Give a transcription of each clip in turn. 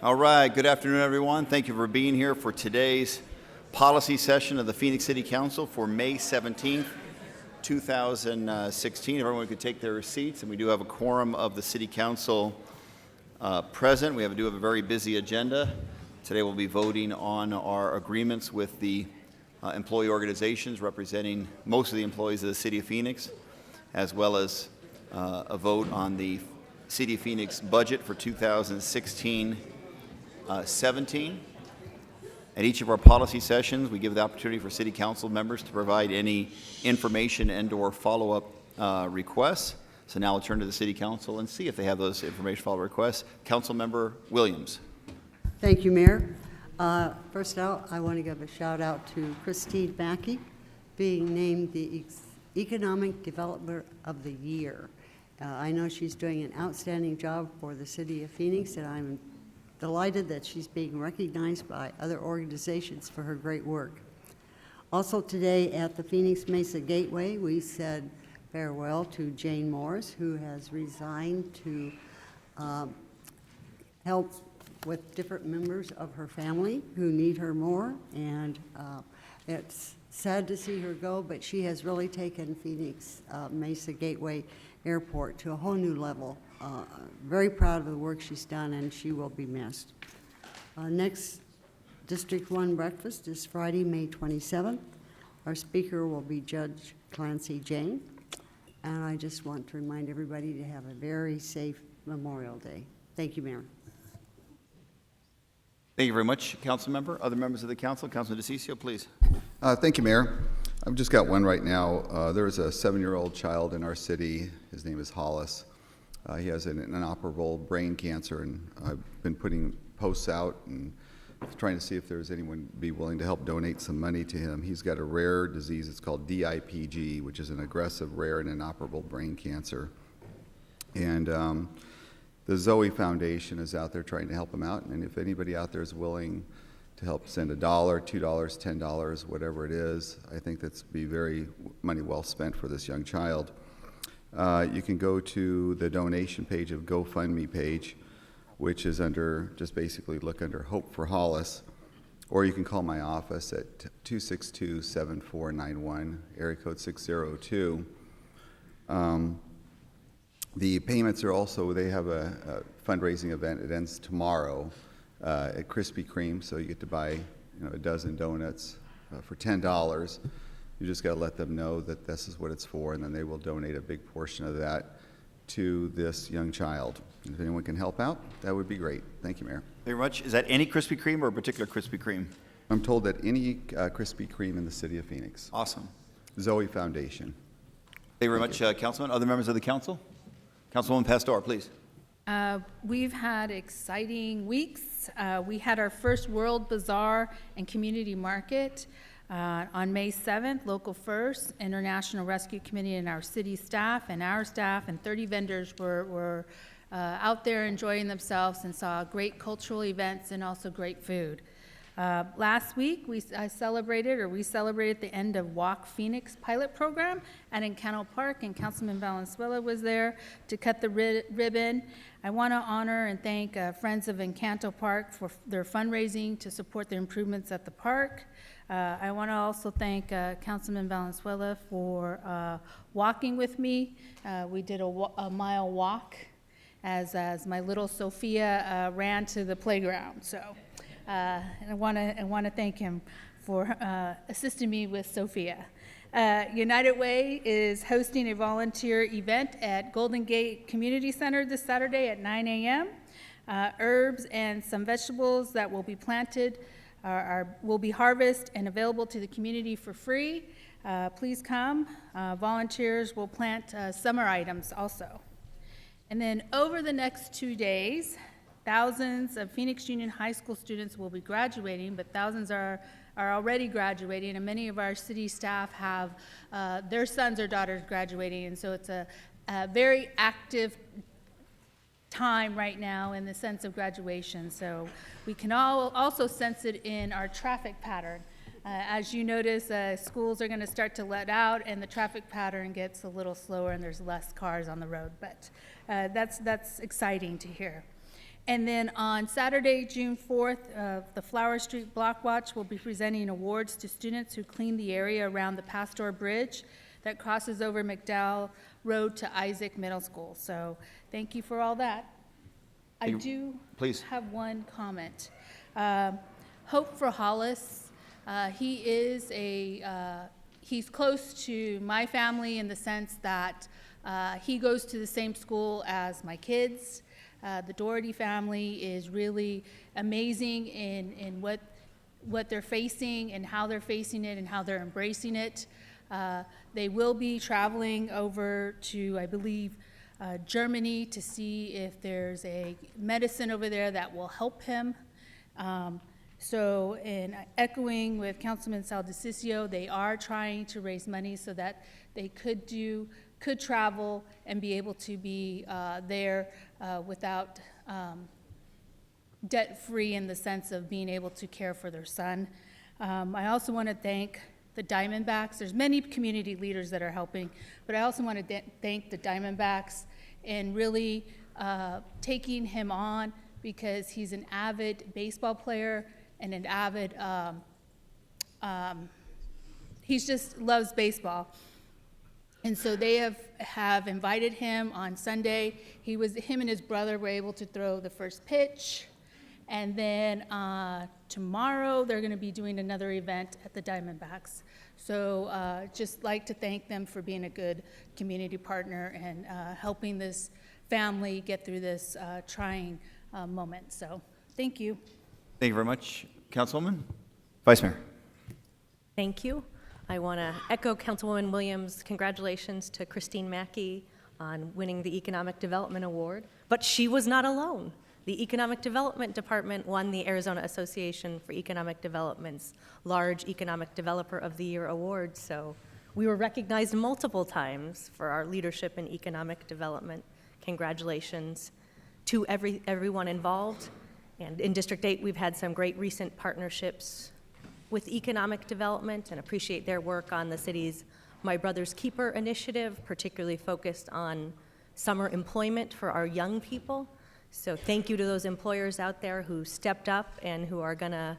All right, good afternoon, everyone. Thank you for being here for today's policy session of the Phoenix City Council for May 17th, 2016. Everyone could take their seats, and we do have a quorum of the City Council present. We do have a very busy agenda. Today we'll be voting on our agreements with the employee organizations representing most of the employees of the City of Phoenix, as well as a vote on the City of Phoenix budget for 2016-17. At each of our policy sessions, we give the opportunity for City Council members to provide any information and/or follow-up requests. So now I'll turn to the City Council and see if they have those information follow-up requests. Councilmember Williams. Thank you, Mayor. First out, I want to give a shout out to Christine Mackey being named the Economic Developer of the Year. I know she's doing an outstanding job for the City of Phoenix, and I'm delighted that she's being recognized by other organizations for her great work. Also today at the Phoenix Mesa Gateway, we said farewell to Jane Morris, who has resigned to help with different members of her family who need her more, and it's sad to see her go, but she has really taken Phoenix Mesa Gateway Airport to a whole new level. Very proud of the work she's done, and she will be missed. Next District 1 breakfast is Friday, May 27th. Our speaker will be Judge Clancy Jane, and I just want to remind everybody to have a very safe Memorial Day. Thank you, Mayor. Thank you very much, Council Member. Other members of the Council, Councilman DeCiccio, please. Thank you, Mayor. I've just got one right now. There is a 7-year-old child in our city. His name is Hollis. He has an inoperable brain cancer, and I've been putting posts out and trying to see if there's anyone be willing to help donate some money to him. He's got a rare disease. It's called DIPG, which is an aggressive, rare, and inoperable brain cancer. And the Zoe Foundation is out there trying to help him out, and if anybody out there is willing to help send $1, $2, $10, whatever it is, I think that's be very money well spent for this young child. You can go to the donation page of GoFundMe page, which is under, just basically look under Hope for Hollis, or you can call my office at 262-7491, area code 602. The payments are also, they have a fundraising event. It ends tomorrow at Krispy Kreme, so you get to buy a dozen donuts for $10. You just got to let them know that this is what it's for, and then they will donate a big portion of that to this young child. And if anyone can help out, that would be great. Thank you, Mayor. Thank you very much. Is that any Krispy Kreme or a particular Krispy Kreme? I'm told that any Krispy Kreme in the city of Phoenix. Awesome. Zoe Foundation. Thank you very much, Councilman. Other members of the Council? Councilwoman Pastor, please. We've had exciting weeks. We had our first World Bazaar and Community Market on May 7th, Local First, International Rescue Committee, and our city staff and our staff and 30 vendors were out there enjoying themselves and saw great cultural events and also great food. Last week, we celebrated the end of Walk Phoenix pilot program at Encanto Park, and Councilman Valenzuela was there to cut the ribbon. I want to honor and thank Friends of Encanto Park for their fundraising to support the improvements at the park. I want to also thank Councilman Valenzuela for walking with me. We did a mile walk as my little Sophia ran to the playground. So. And I want to thank him for assisting me with Sophia. United Way is hosting a volunteer event at Golden Gate Community Center this Saturday at 9 a.m. Herbs and some vegetables that will be planted will be harvested and available to the community for free. Please come. Volunteers will plant summer items also. And then over the next 2 days, thousands of Phoenix Union High School students will be graduating, but thousands are already graduating, and many of our city staff have their sons or daughters graduating, and so it's a very active time right now in the sense of graduation. So we can also sense it in our traffic pattern. As you notice, schools are going to start to let out, and the traffic pattern gets a little slower, and there's less cars on the road, but that's exciting to hear. And then on Saturday, June 4th, the Flower Street Block Watch will be presenting awards to students who clean the area around the Pastor Bridge that crosses over McDowell Road to Isaac Middle School. So thank you for all that. I Thank you. do Please. have one comment. Hope for Hollis. He's close to my family in the sense that he goes to the same school as my kids. The Doherty family is really amazing in what they're facing and how they're facing it and how they're embracing it. They will be traveling over to, I believe, Germany to see if there's a medicine over there that will help him. So in echoing with Councilman Saldicicio, they are trying to raise money so that they could travel and be able to be there without debt-free in the sense of being able to care for their son. I also want to thank the Diamondbacks. There's many community leaders that are helping, but I also want to thank the Diamondbacks and really taking him on because he's an avid baseball player and an avid, he just loves baseball. And so they have invited him on Sunday. Him and his brother were able to throw the first pitch. And then tomorrow, they're going to be doing another event at the Diamondbacks. So just like to thank them for being a good community partner and helping this family get through this trying moment. So thank you. Thank you very much, Councilwoman. Vice Mayor. Thank you. I want to echo Councilwoman Williams' congratulations to Christine Mackey on winning the Economic Development Award. But she was not alone. The Economic Development Department won the Arizona Association for Economic Development's Large Economic Developer of the Year award. So we were recognized multiple times for our leadership in economic development. Congratulations to everyone involved. And in District 8, we've had some great recent partnerships with economic development and appreciate their work on the city's My Brother's Keeper initiative, particularly focused on summer employment for our young people. So thank you to those employers out there who stepped up and who are going to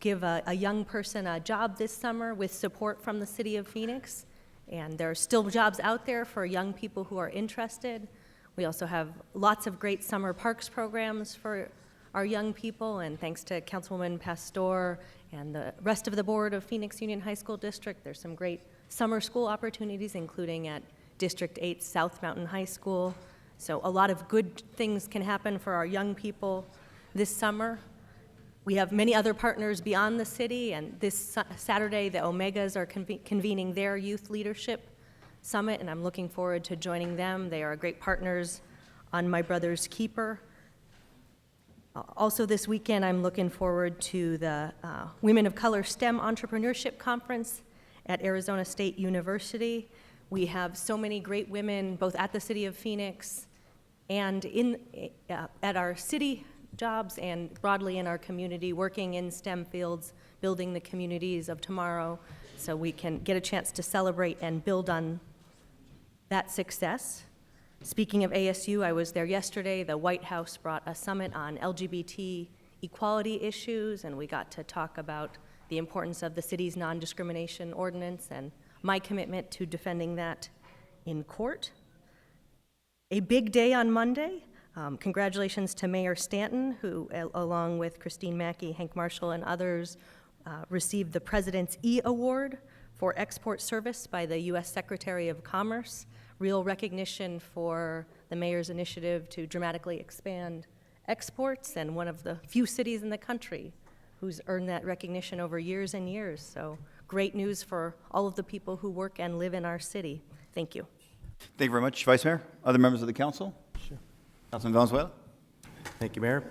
give a young person a job this summer with support from the city of Phoenix. And there are still jobs out there for young people who are interested. We also have lots of great summer parks programs for our young people, and thanks to Councilwoman Pastor and the rest of the board of Phoenix Union High School District, there's some great summer school opportunities, including at District 8 South Mountain High School. So a lot of good things can happen for our young people this summer. We have many other partners beyond the city, and this Saturday, the Omegas are convening their youth leadership summit, and I'm looking forward to joining them. They are great partners on My Brother's Keeper. Also this weekend, I'm looking forward to the Women of Color STEM Entrepreneurship Conference at Arizona State University. We have so many great women, both at the City of Phoenix and at our city jobs and broadly in our community, working in STEM fields, building the communities of tomorrow, so we can get a chance to celebrate and build on that success. Speaking of ASU, I was there yesterday. The White House brought a summit on LGBT equality issues, and we got to talk about the importance of the city's non-discrimination ordinance and my commitment to defending that in court. A big day on Monday. Congratulations to Mayor Stanton, who, along with Christine Mackey, Hank Marshall, and others, received the President's E Award for export service by the U.S. Secretary of Commerce. Real recognition for the mayor's initiative to dramatically expand exports, and one of the few cities in the country who's earned that recognition over years and years. So great news for all of the people who work and live in our city. Thank you. Thank you very much, Vice Mayor. Other members of the council? Sure. Councilman Valenzuela? Thank you, Mayor.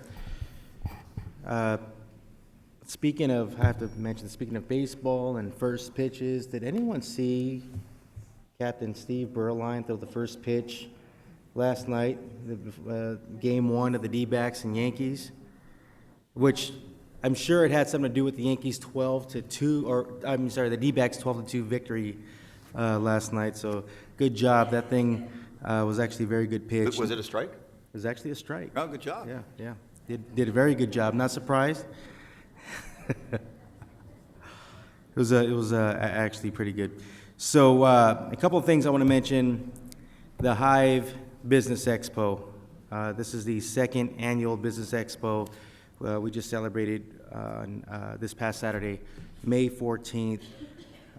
Speaking of baseball and first pitches, did anyone see Captain Steve Berline throw the first pitch last night, Game 1 of the D-backs and Yankees, which I'm sure it had something to do with the Yankees' the D-backs 12-2 victory last night. So good job. That thing was actually a very good pitch. Was it a strike? was actually a strike. Oh, good job. Yeah, yeah. Did a very good job. Not surprised. It was actually pretty good. So a couple of things I want to mention. The Hive Business Expo. This is the second annual Business Expo. We just celebrated this past Saturday, May 14th.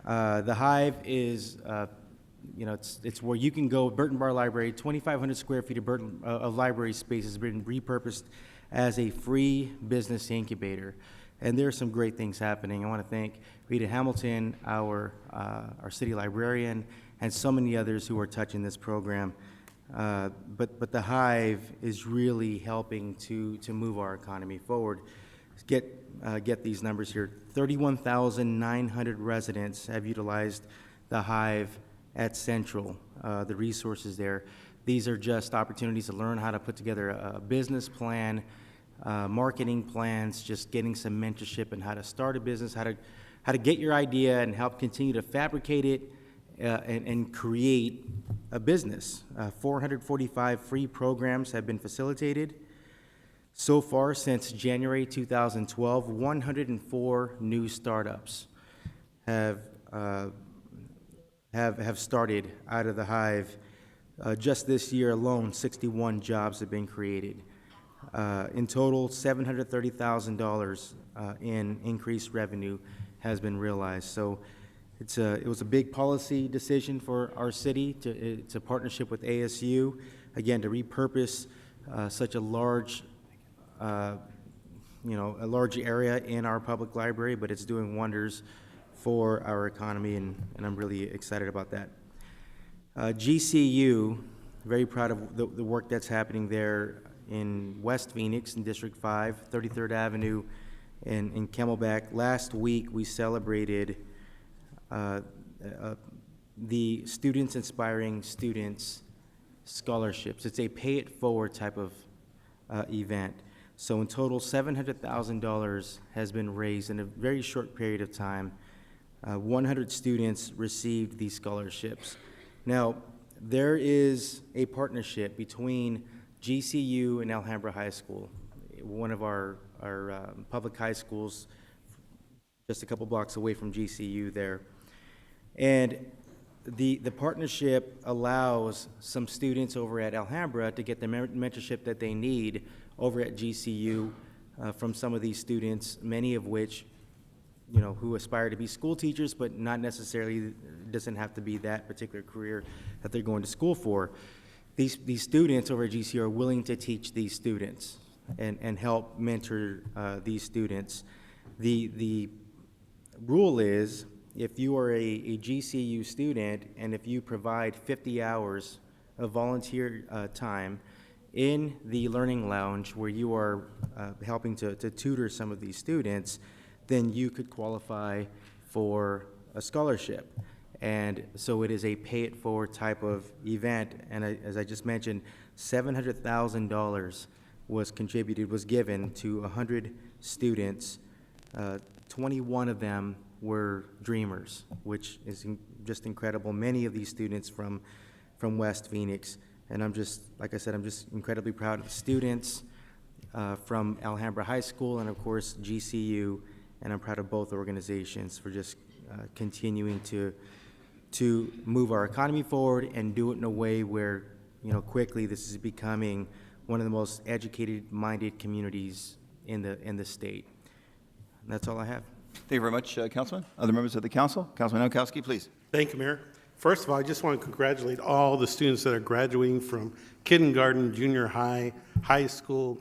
The Hive is, it's where you can go. Burton Bar Library, 2,500 square feet of library space has been repurposed as a free business incubator. And there are some great things happening. I want to thank Rita Hamilton, our city librarian, and so many others who are touching this program. But the Hive is really helping to move our economy forward. Get these numbers here. 31,900 residents have utilized the Hive at Central, the resources there. These are just opportunities to learn how to put together a business plan, marketing plans, just getting some mentorship and how to start a business, how to get your idea and help continue to fabricate it and create a business. 445 free programs have been facilitated. So far, since January 2012, 104 new startups have started out of the Hive. Just this year alone, 61 jobs have been created. In total, $730,000 in increased revenue has been realized. So it was a big policy decision for our city. It's a partnership with ASU, again, to repurpose such a large area in our public library, but it's doing wonders for our economy, and I'm really excited about that. GCU, very proud of the work that's happening there in West Phoenix in District 5, 33rd Avenue in Camelback. Last week, we celebrated the Students Inspiring Students scholarships. It's a pay-it-forward type of event. So in total, $700,000 has been raised in a very short period of time. 100 students received these scholarships. Now, there is a partnership between GCU and Alhambra High School, one of our public high schools, just a couple blocks away from GCU there. And the partnership allows some students over at Alhambra to get the mentorship that they need over at GCU from some of these students, many of which, who aspire to be school teachers, but not necessarily, doesn't have to be that particular career that they're going to school for. These students over at GCU are willing to teach these students and help mentor these students. The rule is, if you are a GCU student and if you provide 50 hours of volunteer time in the Learning Lounge where you are helping to tutor some of these students, then you could qualify for a scholarship. And so it is a pay-it-forward type of event. And as I just mentioned, $700,000 was given to 100 students. 21 of them were Dreamers, which is just incredible. Many of these students from West Phoenix. And I'm just, like I said, I'm just incredibly proud of the students from Alhambra High School and, of course, GCU. And I'm proud of both organizations for just continuing to move our economy forward and do it in a way where, quickly this is becoming one of the most educated-minded communities in the state. And that's all I have. Thank you very much, Councilman. Other members of the council? Councilman Noakowski, please. Thank you, Mayor. First of all, I just want to congratulate all the students that are graduating from kindergarten, junior high, high school,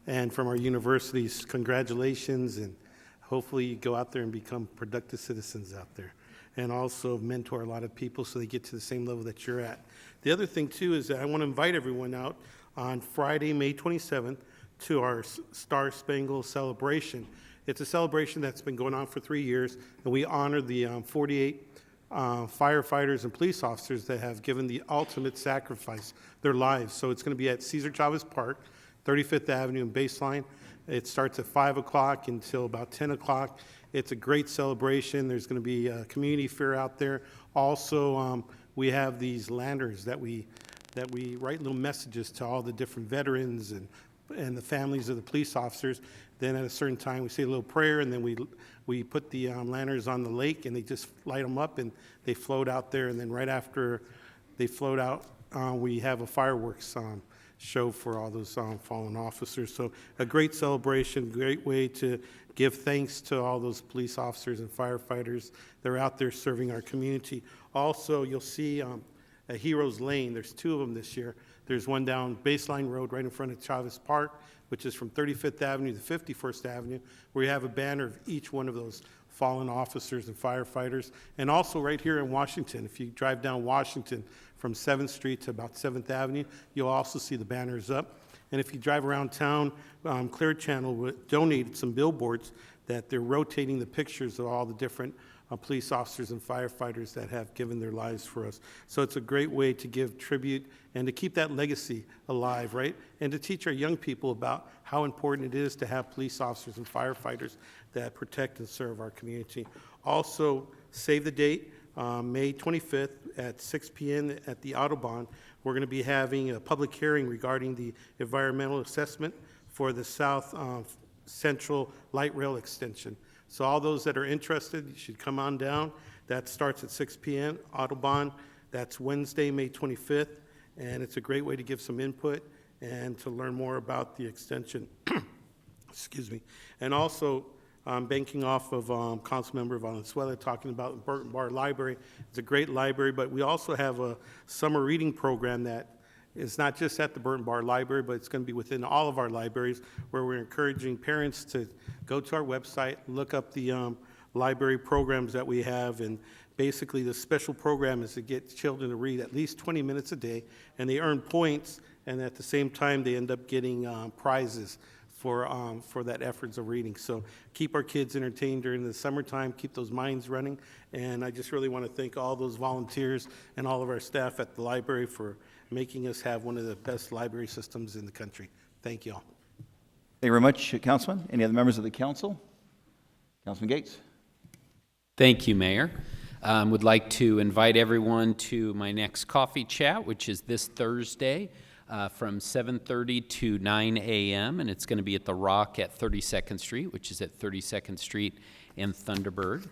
and from our universities. Congratulations, and hopefully you go out there and become productive citizens out there, and also mentor a lot of people so they get to the same level that you're at. The other thing, too, is that I want to invite everyone out on Friday, May 27th, to our Star Spangled celebration. It's a celebration that's been going on for 3 years, and we honor the 48 firefighters and police officers that have given the ultimate sacrifice, their lives. So it's going to be at Cesar Chavez Park, 35th Avenue and Baseline. It starts at 5 o'clock until about 10 o'clock. It's a great celebration. There's going to be a community fair out there. Also, we have these lanterns that we that we write little messages to all the different veterans and the families of the police officers. Then at a certain time, we say a little prayer, and then we put the lanterns on the lake, and they just light them up, and they float out there. And then right after they float out, we have a fireworks show for all those fallen officers. So a great celebration, great way to give thanks to all those police officers and firefighters that are out there serving our community. Also, you'll see at Heroes Lane, there's 2 of them this year. There's one down Baseline Road right in front of Chavez Park, which is from 35th Avenue to 51st Avenue, where you have a banner of each one of those fallen officers and firefighters. And also right here in Washington, if you drive down Washington from 7th Street to about 7th Avenue, you'll also see the banners up. And if you drive around town, Clear Channel donated some billboards that they're rotating the pictures of all the different police officers and firefighters that have given their lives for us. So it's a great way to give tribute and to keep that legacy alive, right? And to teach our young people about how important it is to have police officers and firefighters that protect and serve our community. Also, save the date, May 25th at 6 p.m. at the Audubon. We're going to be having a public hearing regarding the environmental assessment for the South Central Light Rail extension. So all those that are interested, you should come on down. That starts at 6 p.m. Audubon. That's Wednesday, May 25th, and it's a great way to give some input and to learn more about the extension. Excuse me. And also, banking off of Councilmember Valenzuela talking about Burton Bar Library. It's a great library, but we also have a summer reading program that is not just at the Burton Bar Library, but it's going to be within all of our libraries, where we're encouraging parents to go to our website, look up the library programs that we have, and basically the special program is to get children to read at least 20 minutes a day, and they earn points, and at the same time they end up getting prizes for that efforts of reading. So keep our kids entertained during the summertime, keep those minds running, and I just really want to thank all those volunteers and all of our staff at the library for making us have one of the best library systems in the country. Thank you all. Thank you very much, Councilman. Any other members of the council? Councilman Gates. Thank you, Mayor. Would like to invite everyone to my next coffee chat, which is this Thursday from 7:30 to 9 a.m., and it's going to be at The Rock at 32nd Street, which is at 32nd Street and Thunderbird.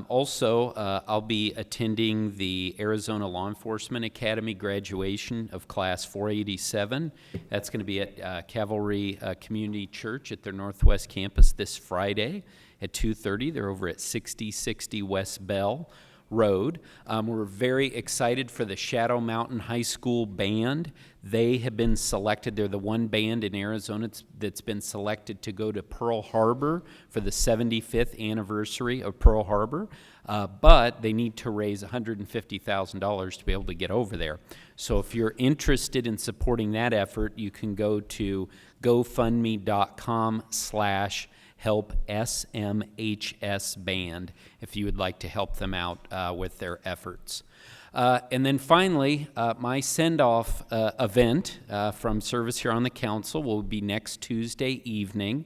Also, I'll be attending the Arizona Law Enforcement Academy graduation of Class 487. That's going to be at Cavalry Community Church at their Northwest campus this Friday at 2:30. They're over at 6060 West Bell Road. We're very excited for the Shadow Mountain High School Band. They have been selected. They're the one band in Arizona that's been selected to go to Pearl Harbor for the 75th anniversary of Pearl Harbor, but they need to raise $150,000 to be able to get over there. So if you're interested in supporting that effort, you can go to gofundme.com/help SMHS Band if you would like to help them out with their efforts. And then finally, my send-off event from service here on the council will be next Tuesday evening,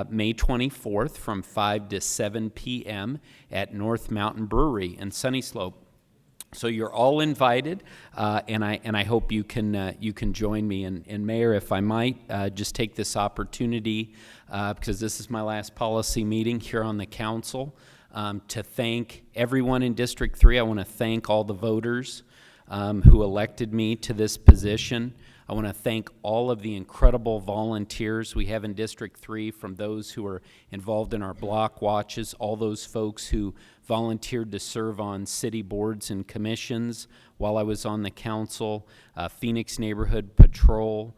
May 24th from 5 to 7 p.m. at North Mountain Brewery in Sunny Slope. So you're all invited, and I hope you can join me. And Mayor, if I might, just take this opportunity, because this is my last policy meeting here on the council, to thank everyone in District 3. I want to thank all the voters who elected me to this position. I want to thank all of the incredible volunteers we have in District 3, from those who are involved in our block watches, all those folks who volunteered to serve on city boards and commissions while I was on the council, Phoenix Neighborhood Patrol,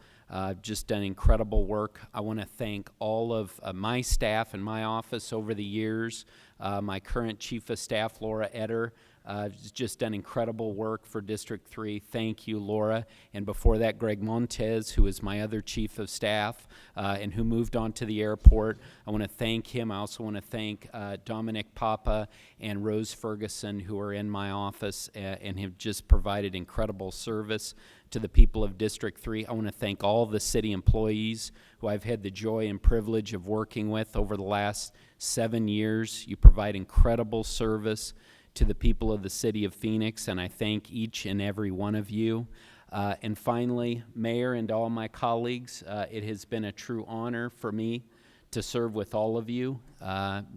just done incredible work. I want to thank all of my staff in my office over the years. My current Chief of Staff, Laura Etter, has just done incredible work for District 3. Thank you, Laura. And before that, Greg Montez, who is my other Chief of Staff and who moved on to the airport. I want to thank him. I also want to thank Dominic Papa and Rose Ferguson, who are in my office and have just provided incredible service to the people of District 3. I want to thank all the city employees who I've had the joy and privilege of working with over the last 7 years. You provide incredible service to the people of the city of Phoenix, and I thank each and every one of you. And finally, Mayor and all my colleagues, it has been a true honor for me to serve with all of you.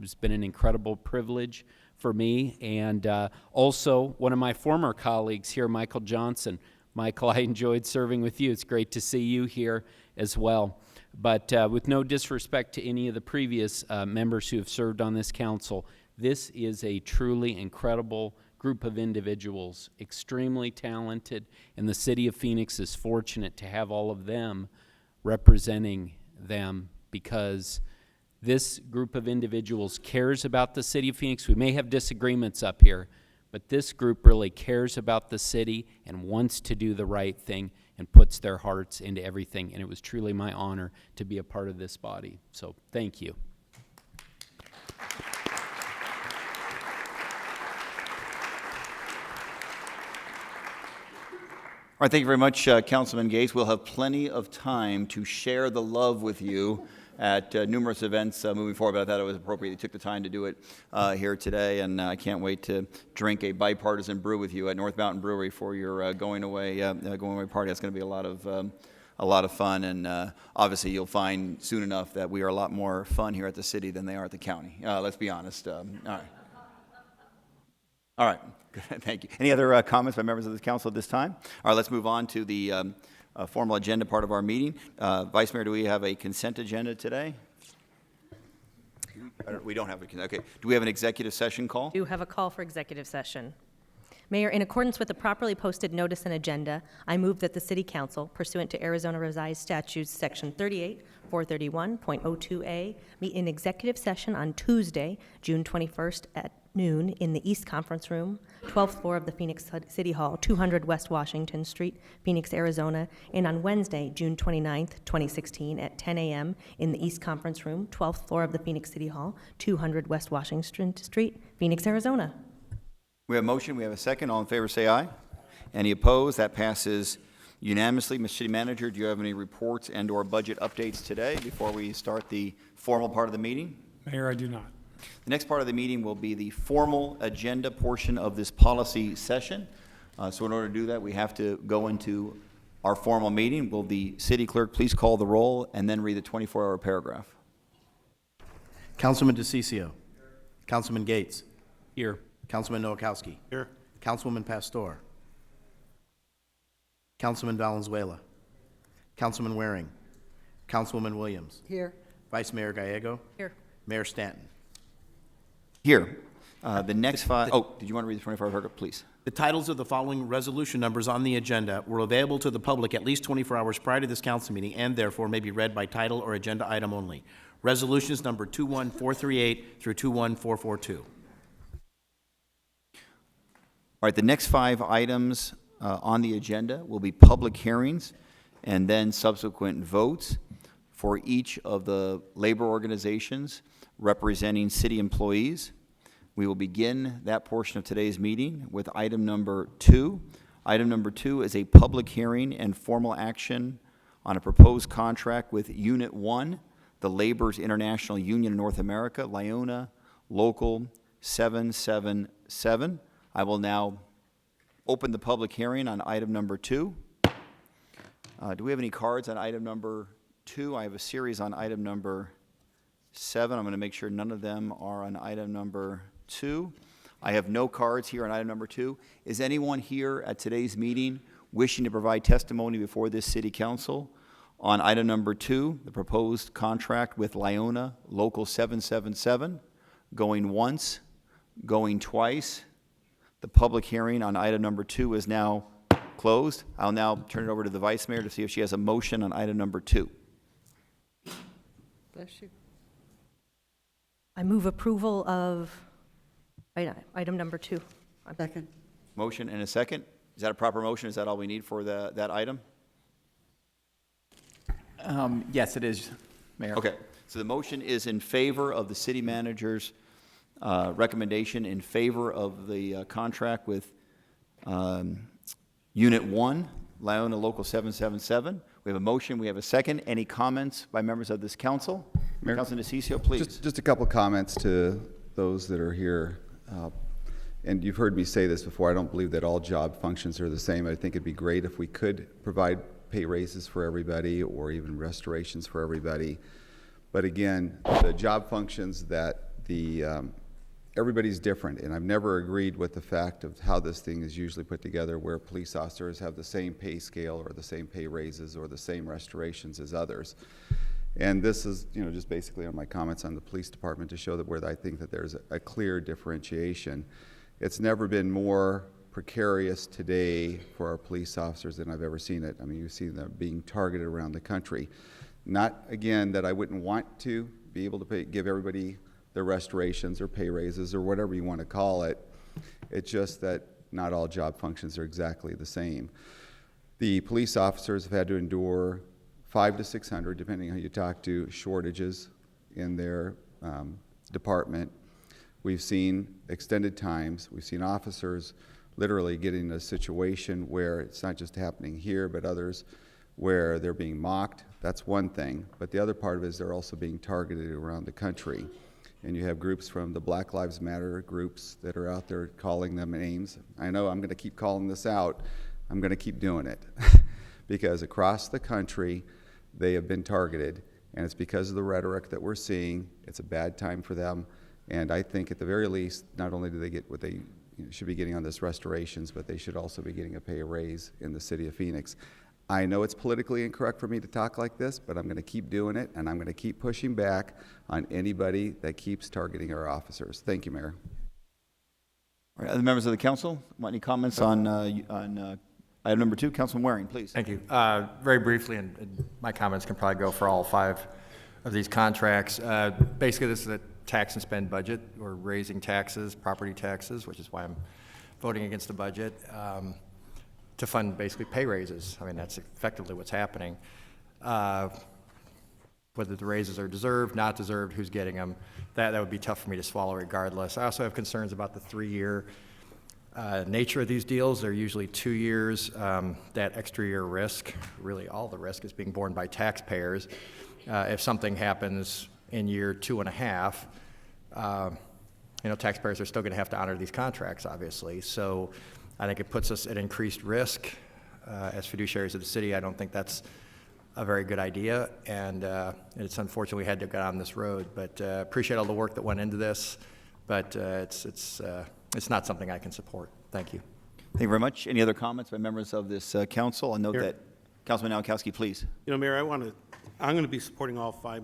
It's been an incredible privilege for me. And also, one of my former colleagues here, Michael Johnson. Michael, I enjoyed serving with you. It's great to see you here as well. But with no disrespect to any of the previous members who have served on this council, this is a truly incredible group of individuals, extremely talented, and the city of Phoenix is fortunate to have all of them representing them, because this group of individuals cares about the city of Phoenix. We may have disagreements up here, but this group really cares about the city and wants to do the right thing and puts their hearts into everything. And it was truly my honor to be a part of this body. So thank you. All right, thank you very much, Councilman Gates. We'll have plenty of time to share the love with you at numerous events moving forward, but I thought it was appropriate you took the time to do it here today, and I can't wait to drink a bipartisan brew with you at North Mountain Brewery for your going away party. That's going to be a lot of fun, and obviously you'll find soon enough that we are a lot more fun here at the city than they are at the county. Let's be honest. All right. Thank you. Any other comments by members of the council at this time? All right, let's move on to the formal agenda part of our meeting. Vice Mayor, do we have a consent agenda today? We don't have a consent. Okay. Do we have an executive session call? Do have a call for executive session. Mayor, in accordance with the properly posted notice and agenda, I move that the City Council, pursuant to Arizona Revised Statutes Section 38-431.02a, meet in executive session on Tuesday, June 21st at noon in the East Conference Room, 12th floor of the Phoenix City Hall, 200 West Washington Street, Phoenix, Arizona, and on Wednesday, June 29th, 2016 at 10 a.m. in the East Conference Room, 12th floor of the Phoenix City Hall, 200 West Washington Street, Phoenix, Arizona. We have a motion. We have a second. All in favor say aye. Any opposed? That passes unanimously. Mr. City Manager, do you have any reports and or budget updates today before we start the formal part of the meeting? Mayor, I do not. The next part of the meeting will be the formal agenda portion of this policy session. So in order to do that, we have to go into our formal meeting. Will the city clerk please call the roll and then read the 24-hour paragraph? Councilman DeCiccio. Councilman Gates. Here. Councilman Nowakowski. Here. Councilwoman Pastor. Councilman Valenzuela. Councilman Waring. Councilwoman Williams. Here. Vice Mayor Gallego. Here. Mayor Stanton. Here. The next five, did you want to read the 24-hour paragraph, please? The titles of the following resolution numbers on the agenda were available to the public at least 24 hours prior to this council meeting and therefore may be read by title or agenda item only. Resolutions number 21438 through 21442. All right, the next five items on the agenda will be public hearings and then subsequent votes for each of the labor organizations representing city employees. We will begin that portion of today's meeting with item number 2. Item number 2 is a public hearing and formal action on a proposed contract with Unit 1, the Labor's International Union in North America, Lyona Local 777. I will now open the public hearing on item number 2. Do we have any cards on item number 2? I have a series on item number 7. I'm going to make sure none of them are on item number 2. I have no cards here on item number 2. Is anyone here at today's meeting wishing to provide testimony before this city council on item number 2, the proposed contract with Lyona Local 777, going once, going twice? The public hearing on item number 2 is now closed. I'll now turn it over to the Vice Mayor to see if she has a motion on item number 2. Bless you. I move approval of item number 2. Second. Motion and a second. Is that a proper motion? Is that all we need for that item? Yes, it is, Mayor. Okay. So the motion is in favor of the city manager's recommendation in favor of the contract with Unit 1, Lyona Local 777. We have a motion. We have a second. Any comments by members of this council? Mayor, Councilman DeCiccio, please. Just a couple comments to those that are here. and you've heard me say this before, I don't believe that all job functions are the same. I think it'd be great if we could provide pay raises for everybody or even restorations for everybody. But again, the job functions that everybody's different, and I've never agreed with the fact of how this thing is usually put together, where police officers have the same pay scale or the same pay raises or the same restorations as others. And this is, just basically on my comments on the police department to show that where I think that there's a clear differentiation. It's never been more precarious today for our police officers than I've ever seen it. I mean, you've seen them being targeted around the country. Not, again, that I wouldn't want to be able to give everybody their restorations or pay raises or whatever you want to call it. It's just that not all job functions are exactly the same. The police officers have had to endure 500 to 600, depending on who you talk to, shortages in their department. We've seen extended times. We've seen officers literally getting in a situation where it's not just happening here, but others where they're being mocked. That's one thing. But the other part of it is they're also being targeted around the country. And you have groups from the Black Lives Matter groups that are out there calling them names. I know I'm going to keep calling this out. I'm going to keep doing it. Because across the country, they have been targeted. And it's because of the rhetoric that we're seeing. It's a bad time for them. And I think at the very least, not only do they get what they should be getting on this restorations, but they should also be getting a pay raise in the city of Phoenix. I know it's politically incorrect for me to talk like this, but I'm going to keep doing it, and I'm going to keep pushing back on anybody that keeps targeting our officers. Thank you, Mayor. All right, other members of the council, want any comments on item number 2? Councilman Waring, please. Thank you. Very briefly, and my comments can probably go for all 5 of these contracts. Basically, this is a tax and spend budget. We're raising taxes, property taxes, which is why I'm voting against the budget, to fund basically pay raises. I mean, that's effectively what's happening. Whether the raises are deserved, not deserved, who's getting them, that would be tough for me to swallow regardless. I also have concerns about the 3-year nature of these deals. They're usually 2 years. That extra year risk, really all the risk, is being borne by taxpayers. If something happens in year 2.5, taxpayers are still going to have to honor these contracts, obviously. So I think it puts us at increased risk as fiduciaries of the city. I don't think that's a very good idea, and it's unfortunate we had to go down this road. But appreciate all the work that went into this, but it's not something I can support. Thank you. Thank you very much. Any other comments by members of this council? I'll note that Councilman Nowakowski, please. Mayor, I'm going to be supporting all 5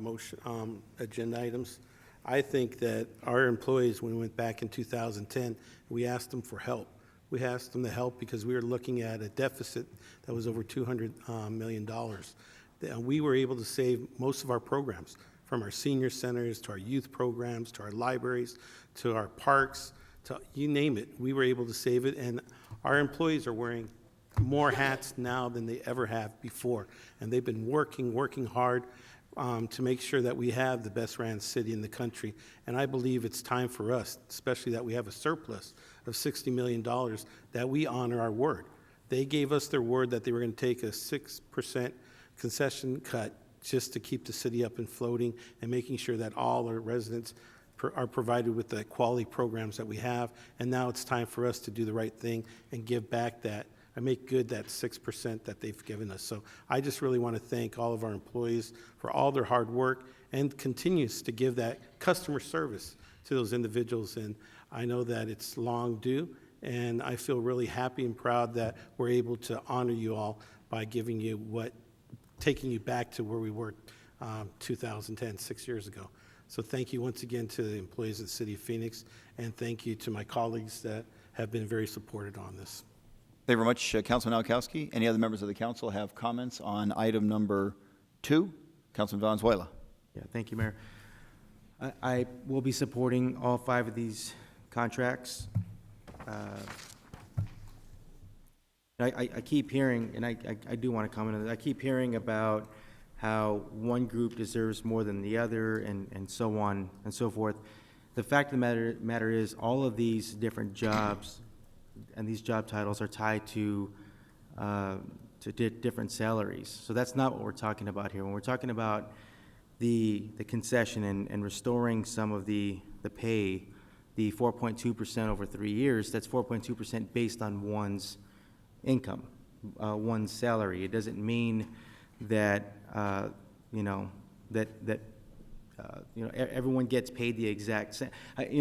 agenda items. I think that our employees, when we went back in 2010, we asked them for help. We asked them to help because we were looking at a deficit that was over $200 million. We were able to save most of our programs, from our senior centers to our youth programs to our libraries to our parks, to you name it. We were able to save it, and our employees are wearing more hats now than they ever have before. And they've been working hard to make sure that we have the best ran city in the country. And I believe it's time for us, especially that we have a surplus of $60 million, that we honor our word. They gave us their word that they were going to take a 6% concession cut just to keep the city up and floating and making sure that all our residents are provided with the quality programs that we have. And now it's time for us to do the right thing and give back that, and make good that 6% that they've given us. So I just really want to thank all of our employees for all their hard work and continues to give that customer service to those individuals. And I know that it's long due, and I feel really happy and proud that we're able to honor you all by giving you taking you back to where we were 2010, 6 years ago. So thank you once again to the employees of the City of Phoenix, and thank you to my colleagues that have been very supportive on this. Thank you very much, Councilman Nowakowski. Any other members of the council have comments on item number 2? Councilman Valenzuela. Yeah, thank you, Mayor. I will be supporting all 5 of these contracts. I keep hearing, and I do want to comment on this, I keep hearing about how one group deserves more than the other, and so on and so forth. The fact of the matter is, all of these different jobs and these job titles are tied to different salaries. So that's not what we're talking about here. When we're talking about the concession and restoring some of the pay, the 4.2% over 3 years, that's 4.2% based on one's income, one's salary. It doesn't mean that, everyone gets paid the exact same.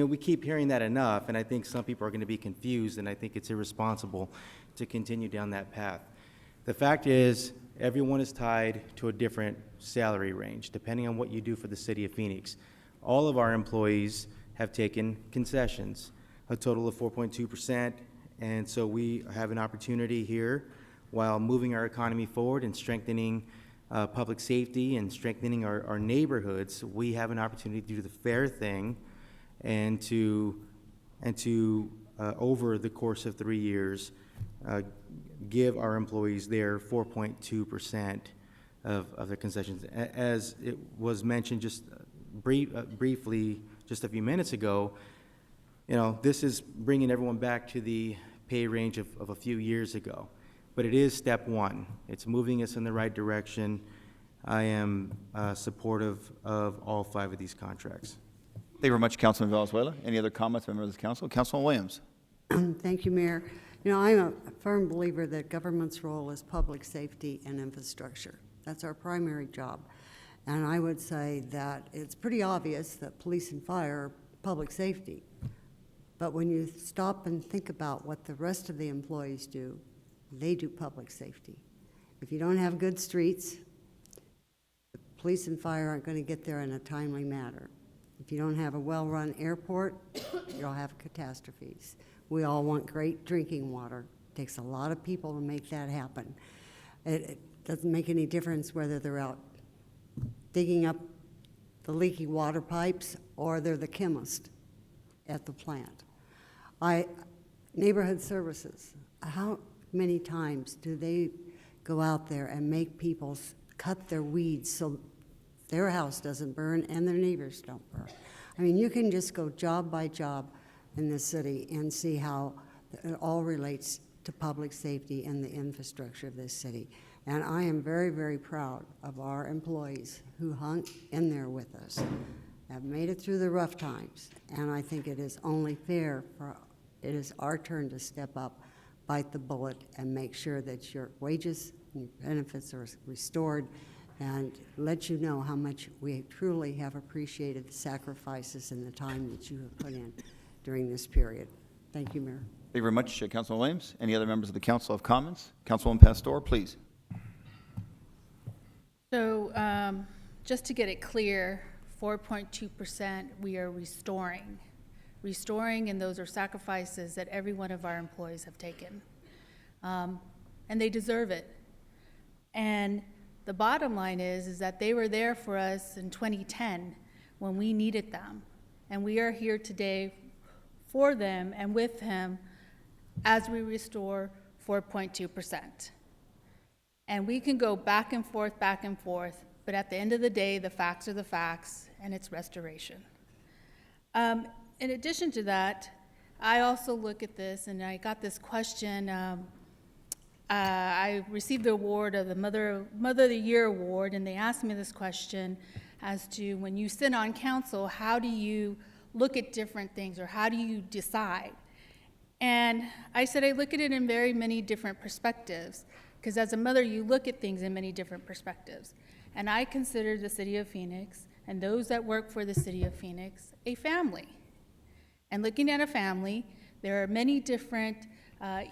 We keep hearing that enough, and I think some people are going to be confused, and I think it's irresponsible to continue down that path. The fact is, everyone is tied to a different salary range, depending on what you do for the city of Phoenix. All of our employees have taken concessions, a total of 4.2%, and so we have an opportunity here, while moving our economy forward and strengthening public safety and strengthening our neighborhoods, we have an opportunity to do the fair thing and to over the course of 3 years, give our employees their 4.2% of their concessions. As it was mentioned just briefly just a few minutes ago, this is bringing everyone back to the pay range of a few years ago. But it is step one. It's moving us in the right direction. I am supportive of all 5 of these contracts. Thank you very much, Councilman Valenzuela. Any other comments, members of the council? Councilman Williams. Thank you, Mayor. I'm a firm believer that government's role is public safety and infrastructure. That's our primary job. And I would say that it's pretty obvious that police and fire are public safety. But when you stop and think about what the rest of the employees do, they do public safety. If you don't have good streets, the police and fire aren't going to get there in a timely manner. If you don't have a well-run airport, you'll have catastrophes. We all want great drinking water. It takes a lot of people to make that happen. It doesn't make any difference whether they're out digging up the leaky water pipes or they're the chemist at the plant. Neighborhood services, how many times do they go out there and make people cut their weeds so their house doesn't burn and their neighbors don't burn? I mean, you can just go job by job in this city and see how it all relates to public safety and the infrastructure of this city. And I am very, very proud of our employees who hung in there with us, have made it through the rough times. And I think it is only fair it is our turn to step up, bite the bullet, and make sure that your wages and your benefits are restored, and let you know how much we truly have appreciated the sacrifices and the time that you have put in during this period. Thank you, Mayor. Thank you very much, Councilman Williams. Any other members of the council have comments? Councilwoman Pastor, please. So just to get it clear, 4.2% we are restoring, and those are sacrifices that every one of our employees have taken. And they deserve it. And the bottom line is that they were there for us in 2010 when we needed them. And we are here today for them and with them as we restore 4.2%. And we can go back and forth, but at the end of the day, the facts are the facts, and it's restoration. In addition to that, I also look at this, and I got this question. I received the award of the Mother of the Year award, and they asked me this question as to when you sit on council, how do you look at different things, or how do you decide? And I said I look at it in very many different perspectives, because as a mother, you look at things in many different perspectives. And I consider the city of Phoenix and those that work for the city of Phoenix a family. And looking at a family, there are many different,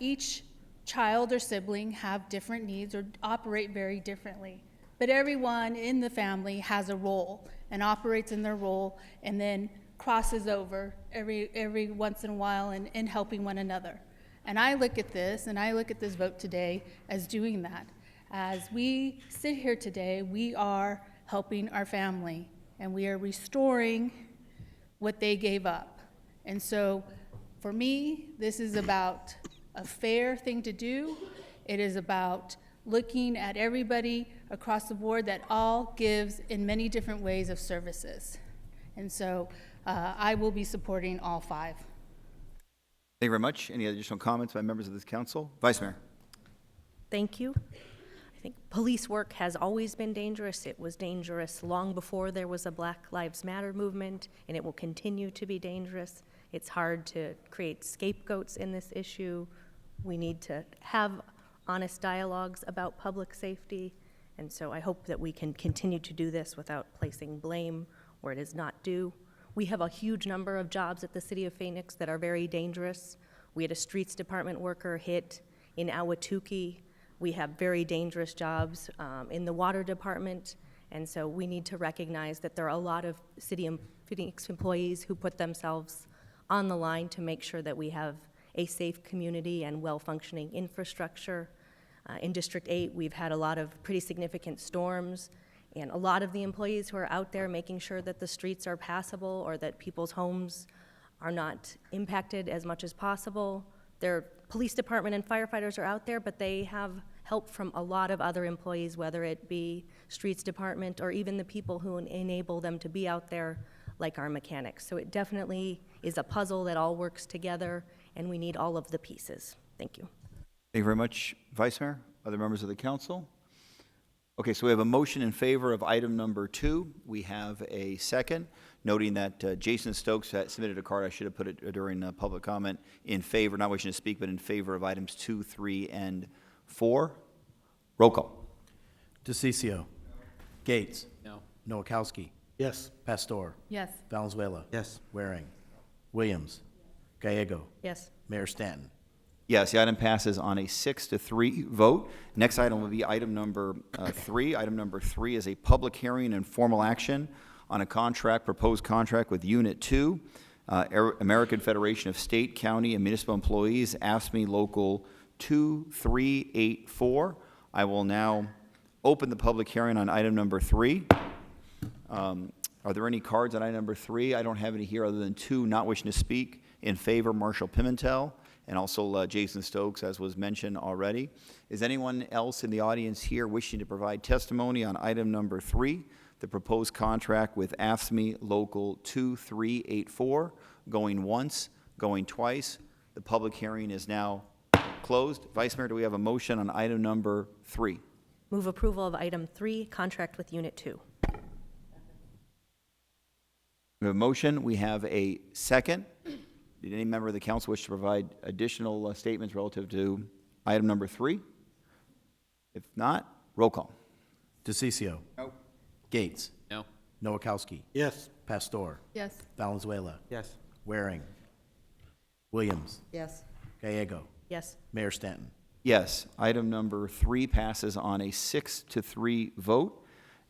each child or sibling have different needs or operate very differently. But everyone in the family has a role and operates in their role and then crosses over every once in a while in helping one another. And I look at this, and I look at this vote today as doing that. As we sit here today, we are helping our family, and we are restoring what they gave up. And so for me, this is about a fair thing to do. It is about looking at everybody across the board that all gives in many different ways of services. And so I will be supporting all 5. Thank you very much. Any additional comments by members of this council? Vice Mayor. Thank you. I think police work has always been dangerous. It was dangerous long before there was a Black Lives Matter movement, and it will continue to be dangerous. It's hard to create scapegoats in this issue. We need to have honest dialogues about public safety, and so I hope that we can continue to do this without placing blame where it is not due. We have a huge number of jobs at the City of Phoenix that are very dangerous. We had a streets department worker hit in Ahwatukee. We have very dangerous jobs in the water department, and so we need to recognize that there are a lot of City of Phoenix employees who put themselves on the line to make sure that we have a safe community and well-functioning infrastructure. In District 8, we've had a lot of pretty significant storms, and a lot of the employees who are out there making sure that the streets are passable or that people's homes are not impacted as much as possible. Their police department and firefighters are out there, but they have help from a lot of other employees, whether it be streets department or even the people who enable them to be out there, like our mechanics. So it definitely is a puzzle that all works together, and we need all of the pieces. Thank you. Thank you very much, Vice Mayor. Other members of the council? Okay, so we have a motion in favor of item number 2. We have a second, noting that Jason Stokes had submitted a card. I should have put it during public comment in favor, not wishing to speak, but in favor of items 2, 3, and 4. Roll call. DeCiccio. Gates. No. Nowakowski. Yes. Pastor. Yes. Valenzuela. Yes. Waring. Williams. Gallego. Yes. Mayor Stanton. Yes, the item passes on a 6-3 vote. Next item will be item number 3. Item number 3 is a public hearing and formal action on a proposed contract with Unit 2, American Federation of State, County, and Municipal Employees, AFSCME Local 2384. I will now open the public hearing on item number 3. Are there any cards on item number 3? I don't have any here other than 2 not wishing to speak. In favor, Marshall Pimentel, and also Jason Stokes, as was mentioned already. Is anyone else in the audience here wishing to provide testimony on item number 3, the proposed contract with AFSCME Local 2384, going once, going twice? The public hearing is now closed. Vice Mayor, do we have a motion on item number 3? Move approval of item 3, contract with Unit 2. We have a motion. We have a second. Did any member of the council wish to provide additional statements relative to item number 3? If not, roll call. DeCiccio. No. Gates. No. Nowakowski. Yes. Pastor. Yes. Valenzuela. Yes. Waring. Williams. Yes. Gallego. Yes. Mayor Stanton. Yes, item number 3 passes on a 6-3 vote.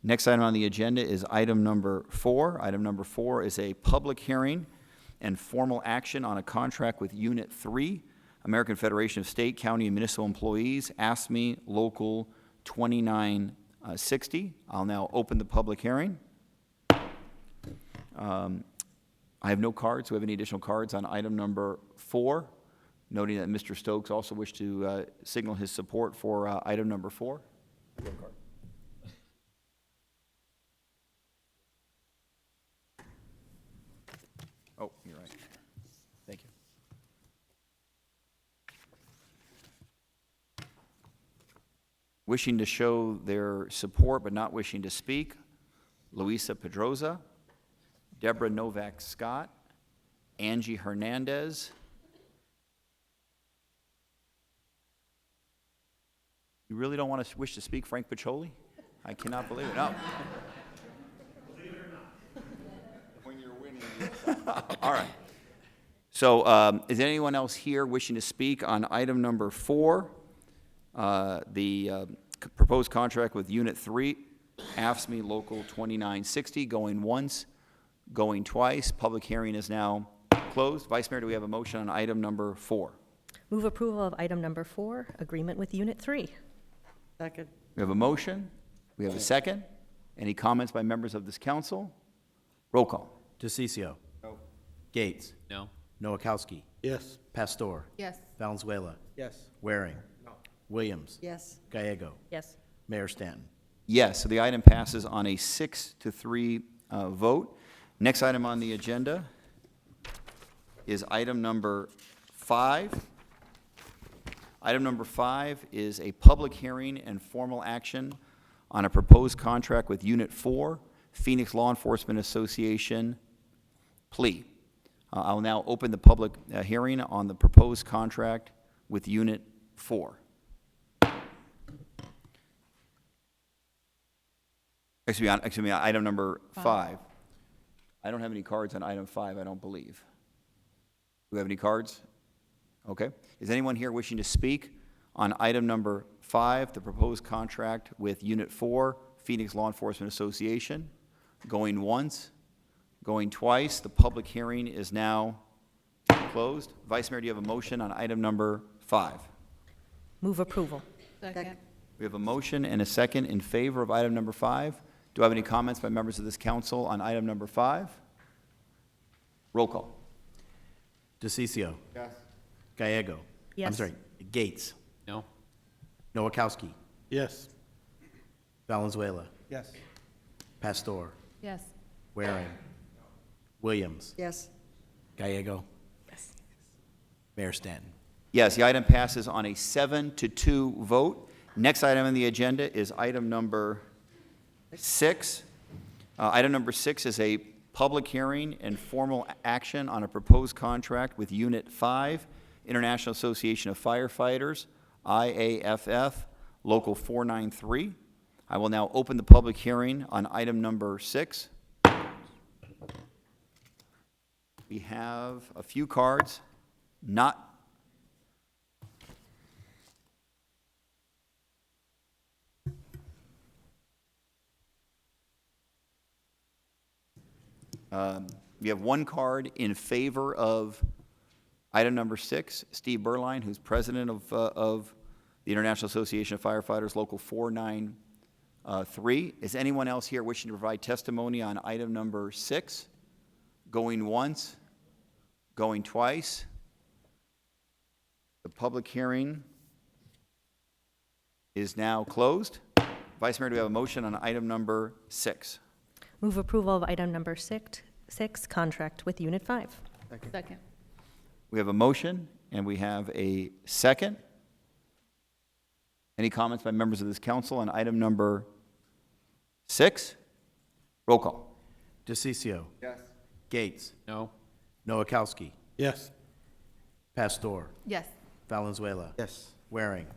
Next item on the agenda is item number 4. Item number 4 is a public hearing and formal action on a contract with Unit 3, American Federation of State, County, and Municipal Employees, AFSCME Local 2960. I'll now open the public hearing. I have no cards. Do we have any additional cards on item number 4? Noting that Mr. Stokes also wished to signal his support for item number 4. Oh, you're right. Thank you. Wishing to show their support but not wishing to speak, Luisa Pedroza, Deborah Novak-Scott, Angie Hernandez. You really don't want to wish to speak, Frank Pacholi? I cannot believe it. No. Believe it or not. When you're winning. All right. So is anyone else here wishing to speak on item number 4, the proposed contract with Unit 3, AFSCME Local 2960, going once, going twice? Public hearing is now closed. Vice Mayor, do we have a motion on item number 4? Move approval of item number 4, agreement with Unit 3. Second. We have a motion. We have a second. Any comments by members of this council? Roll call. DeCiccio. No. Gates. No. Nowakowski. Yes. Pastor. Yes. Valenzuela. Yes. Waring. No. Williams. Yes. Gallego. Yes. Mayor Stanton. Yes, so the item passes on a 6-3 vote. Next item on the agenda is item number 5. Item number 5 is a public hearing and formal action on a proposed contract with Unit 4, Phoenix Law Enforcement Association plea. I will now open the public hearing on the proposed contract with Unit 4. Excuse me, item number 5. I don't have any cards on item 5, I don't believe. Do we have any cards? Okay. Is anyone here wishing to speak on item number 5, the proposed contract with Unit 4, Phoenix Law Enforcement Association? Going once, going twice. The public hearing is now closed. Vice Mayor, do you have a motion on item number 5? Move approval. Second. We have a motion and a second in favor of item number 5. Do I have any comments by members of this council on item number 5? Roll call. DeCiccio. Yes. Gallego. I'm Yes. sorry, Gates. No? Nowakowski. Yes. Valenzuela. Yes. Pastor. Yes. Waring. Williams. Yes. Gallego. Yes. Mayor Stanton. Yes, the item passes on a 7-2 vote. Next item on the agenda is item number 6. Item number 6 is a public hearing and formal action on a proposed contract with Unit 5, International Association of Firefighters, IAFF, Local 493. I will now open the public hearing on item number 6. We have a few cards, not we have one card in favor of item number 6, Steve Berline, who's president of the International Association of Firefighters, Local 493. Is anyone else here wishing to provide testimony on item number 6? Going once, going twice. The public hearing is now closed. Vice Mayor, do we have a motion on item number 6? Move approval of item number 6, contract with Unit 5. Second. We have a motion and we have a second. Any comments by members of this council on item number 6? Roll call. DeCiccio. Yes. Gates. No? Nowakowski. Yes. Pastor. Yes. Valenzuela. Yes. Waring.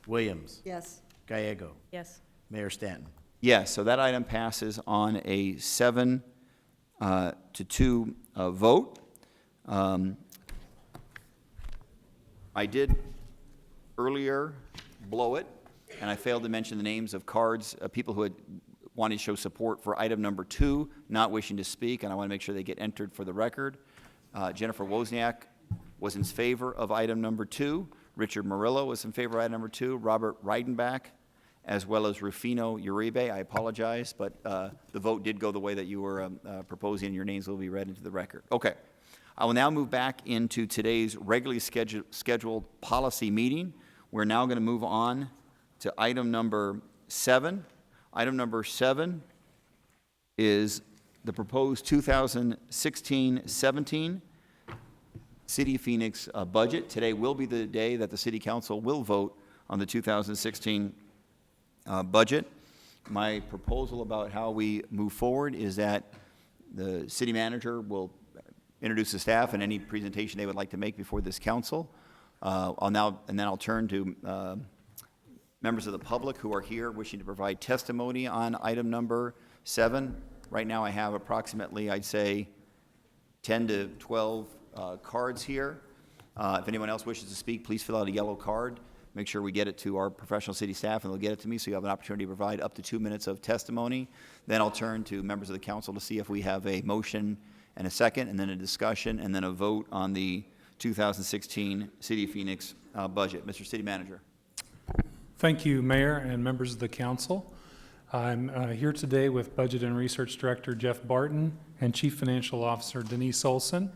Williams. Yes. Gallego. Yes. Mayor Stanton. Yes, so that item passes on a 7-2 vote. I did earlier blow it, and I failed to mention the names of cards, people who had wanted to show support for item number 2, not wishing to speak, and I want to make sure they get entered for the record. Jennifer Wozniak was in favor of item number 2. Richard Murillo was in favor of item number 2. Robert Reidenbach, as well as Rufino Uribe. I apologize, but the vote did go the way that you were proposing, and your names will be read into the record. Okay. I will now move back into today's regularly scheduled policy meeting. We're now going to move on to item number 7. Item number 7 is the proposed 2016-17 City of Phoenix budget. Today will be the day that the City Council will vote on the 2016 budget. My proposal about how we move forward is that the city manager will introduce the staff and any presentation they would like to make before this council. Then I'll turn to members of the public who are here wishing to provide testimony on item number 7. Right now I have approximately, I'd say, 10 to 12 cards here. If anyone else wishes to speak, please fill out a yellow card. Make sure we get it to our professional city staff, and they'll get it to me, so you have an opportunity to provide up to 2 minutes of testimony. Then I'll turn to members of the council to see if we have a motion and a second, and then a discussion, and then a vote on the 2016 City of Phoenix budget. Mr. City Manager. Thank you, Mayor and members of the council. I'm here today with Budget and Research Director Jeff Barton and Chief Financial Officer Denise Olson.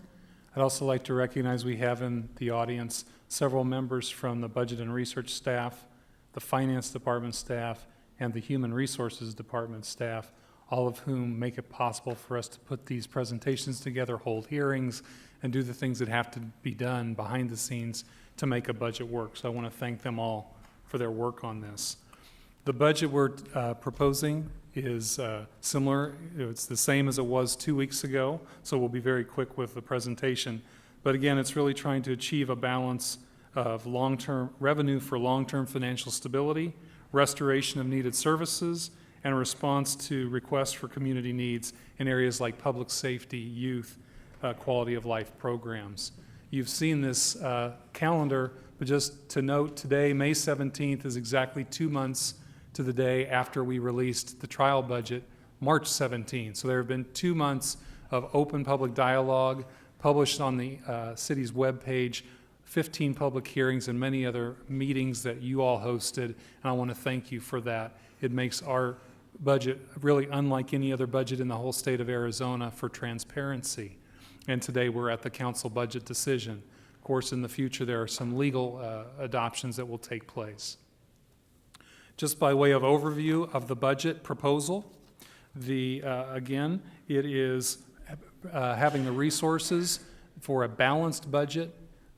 I'd also like to recognize we have in the audience several members from the Budget and Research staff, the Finance Department staff, and the Human Resources Department staff, all of whom make it possible for us to put these presentations together, hold hearings, and do the things that have to be done behind the scenes to make a budget work. So I want to thank them all for their work on this. The budget we're proposing is similar. It's the same as it was 2 weeks ago, so we'll be very quick with the presentation. But again, it's really trying to achieve a balance of long-term revenue for long-term financial stability, restoration of needed services, and a response to requests for community needs in areas like public safety, youth, quality of life programs. You've seen this calendar, but just to note, today, May 17th, is exactly 2 months to the day after we released the trial budget, March 17th. So there have been 2 months of open public dialogue published on the city's webpage, 15 public hearings, and many other meetings that you all hosted, and I want to thank you for that. It makes our budget really unlike any other budget in the whole state of Arizona for transparency. And today we're at the council budget decision. Of course, in the future, there are some legal adoptions that will take place. Just by way of overview of the budget proposal, again, it is having the resources for a balanced budget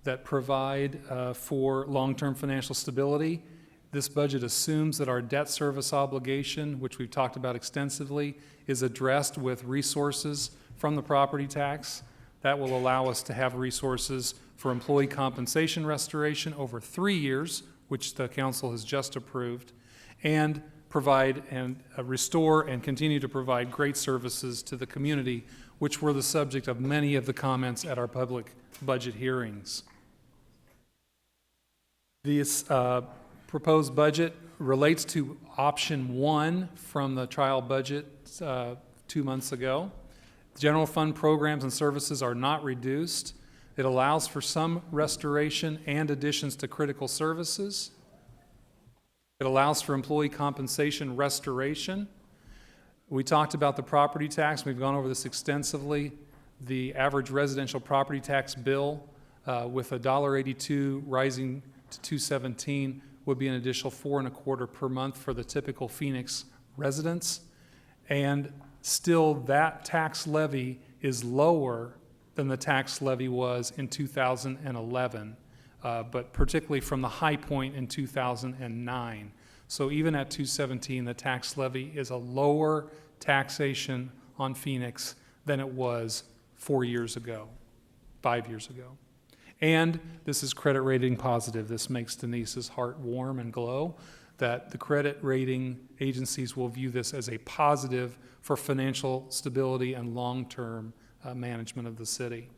that provide for long-term financial stability. This budget assumes that our debt service obligation, which we've talked about extensively, is addressed with resources from the property tax. That will allow us to have resources for employee compensation restoration over 3 years, which the council has just approved, and provide and restore and continue to provide great services to the community, which were the subject of many of the comments at our public budget hearings. This proposed budget relates to option 1 from the trial budget 2 months ago. General fund programs and services are not reduced. It allows for some restoration and additions to critical services. It allows for employee compensation restoration. We talked about the property tax. We've gone over this extensively. The average residential property tax bill with $1.82 rising to $2.17 would be an additional $4.25 per month for the typical Phoenix residents. And still, that tax levy is lower than the tax levy was in 2011, but particularly from the high point in 2009. So even at $2.17, the tax levy is a lower taxation on Phoenix than it was 4 years ago, 5 years ago. And this is credit rating positive. This makes Denise's heart warm and glow that the credit rating agencies will view this as a positive for financial stability and long-term management of the city.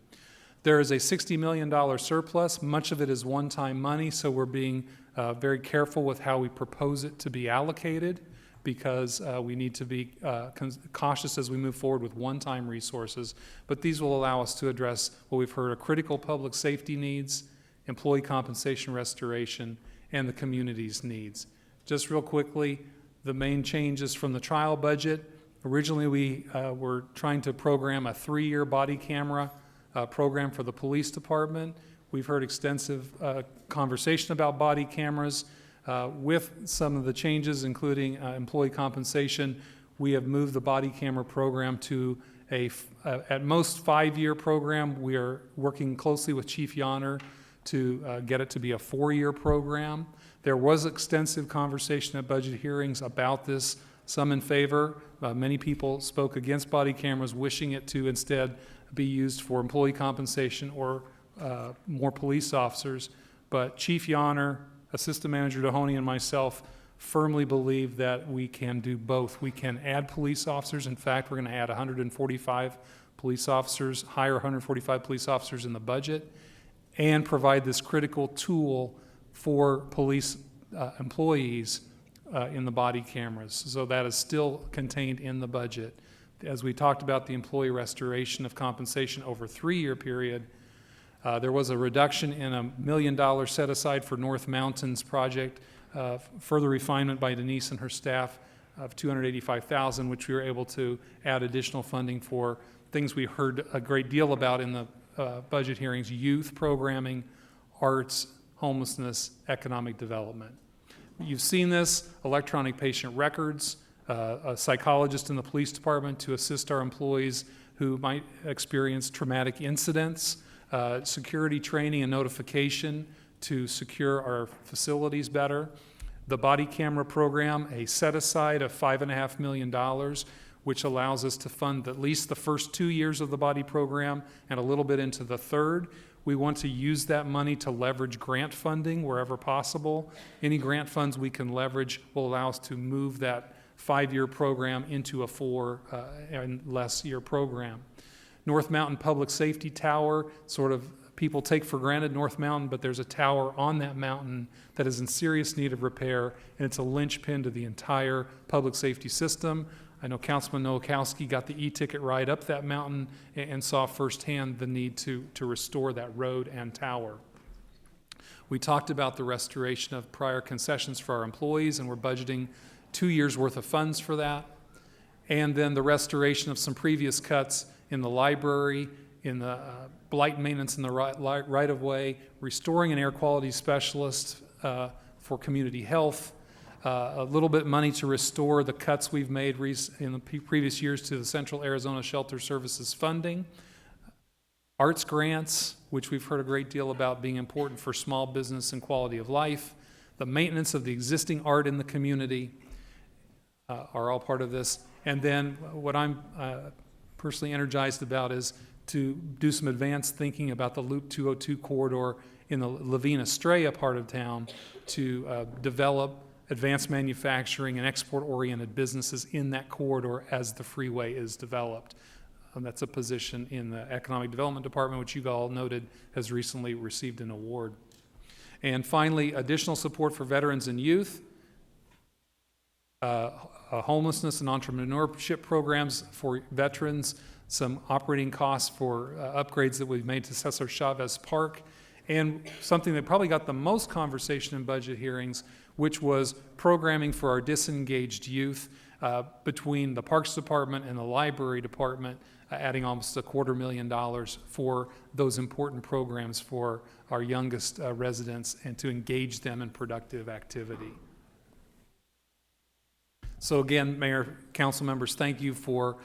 There is a $60 million surplus. Much of it is one-time money, so we're being very careful with how we propose it to be allocated because we need to be cautious as we move forward with one-time resources. But these will allow us to address what we've heard are critical public safety needs, employee compensation restoration, and the community's needs. Just real quickly, the main changes from the trial budget. Originally, we were trying to program a 3-year body camera program for the police department. We've heard extensive conversation about body cameras. With some of the changes, including employee compensation, we have moved the body camera program to at most 5-year program. We are working closely with Chief Yonner to get it to be a 4-year program. There was extensive conversation at budget hearings about this, some in favor. Many people spoke against body cameras, wishing it to instead be used for employee compensation or more police officers. But Chief Yonner, Assistant Manager Dohoney, and myself firmly believe that we can do both. We can add police officers. In fact, we're going to add 145 police officers, hire 145 police officers in the budget, and provide this critical tool for police employees in the body cameras. So that is still contained in the budget. As we talked about the employee restoration of compensation over a 3-year period, there was a reduction in $1 million set aside for North Mountains project, further refinement by Denise and her staff of $285,000, which we were able to add additional funding for things we heard a great deal about in the budget hearings: youth programming, arts, homelessness, economic development. You've seen this: electronic patient records, a psychologist in the police department to assist our employees who might experience traumatic incidents, security training and notification to secure our facilities better. the body camera program, a set-aside of $5.5 million, which allows us to fund at least the first 2 years of the body program and a little bit into the third. We want to use that money to leverage grant funding wherever possible. Any grant funds we can leverage will allow us to move that 5-year program into a 4 and less year program. North Mountain Public Safety Tower, sort of people take for granted North Mountain, but there's a tower on that mountain that is in serious need of repair, and it's a linchpin to the entire public safety system. I know Councilman Nowakowski got the e-ticket ride up that mountain and saw firsthand the need to restore that road and tower. We talked about the restoration of prior concessions for our employees, and we're budgeting 2 years' worth of funds for that. And then the restoration of some previous cuts in the library, in the blight maintenance in the right-of-way, restoring an air quality specialist for community health, a little bit money to restore the cuts we've made in the previous years to the Central Arizona Shelter Services funding, arts grants, which we've heard a great deal about being important for small business and quality of life, the maintenance of the existing art in the community are all part of this. And then what I'm personally energized about is to do some advanced thinking about the Loop 202 corridor in the Lavina-Estrella part of town to develop advanced manufacturing and export-oriented businesses in that corridor as the freeway is developed. That's a position in the Economic Development Department, which you all noted has recently received an award. And finally, additional support for veterans and youth, homelessness and entrepreneurship programs for veterans, some operating costs for upgrades that we've made to Cesar Chavez Park, and something that probably got the most conversation in budget hearings, which was programming for our disengaged youth between the Parks Department and the Library Department, adding almost $250,000 for those important programs for our youngest residents and to engage them in productive activity. So again, Mayor, council members, thank you for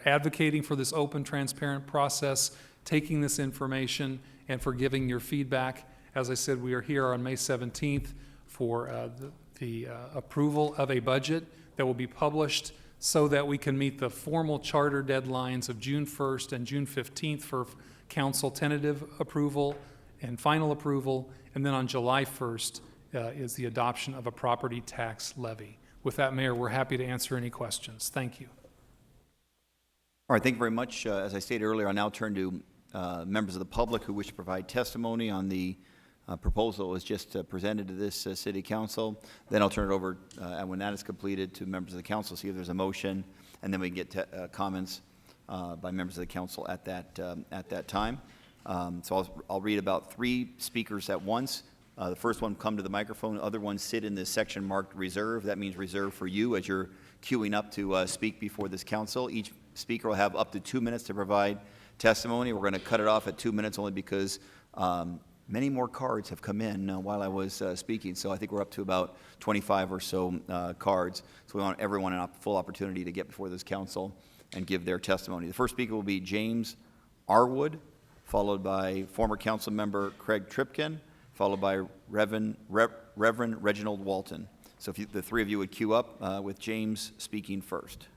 advocating for this open, transparent process, taking this information, and for giving your feedback. As I said, we are here on May 17th for the approval of a budget that will be published so that we can meet the formal charter deadlines of June 1st and June 15th for council tentative approval and final approval, and then on July 1st is the adoption of a property tax levy. With that, Mayor, we're happy to answer any questions. Thank you. All right, thank you very much. As I stated earlier, I'll now turn to members of the public who wish to provide testimony on the proposal that was just presented to this City Council. Then I'll turn it over, and when that is completed, to members of the council, see if there's a motion, and then we can get comments by members of the council at that time. So I'll read about 3 speakers at once. The first one come to the microphone. The other ones sit in this section marked reserve. That means reserve for you as you're queuing up to speak before this council. Each speaker will have up to 2 minutes to provide testimony. We're going to cut it off at 2 minutes only because many more cards have come in while I was speaking. So I think we're up to about 25 or so cards. So we want everyone a full opportunity to get before this council and give their testimony. The first speaker will be James Arwood, followed by former council member Craig Tripkin, followed by Reverend Reginald Walton. So if the 3 of you would queue up with James speaking first.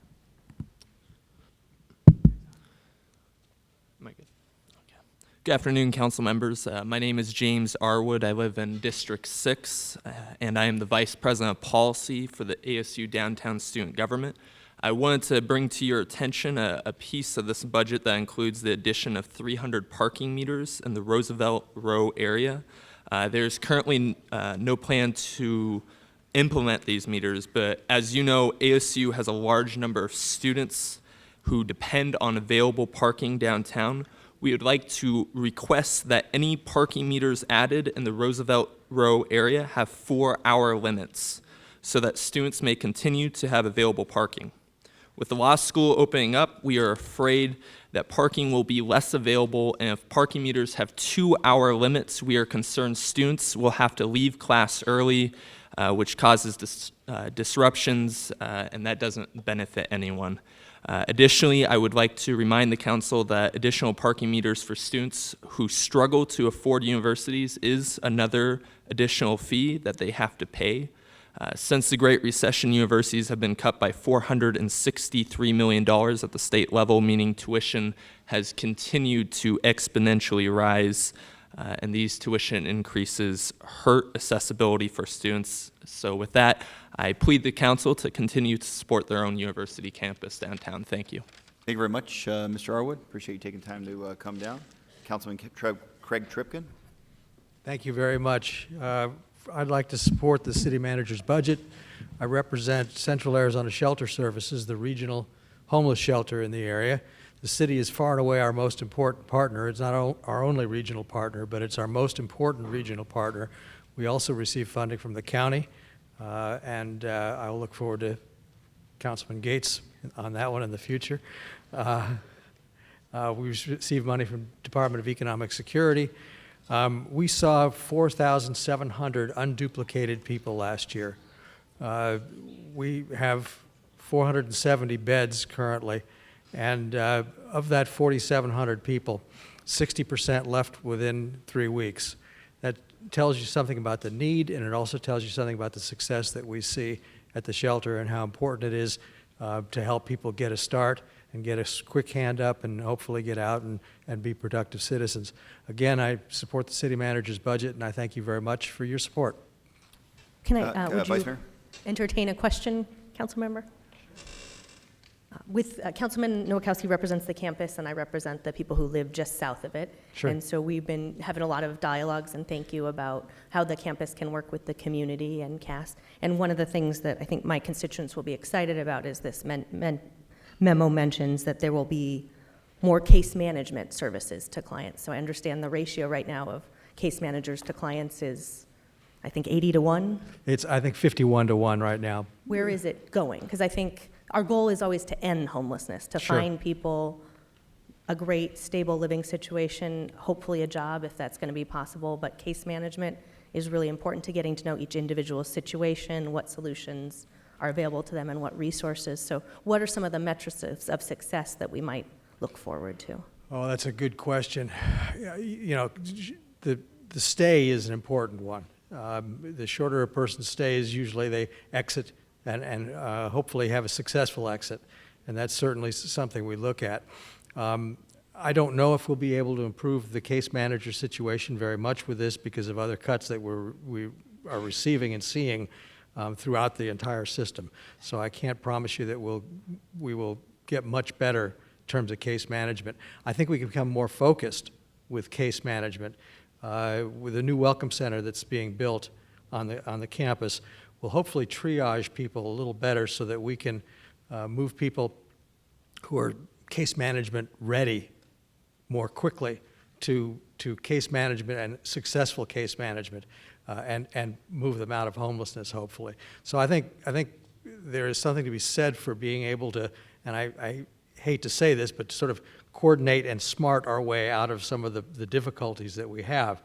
Am I good? Okay. Good afternoon, council members. My name is James Arwood. I live in District 6, and I am the Vice President of Policy for the ASU Downtown Student Government. I wanted to bring to your attention a piece of this budget that includes the addition of 300 parking meters in the Roosevelt Row area. There's currently no plan to implement these meters, but as you know, ASU has a large number of students who depend on available parking downtown. We would like to request that any parking meters added in the Roosevelt Row area have 4-hour limits so that students may continue to have available parking. With the law school opening up, we are afraid that parking will be less available, and if parking meters have 2-hour limits, we are concerned students will have to leave class early which causes disruptions, and that doesn't benefit anyone. Additionally, I would like to remind the council that additional parking meters for students who struggle to afford universities is another additional fee that they have to pay. Since the Great Recession, universities have been cut by $463 million at the state level, meaning tuition has continued to exponentially rise, and these tuition increases hurt accessibility for students. So with that, I plead the council to continue to support their own university campus downtown. Thank you. Thank you very much, Mr. Arwood. Appreciate you taking time to come down. Councilman Craig Tripkin. Thank you very much. I'd like to support the city manager's budget. I represent Central Arizona Shelter Services, the regional homeless shelter in the area. The city is far and away our most important partner. It's not our only regional partner, but it's our most important regional partner. We also receive funding from the county, and I'll look forward to Councilman Gates on that one in the future. We receive money from Department of Economic Security. We saw 4,700 unduplicated people last year. We have 470 beds currently, and of that 4,700 people, 60% left within 3 weeks. That tells you something about the need, and it also tells you something about the success that we see at the shelter and how important it is to help people get a start and get a quick hand up and hopefully get out and be productive citizens. Again, I support the city manager's budget, and I thank you very much for your support. Can I, would Vice you Mayor? entertain a question, council member? With Councilman Nowakowski represents the campus, and I represent the people who live just south of it. Sure. And so we've been having a lot of dialogues, and thank you, about how the campus can work with the community and CAST. And one of the things that I think my constituents will be excited about is this memo mentions that there will be more case management services to clients. So I understand the ratio right now of case managers to clients is, I think, 80 to 1. It's, I think, 51 to 1 right now. Where is it going? Because I think our goal is always to end homelessness, to Sure. find people a great, stable living situation, hopefully a job if that's going to be possible. But case management is really important to getting to know each individual's situation, what solutions are available to them, and what resources. So what are some of the metrics of success that we might look forward to? Oh, that's a good question. You know, the stay is an important one. The shorter a person stays, usually they exit and hopefully have a successful exit, and that's certainly something we look at. I don't know if we'll be able to improve the case manager situation very much with this because of other cuts that we are receiving and seeing throughout the entire system. So I can't promise you that we will get much better in terms of case management. I think we can become more focused with case management. With the new welcome center that's being built on the campus, we'll hopefully triage people a little better so that we can move people who are case management ready more quickly to case management and successful case management, and move them out of homelessness, hopefully. So I think there is something to be said for being able to, and I hate to say this, but to sort of coordinate and smart our way out of some of the difficulties that we have.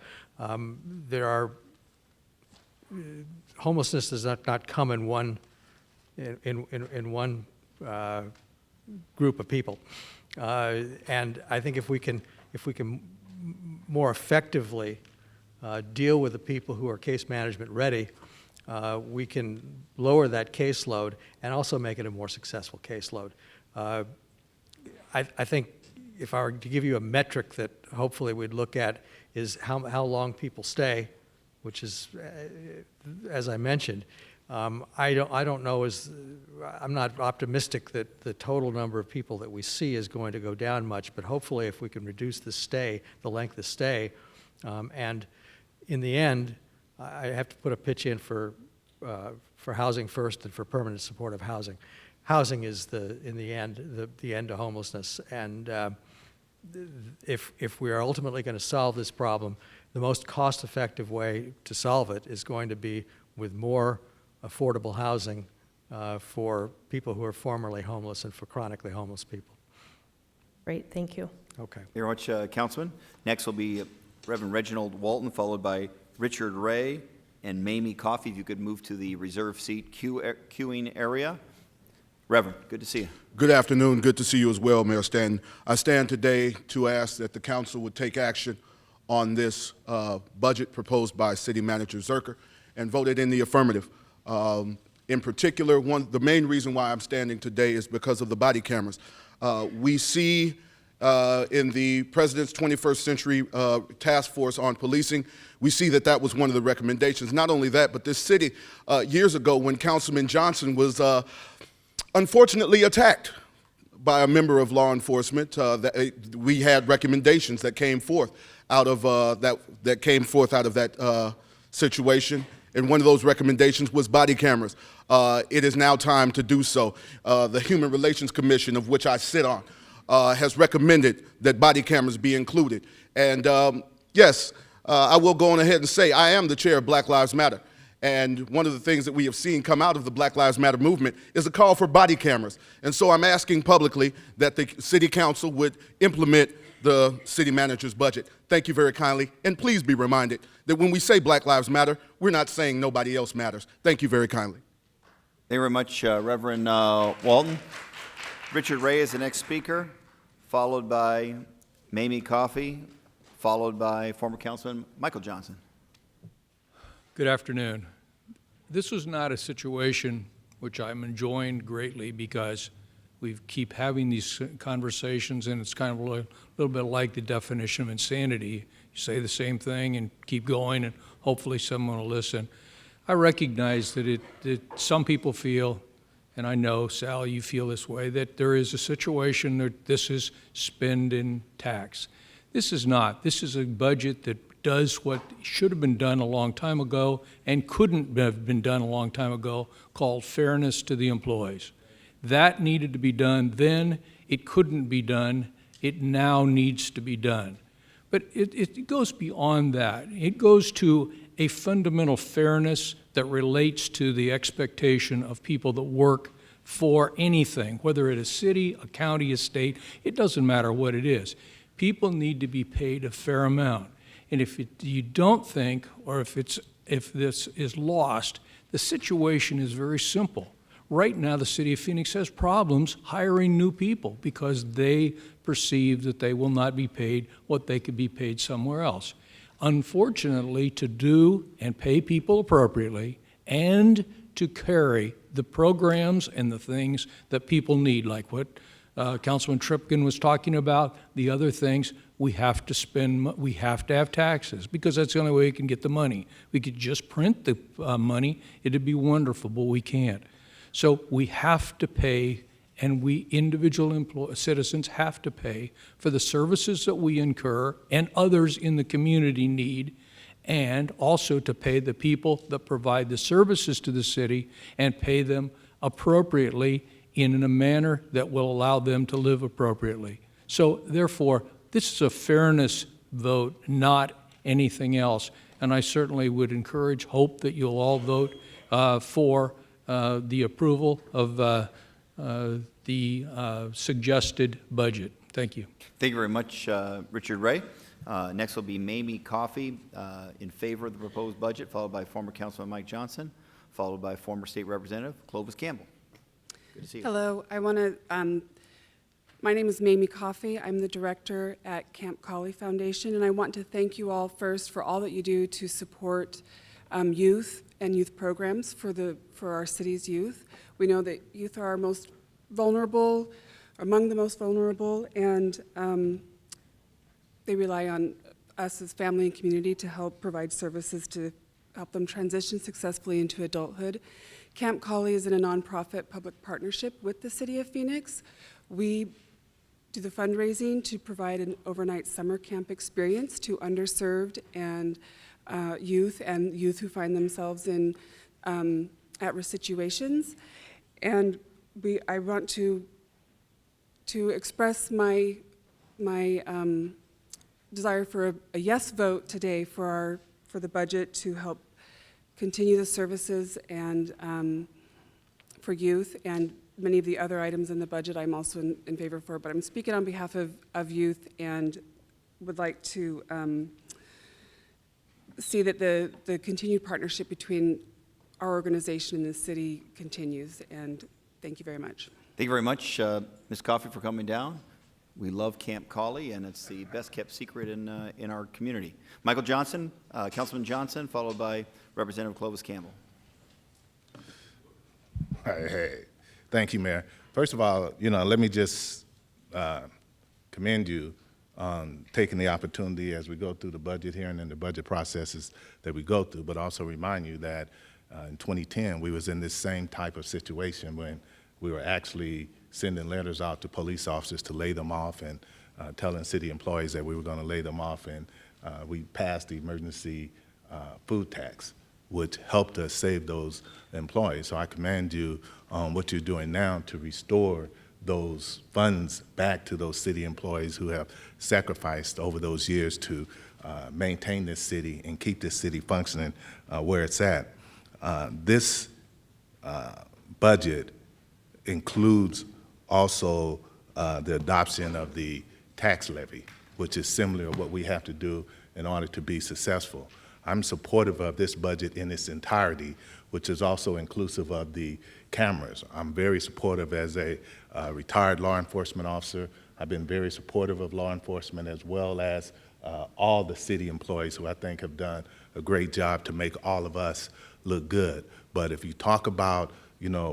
There are homelessness does not come in one group of people, and I think if we can more effectively deal with the people who are case management ready, we can lower that caseload and also make it a more successful caseload. I think if I were to give you a metric that hopefully we'd look at is how long people stay, which is, as I mentioned, I don't know, I'm not optimistic that the total number of people that we see is going to go down much, but hopefully if we can reduce the length of stay, and in the end, I have to put a pitch in for housing first and for permanent supportive housing. Housing is in the end the end of homelessness, and if we are ultimately going to solve this problem, the most cost-effective way to solve it is going to be with more affordable housing for people who are formerly homeless and for chronically homeless people. Great, thank you. Okay. Thank you very much, Councilman. Next will be Reverend Reginald Walton, followed by Richard Ray, and Mamie Coffey, if you could move to the reserve seat queuing area. Reverend, good to see you. Good afternoon. Good to see you as well, Mayor Stanton. I stand today to ask that the council would take action on this budget proposed by City Manager Zerker and vote it in the affirmative. In particular, the main reason why I'm standing today is because of the body cameras. We see in the President's 21st Century Task Force on Policing, we see that that was one of the recommendations. Not only that, but this city, years ago when Councilman Johnson was unfortunately attacked by a member of law enforcement, we had recommendations that came forth out of that situation. And one of those recommendations was body cameras. It is now time to do so. The Human Relations Commission, of which I sit on, has recommended that body cameras be included. And yes, I will go on ahead and say I am the chair of Black Lives Matter. And one of the things that we have seen come out of the Black Lives Matter movement is a call for body cameras. And so I'm asking publicly that the City Council would implement the city manager's budget. Thank you very kindly. And please be reminded that when we say Black Lives Matter, we're not saying nobody else matters. Thank you very kindly. Thank you very much, Reverend Walton. Richard Ray is the next speaker, followed by Mamie Coffey, followed by former Councilman Michael Johnson. Good afternoon. This was not a situation which I'm enjoying greatly because we keep having these conversations and it's kind of a little bit like the definition of insanity. You say the same thing and keep going and hopefully someone will listen. I recognize that some people feel, and I know, Sal, you feel this way, that there is a situation that this is spend and tax. This is not. This is a budget that does what should have been done a long time ago and couldn't have been done a long time ago, called fairness to the employees. That needed to be done then. It couldn't be done. It now needs to be done. But it goes beyond that. It goes to a fundamental fairness that relates to the expectation of people that work for anything, whether it is city, a county, a state, it doesn't matter what it is. People need to be paid a fair amount. And if you don't think, or if this is lost, the situation is very simple. Right now, the city of Phoenix has problems hiring new people because they perceive that they will not be paid what they could be paid somewhere else. Unfortunately, to do and pay people appropriately and to carry the programs and the things that people need, like what Councilman Tripkin was talking about, the other things, we have to spend, we have to have taxes because that's the only way we can get the money. We could just print the money, it'd be wonderful, but we can't. So we have to pay, and we individual citizens have to pay for the services that we incur and others in the community need, and also to pay the people that provide the services to the city and pay them appropriately in a manner that will allow them to live appropriately. So therefore, this is a fairness vote, not anything else. And I certainly would hope that you'll all vote for the approval of the suggested budget. Thank you. Thank you very much, Richard Ray. Next will be Mamie Coffey in favor of the proposed budget, followed by former Councilman Mike Johnson, followed by former State Representative Clovis Campbell. Good to see you. Hello. I want to, my name is Mamie Coffey. I'm the director at Camp Colley Foundation, and I want to thank you all first for all that you do to support youth and youth programs for our city's youth. We know that youth are our most vulnerable, among the most vulnerable, and they rely on us as family and community to help provide services to help them transition successfully into adulthood. Camp Colley is in a nonprofit public partnership with the City of Phoenix. We do the fundraising to provide an overnight summer camp experience to underserved and youth who find themselves in at-risk situations. And I want to express my desire for a yes vote today for the budget to help continue the services and for youth, and many of the other items in the budget I'm also in favor for, but I'm speaking on behalf of youth and would like to see that the continued partnership between our organization and the city continues, and thank you very much. Thank you very much, Ms. Coffey, for coming down. We love Camp Collie, and it's the best-kept secret in our community. Michael Johnson, Councilman Johnson, followed by Representative Clovis Campbell. Hey, thank you, Mayor. First of all, let me just commend you on taking the opportunity as we go through the budget hearing and the budget processes that we go through, but also remind you that in 2010, we was in this same type of situation when we were actually sending letters out to police officers to lay them off and telling city employees that we were going to lay them off, and we passed the emergency food tax, which helped us save those employees. So I commend you on what you're doing now to restore those funds back to those city employees who have sacrificed over those years to maintain this city and keep this city functioning where it's at. This budget includes also the adoption of the tax levy, which is similar to what we have to do in order to be successful. I'm supportive of this budget in its entirety, which is also inclusive of the cameras. I'm very supportive as a retired law enforcement officer. I've been very supportive of law enforcement as well as all the city employees who I think have done a great job to make all of us look good. But if you talk about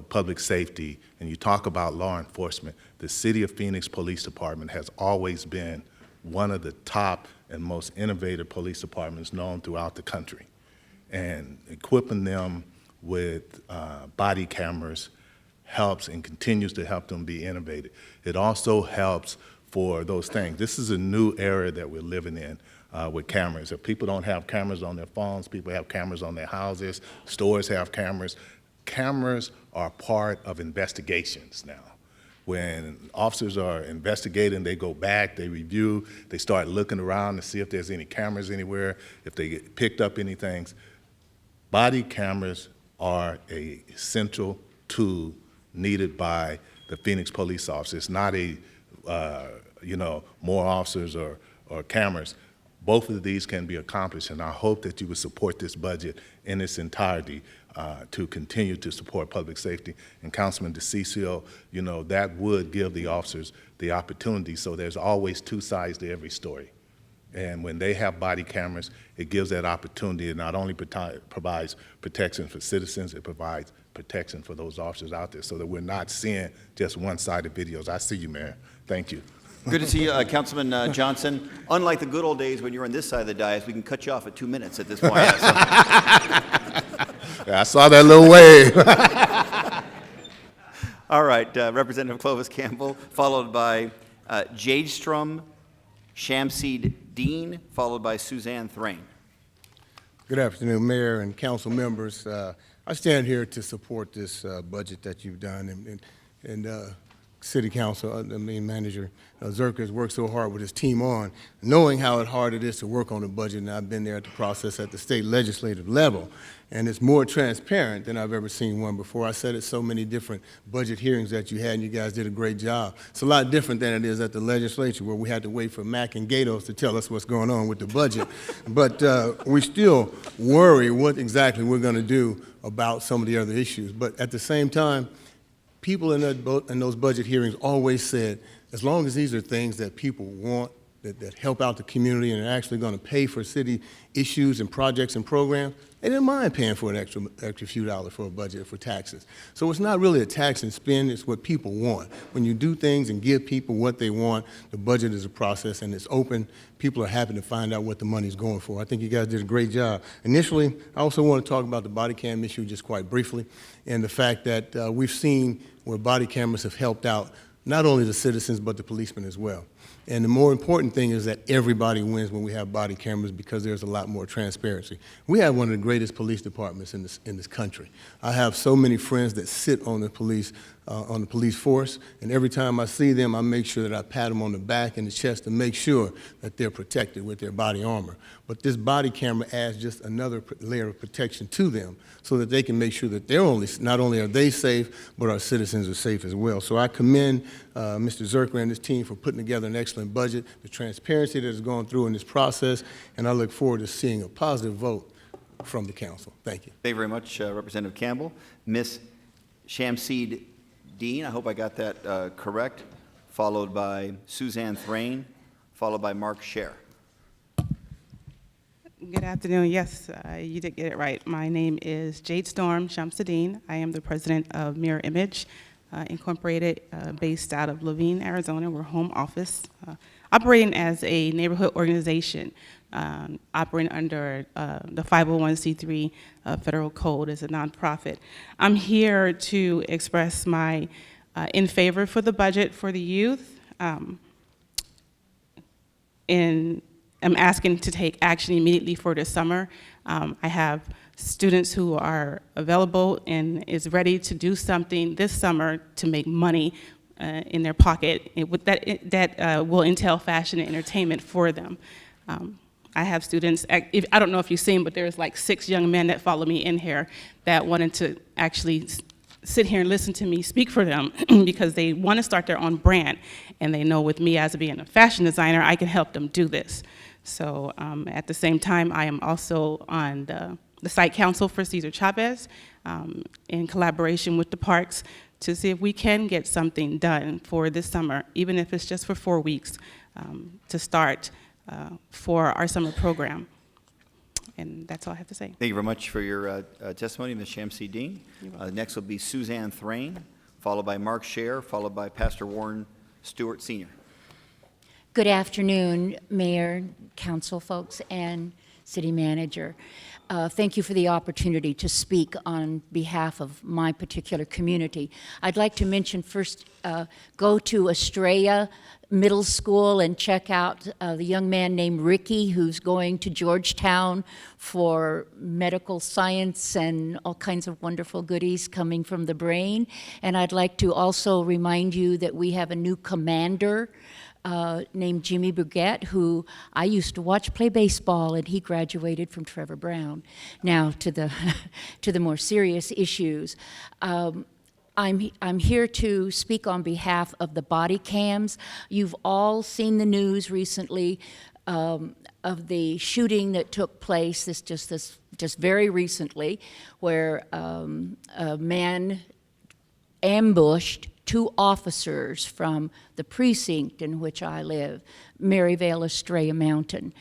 public safety and you talk about law enforcement, the City of Phoenix Police Department has always been one of the top and most innovative police departments known throughout the country. And equipping them with body cameras helps and continues to help them be innovative. It also helps for those things. This is a new era that we're living in with cameras. If people don't have cameras on their phones, people have cameras on their houses, stores have cameras. Cameras are part of investigations now. When officers are investigating, they go back, they review, they start looking around to see if there's any cameras anywhere, if they get picked up anything. Body cameras are a central tool needed by the Phoenix police officers. It's not a, more officers or cameras. Both of these can be accomplished, and I hope that you would support this budget in its entirety to continue to support public safety. And Councilman DeCiccio, that would give the officers the opportunity, so there's always two sides to every story. And when they have body cameras, it gives that opportunity. It not only provides protection for citizens, it provides protection for those officers out there so that we're not seeing just one-sided videos. I see you, Mayor. Thank you. Good to see you, Councilman Johnson. Unlike the good old days when you were on this side of the dais, we can cut you off at 2 minutes at this point. I saw that little wave. All right, Representative Clovis Campbell, followed by Jadestrom Shamseed Dean, followed by Suzanne Thrain. Good afternoon, Mayor and council members. I stand here to support this budget that you've done, and City Council, Manager Zerker has worked so hard with his team on, knowing how hard it is to work on a budget, and I've been there at the process at the state legislative level, and it's more transparent than I've ever seen one before. I said at so many different budget hearings that you had, and you guys did a great job. It's a lot different than it is at the legislature, where we had to wait for Mac and Gatos to tell us what's going on with the budget. But we still worry what exactly we're going to do about some of the other issues. But at the same time, people in those budget hearings always said, as long as these are things that people want, that help out the community and are actually going to pay for city issues and projects and programs, they didn't mind paying for an extra few dollars for a budget for taxes. So it's not really a tax and spend, it's what people want. When you do things and give people what they want, the budget is a process and it's open. People are happy to find out what the money's going for. I think you guys did a great job. Initially, I also want to talk about the body cam issue just quite briefly, and the fact that we've seen where body cameras have helped out not only the citizens but the policemen as well. And the more important thing is that everybody wins when we have body cameras, because there's a lot more transparency. We have one of the greatest police departments in this country. I have so many friends that sit on the police on the police force, and every time I see them, I make sure that I pat them on the back and the chest to make sure that they're protected with their body armor. But this body camera adds just another layer of protection to them so that they can make sure that not only are they safe, but our citizens are safe as well. So I commend Mr. Zerker and his team for putting together an excellent budget, the transparency that has gone through in this process, and I look forward to seeing a positive vote from the council. Thank you. Thank you very much, Representative Campbell. Ms. Shamseed Dean, I hope I got that correct, followed by Suzanne Thrain, followed by Mark Scher. Good afternoon. Yes, you did get it right. My name is Jade Storm Shamsuddin. I am the president of Mirror Image Incorporated, based out of Laveen, Arizona. We're home office, operating as a neighborhood organization, operating under the 501c3 federal code as a nonprofit. I'm here to express my in favor for the budget for the youth. I'm asking to take action immediately for the summer. I have students who are available and is ready to do something this summer to make money in their pocket that will entail fashion and entertainment for them. I have students, I don't know if you've seen, but there's like 6 young men that follow me in here that wanted to actually sit here and listen to me speak for them because they want to start their own brand, and they know with me as being a fashion designer, I can help them do this. So at the same time, I am also on the site council for Cesar Chavez in collaboration with the parks to see if we can get something done for this summer, even if it's just for 4 weeks to start for our summer program. And that's all I have to say. Thank you very much for your testimony, Ms. Shamseed Dean. Next will be Suzanne Thrain, followed by Mark Scher, followed by Pastor Warren Stewart Sr. Good afternoon, Mayor, council folks, and City Manager. Thank you for the opportunity to speak on behalf of my particular community. I'd like to mention first, go to Estrella Middle School and check out the young man named Ricky who's going to Georgetown for medical science and all kinds of wonderful goodies coming from the brain. And I'd like to also remind you that we have a new commander named Jimmy Burgett, who I used to watch play baseball, and he graduated from Trevor Brown. Now to the to the more serious issues. I'm here to speak on behalf of the body cams. You've all seen the news recently of the shooting that took place just very recently, where a man ambushed 2 officers from the precinct in which I live, Maryvale Estrella Mountain.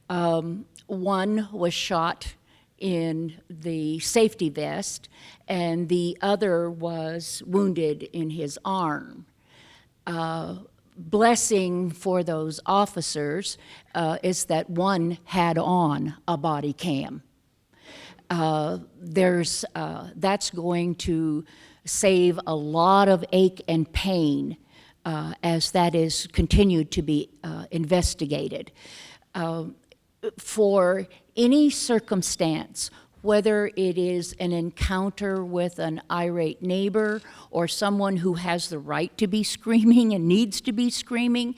One was shot in the safety vest, and the other was wounded in his arm. Blessing for those officers is that one had on a body cam. That's going to save a lot of ache and pain as that is continued to be investigated. For any circumstance, whether it is an encounter with an irate neighbor or someone who has the right to be screaming and needs to be screaming,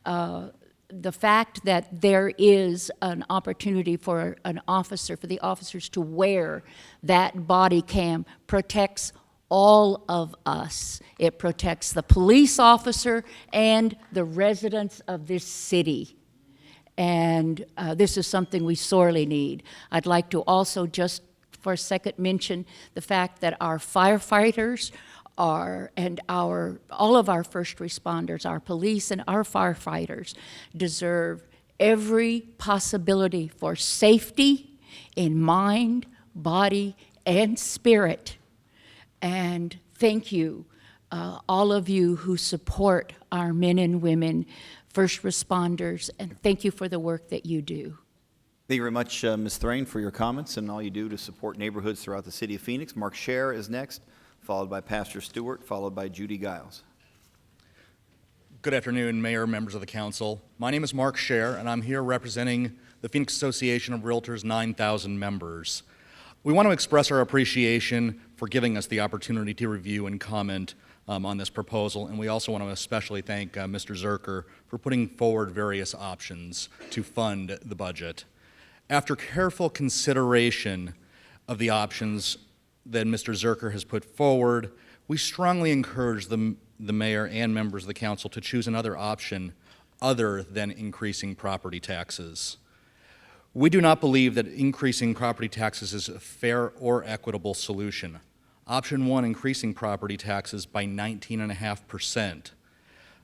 the fact that there is an opportunity for the officers to wear that body cam protects all of us. It protects the police officer and the residents of this city. And this is something we sorely need. I'd like to also just for a second mention the fact that our firefighters and all of our first responders, our police and our firefighters deserve every possibility for safety in mind, body, and spirit. And thank you, all of you who support our men and women, first responders, and thank you for the work that you do. Thank you very much, Ms. Thrain, for your comments and all you do to support neighborhoods throughout the city of Phoenix. Mark Scher is next, followed by Pastor Stewart, followed by Judy Giles. Good afternoon, Mayor, members of the council. My name is Mark Scher, and I'm here representing the Phoenix Association of Realtors' 9,000 members. We want to express our appreciation for giving us the opportunity to review and comment on this proposal, and we also want to especially thank Mr. Zerker for putting forward various options to fund the budget. After careful consideration of the options that Mr. Zerker has put forward, we strongly encourage the mayor and members of the council to choose another option other than increasing property taxes. We do not believe that increasing property taxes is a fair or equitable solution. Option one, increasing property taxes by 19.5%.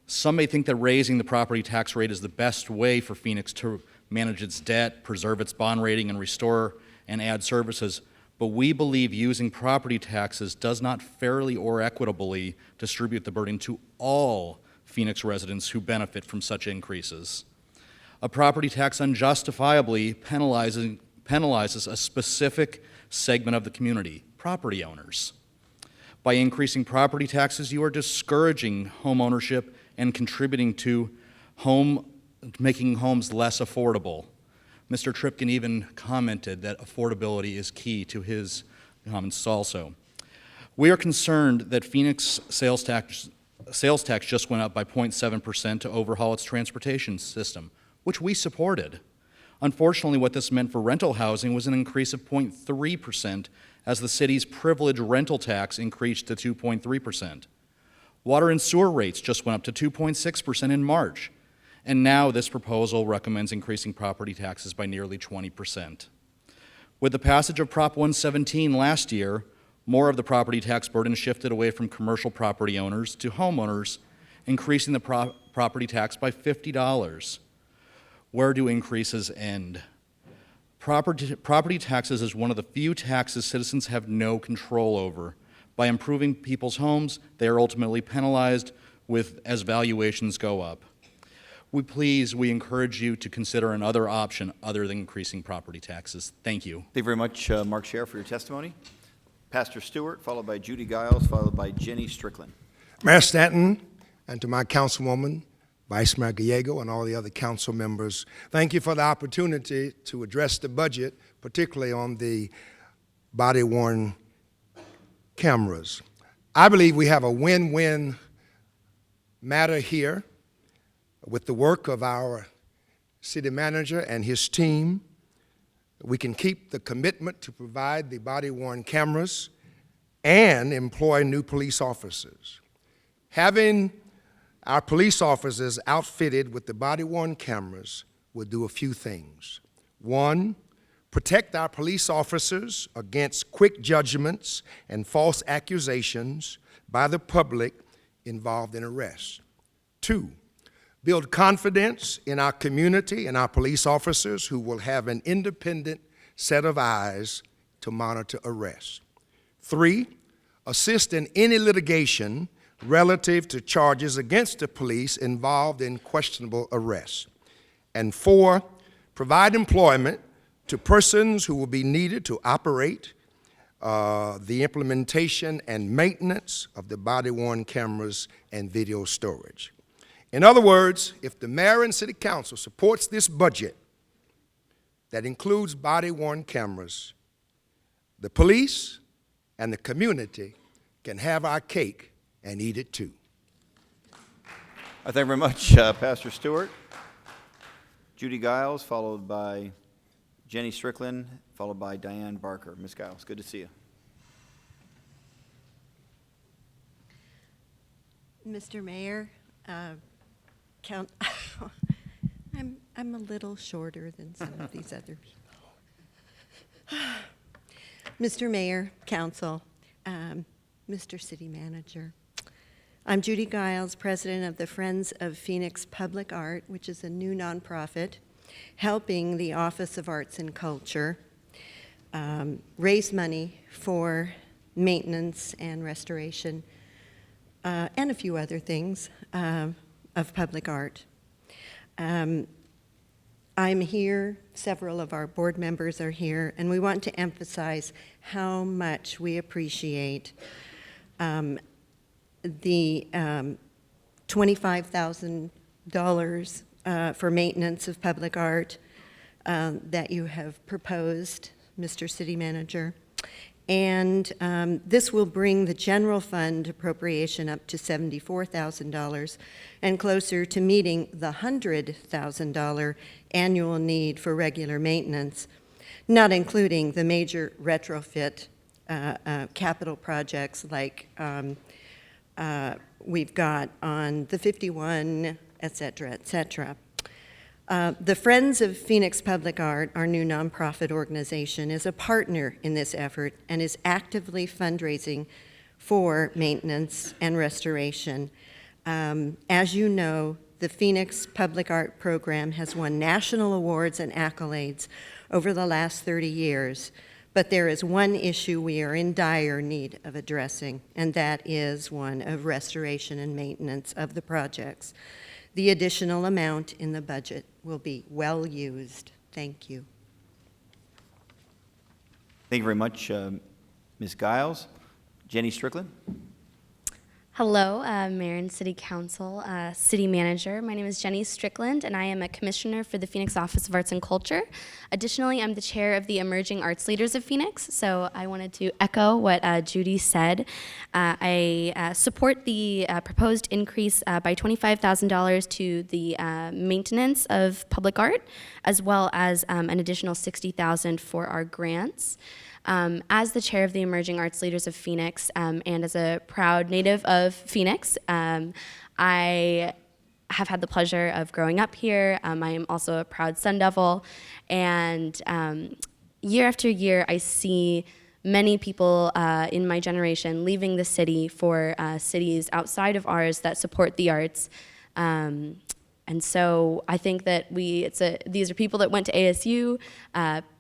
Some may think that raising the property tax rate is the best way for Phoenix to manage its debt, preserve its bond rating, and restore and add services, but we believe using property taxes does not fairly or equitably distribute the burden to all Phoenix residents who benefit from such increases. A property tax unjustifiably penalizes a specific segment of the community, property owners. By increasing property taxes, you are discouraging home ownership and contributing to making homes less affordable. Mr. Tripkin even commented that affordability is key to his comments also. We are concerned that Phoenix sales tax just went up by 0.7% to overhaul its transportation system, which we supported. Unfortunately, what this meant for rental housing was an increase of 0.3% as the city's privilege rental tax increased to 2.3%. Water and sewer rates just went up to 2.6% in March. And now this proposal recommends increasing property taxes by nearly 20%. With the passage of Prop 117 last year, more of the property tax burden shifted away from commercial property owners to homeowners, increasing the property tax by $50. Where do increases end? Property taxes is one of the few taxes citizens have no control over. By improving people's homes, they are ultimately penalized as valuations go up. We encourage you to consider another option other than increasing property taxes. Thank you. Thank you very much, Mark Scher, for your testimony. Pastor Stewart, followed by Judy Giles, followed by Jenny Strickland. Mayor Stanton, and to my councilwoman, Vice Mayor Gallego, and all the other council members, thank you for the opportunity to address the budget, particularly on the body-worn cameras. I believe we have a win-win matter here with the work of our city manager and his team. We can keep the commitment to provide the body-worn cameras and employ new police officers. Having our police officers outfitted with the body-worn cameras will do a few things. One, protect our police officers against quick judgments and false accusations by the public involved in arrests. Two, build confidence in our community and our police officers who will have an independent set of eyes to monitor arrests. Three, assist in any litigation relative to charges against the police involved in questionable arrests. And four, provide employment to persons who will be needed to operate the implementation and maintenance of the body-worn cameras and video storage. In other words, if the mayor and city council supports this budget that includes body-worn cameras, the police and the community can have our cake and eat it too. I thank you very much, Pastor Stewart. Judy Giles, followed by Jenny Strickland, followed by Diane Barker. Ms. Giles, good to see you. Mr. Mayor, I'm a little shorter than some of these other people. Mr. Mayor, Council, Mr. City Manager, I'm Judy Giles, President of the Friends of Phoenix Public Art, which is a new nonprofit helping the Office of Arts and Culture raise money for maintenance and restoration and a few other things of public art. I'm here, several of our board members are here, and we want to emphasize how much we appreciate the $25,000 for maintenance of public art that you have proposed, Mr. City Manager. And this will bring the general fund appropriation up to $74,000 and closer to meeting the $100,000 annual need for regular maintenance, not including the major retrofit capital projects like we've got on the 51, et cetera, et cetera. The Friends of Phoenix Public Art, our new nonprofit organization, is a partner in this effort and is actively fundraising for maintenance and restoration. As you know, the Phoenix Public Art Program has won national awards and accolades over the last 30 years, but there is one issue we are in dire need of addressing, and that is one of restoration and maintenance of the projects. The additional amount in the budget will be well used. Thank you. Thank you very much, Ms. Giles. Jenny Strickland. Hello, Mayor and City Council, City Manager. My name is Jenny Strickland, and I am a Commissioner for the Phoenix Office of Arts and Culture. Additionally, I'm the Chair of the Emerging Arts Leaders of Phoenix, so I wanted to echo what Judy said. I support the proposed increase by $25,000 to the maintenance of public art, as well as an additional $60,000 for our grants. As the chair of the Emerging Arts Leaders of Phoenix and as a proud native of Phoenix, I have had the pleasure of growing up here. I am also a proud Sun Devil, and year after year I see many people in my generation leaving the city for cities outside of ours that support the arts. And so I think that these are people that went to ASU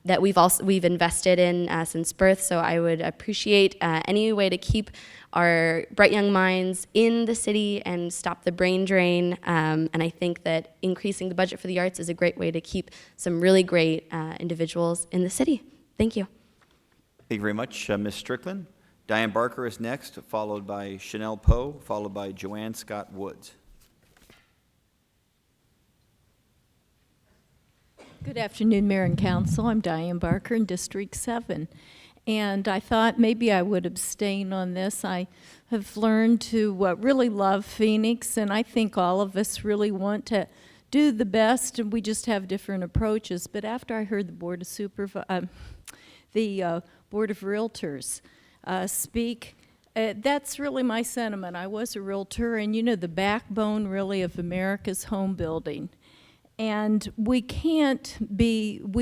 that we've invested in since birth. So I would appreciate any way to keep our bright young minds in the city and stop the brain drain. And I think that increasing the budget for the arts is a great way to keep some really great individuals in the city. Thank you. Thank you very much, Ms. Strickland. Diane Barker is next, followed by Chanel Poe, followed by Joanne Scott Woods. Good afternoon, Mayor and Council. I'm Diane Barker in District 7. And I thought maybe I would abstain on this. I have learned to really love Phoenix, and I think all of us really want to do the best, and we just have different approaches. But after I heard the Board of Realtors speak, that's really my sentiment. I was a realtor, and you know, the backbone really of America's home building. And we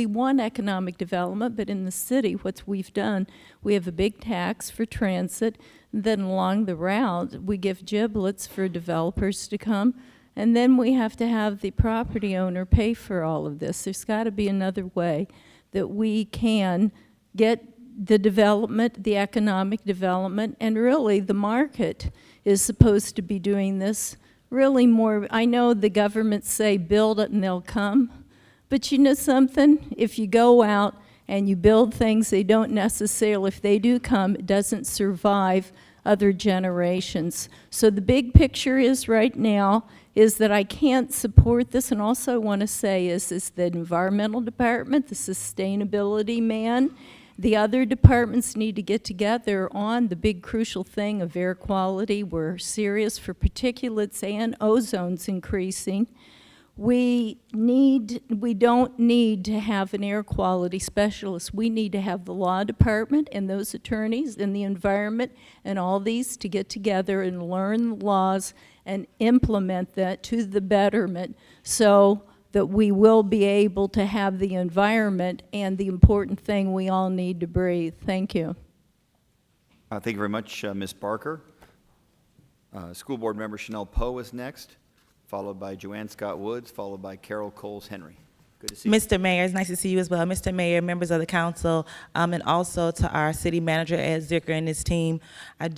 want economic development, but in the city, what we've done, we have a big tax for transit, then along the route, we give giblets for developers to come, and then we have to have the property owner pay for all of this. There's got to be another way that we can get the development, the economic development, and really the market is supposed to be doing this really more. I know the governments say build it and they'll come, but you know something? If you go out and you build things, they don't necessarily, if they do come, it doesn't survive other generations. So the big picture is right now is that I can't support this, and also I want to say is the environmental department, the sustainability man, the other departments need to get together on the big crucial thing of air quality. We're serious for particulates and ozone's increasing. We don't need to have an air quality specialist. We need to have the law department and those attorneys and the environment and all these to get together and learn the laws and implement that to the betterment so that we will be able to have the environment and the important thing we all need to breathe. Thank you. Thank you very much, Ms. Barker. School Board Member Chanel Poe is next, followed by Joanne Scott Woods, followed by Carol Coles Henry. Good to see you. Mr. Mayor, it's nice to see you as well. Mr. Mayor, members of the council, and also to our city manager, Ed Zuercher, and his team. I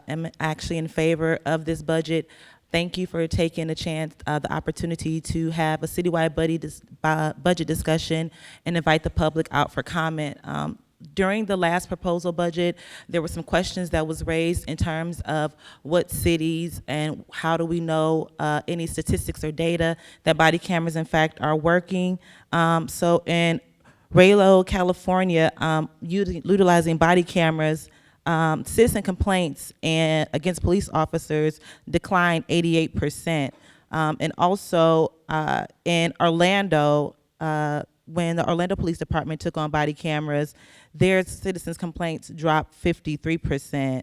am actually in favor of this budget. Thank you for taking the opportunity to have a citywide budget discussion and invite the public out for comment. During the last proposal budget, there were some questions that was raised in terms of what cities and how do we know any statistics or data that body cameras in fact are working. So in Raylo, California, utilizing body cameras, citizen complaints and against police officers declined 88%. And also in Orlando, when the Orlando Police Department took on body cameras, their citizens' complaints dropped 53%.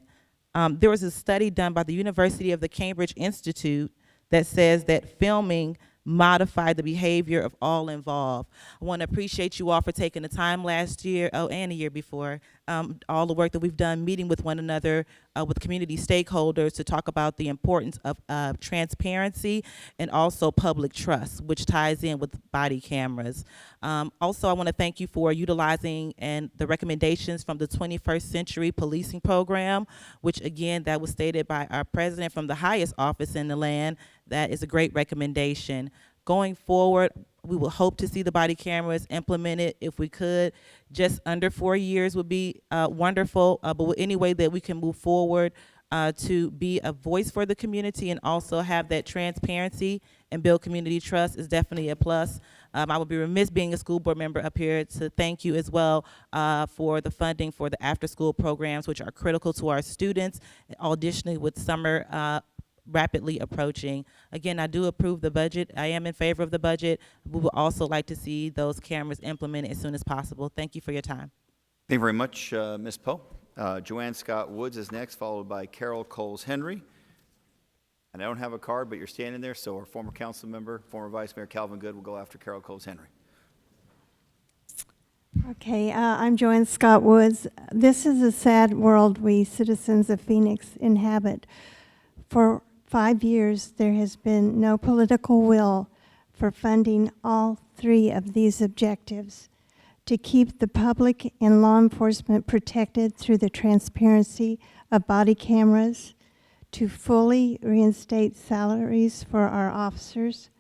There was a study done by the University of the Cambridge Institute that says that filming modified the behavior of all involved. I want to appreciate you all for taking the time last year, and the year before, all the work that we've done meeting with one another, with community stakeholders to talk about the importance of transparency and also public trust, which ties in with body cameras. Also, I want to thank you for utilizing and the recommendations from the 21st Century Policing Program, which again, that was stated by our president from the highest office in the land. That is a great recommendation. Going forward, we will hope to see the body cameras implemented if we could. Just under 4 years would be wonderful, but any way that we can move forward to be a voice for the community and also have that transparency and build community trust is definitely a plus. I would be remiss being a school board member up here to thank you as well for the funding for the after-school programs, which are critical to our students, additionally with summer rapidly approaching. Again, I do approve the budget. I am in favor of the budget. We would also like to see those cameras implemented as soon as possible. Thank you for your time. Thank you very much, Ms. Poe. Joanne Scott Woods is next, followed by Carol Coles Henry. And I don't have a card, but you're standing there, so our former council member, former Vice Mayor Calvin Good will go after Carol Coles Henry. Okay, I'm Joanne Scott Woods. This is a sad world we citizens of Phoenix inhabit. For 5 years, there has been no political will for funding all 3 of these objectives: to keep the public and law enforcement protected through the transparency of body cameras, to fully reinstate salaries for our officers,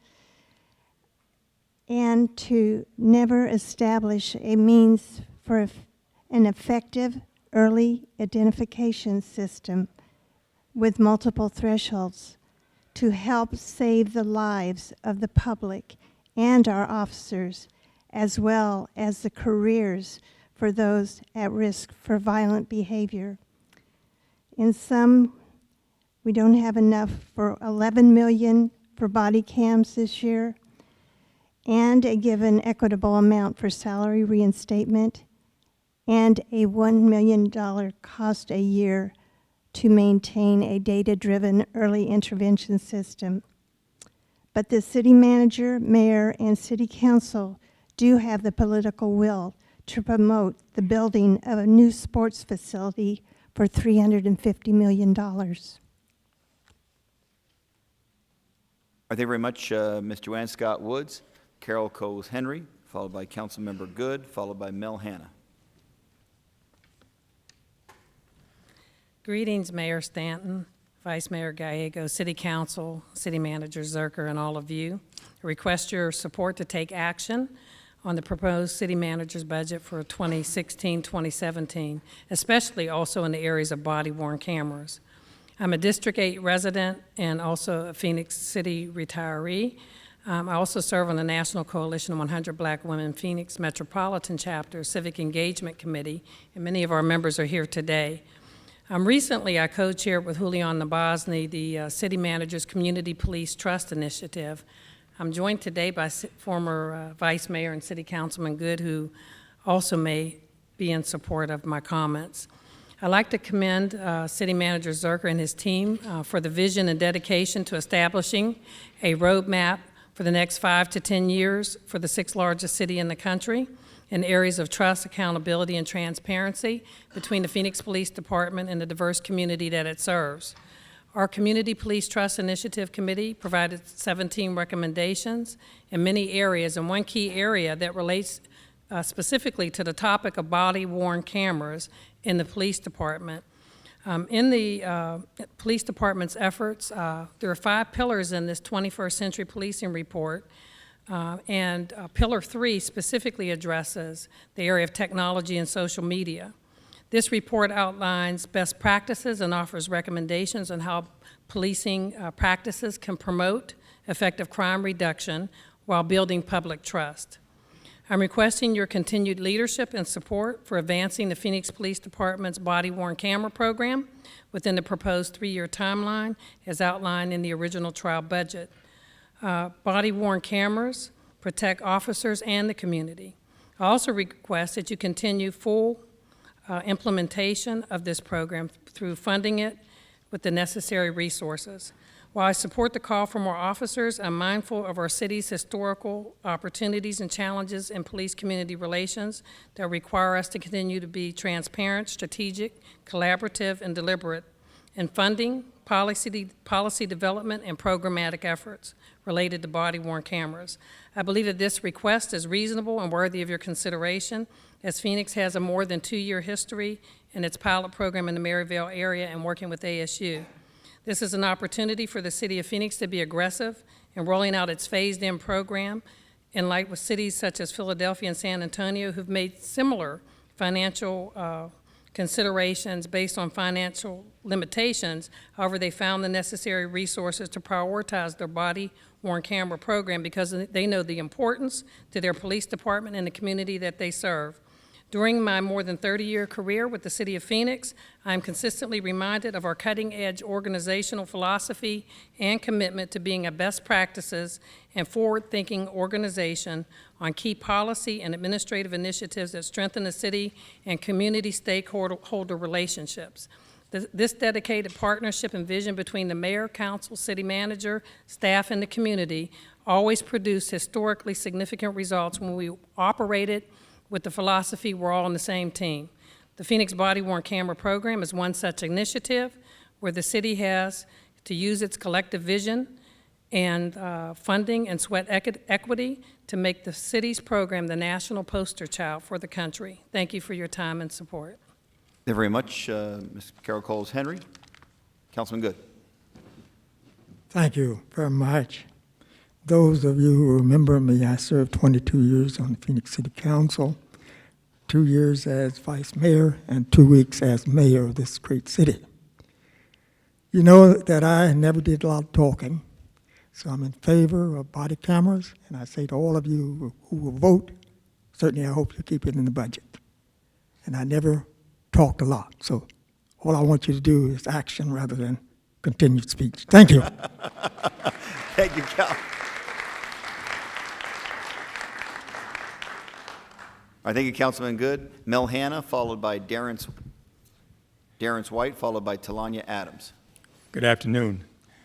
and to never establish a means for an effective early identification system with multiple thresholds to help save the lives of the public and our officers, as well as the careers for those at risk for violent behavior. In sum, we don't have enough for $11 million for body cams this year, and a given equitable amount for salary reinstatement, and a $1 million cost a year to maintain a data-driven early intervention system. But the city manager, mayor, and city council do have the political will to promote the building of a new sports facility for $350 million. Thank you very much, Ms. Joanne Scott Woods, Carol Coles Henry, followed by Councilmember Good, followed by Mel Hanna. Greetings, Mayor Stanton, Vice Mayor Gallego, City Council, City Manager Zerker, and all of you. I request your support to take action on the proposed City Manager's budget for 2016-2017, especially also in the areas of body-worn cameras. I'm a District 8 resident and also a Phoenix City retiree. I also serve on the National Coalition of 100 Black Women Phoenix Metropolitan Chapter Civic Engagement Committee, and many of our members are here today. Recently, I co-chaired with Julian Nabozny the City Manager's Community Police Trust Initiative. I'm joined today by former Vice Mayor and City Councilman Good, who also may be in support of my comments. I'd like to commend City Manager Zerker and his team for the vision and dedication to establishing a roadmap for the next 5 to 10 years for the 6th largest city in the country in areas of trust, accountability, and transparency between the Phoenix Police Department and the diverse community that it serves. Our Community Police Trust Initiative Committee provided 17 recommendations in many areas, and one key area that relates specifically to the topic of body-worn cameras in the police department. In the police department's efforts, there are 5 pillars in this 21st Century Policing Report, and Pillar 3 specifically addresses the area of technology and social media. This report outlines best practices and offers recommendations on how policing practices can promote effective crime reduction while building public trust. I'm requesting your continued leadership and support for advancing the Phoenix Police Department's body-worn camera program within the proposed 3-year timeline as outlined in the original trial budget. Body-worn cameras protect officers and the community. I also request that you continue full implementation of this program through funding it with the necessary resources. While I support the call for more officers, I'm mindful of our city's historical opportunities and challenges in police-community relations that require us to continue to be transparent, strategic, collaborative, and deliberate in funding, policy development, and programmatic efforts related to body-worn cameras. I believe that this request is reasonable and worthy of your consideration, as Phoenix has a more than 2-year history in its pilot program in the Maryvale area and working with ASU. This is an opportunity for the City of Phoenix to be aggressive in rolling out its phased-in program, in light with cities such as Philadelphia and San Antonio who've made similar financial considerations based on financial limitations. However, they found the necessary resources to prioritize their body-worn camera program because they know the importance to their police department and the community that they serve. During my more than 30-year career with the City of Phoenix, I am consistently reminded of our cutting-edge organizational philosophy and commitment to being a best practices and forward-thinking organization on key policy and administrative initiatives that strengthen the city and community stakeholder relationships. This dedicated partnership and vision between the mayor, council, city manager, staff, and the community always produced historically significant results when we operated with the philosophy we're all on the same team. The Phoenix Body-Worn Camera Program is one such initiative where the city has to use its collective vision and funding and sweat equity to make the city's program the national poster child for the country. Thank you for your time and support. Thank you very much, Ms. Carol Coles-Henry. Councilman Good. Thank you very much. Those of you who remember me, I served 22 years on the Phoenix City Council, 2 years as vice mayor, and 2 weeks as mayor of this great city. You know that I never did a lot of talking, so I'm in favor of body cameras, and I say to all of you who will vote, certainly I hope you keep it in the budget. And I never talked a lot, so all I want you to do is action rather than continued speech. Thank you. Thank you, Cal. All right, thank you, Councilman Good. Mel Hanna, followed by Darren's White, followed by Talanya Adams. Good afternoon,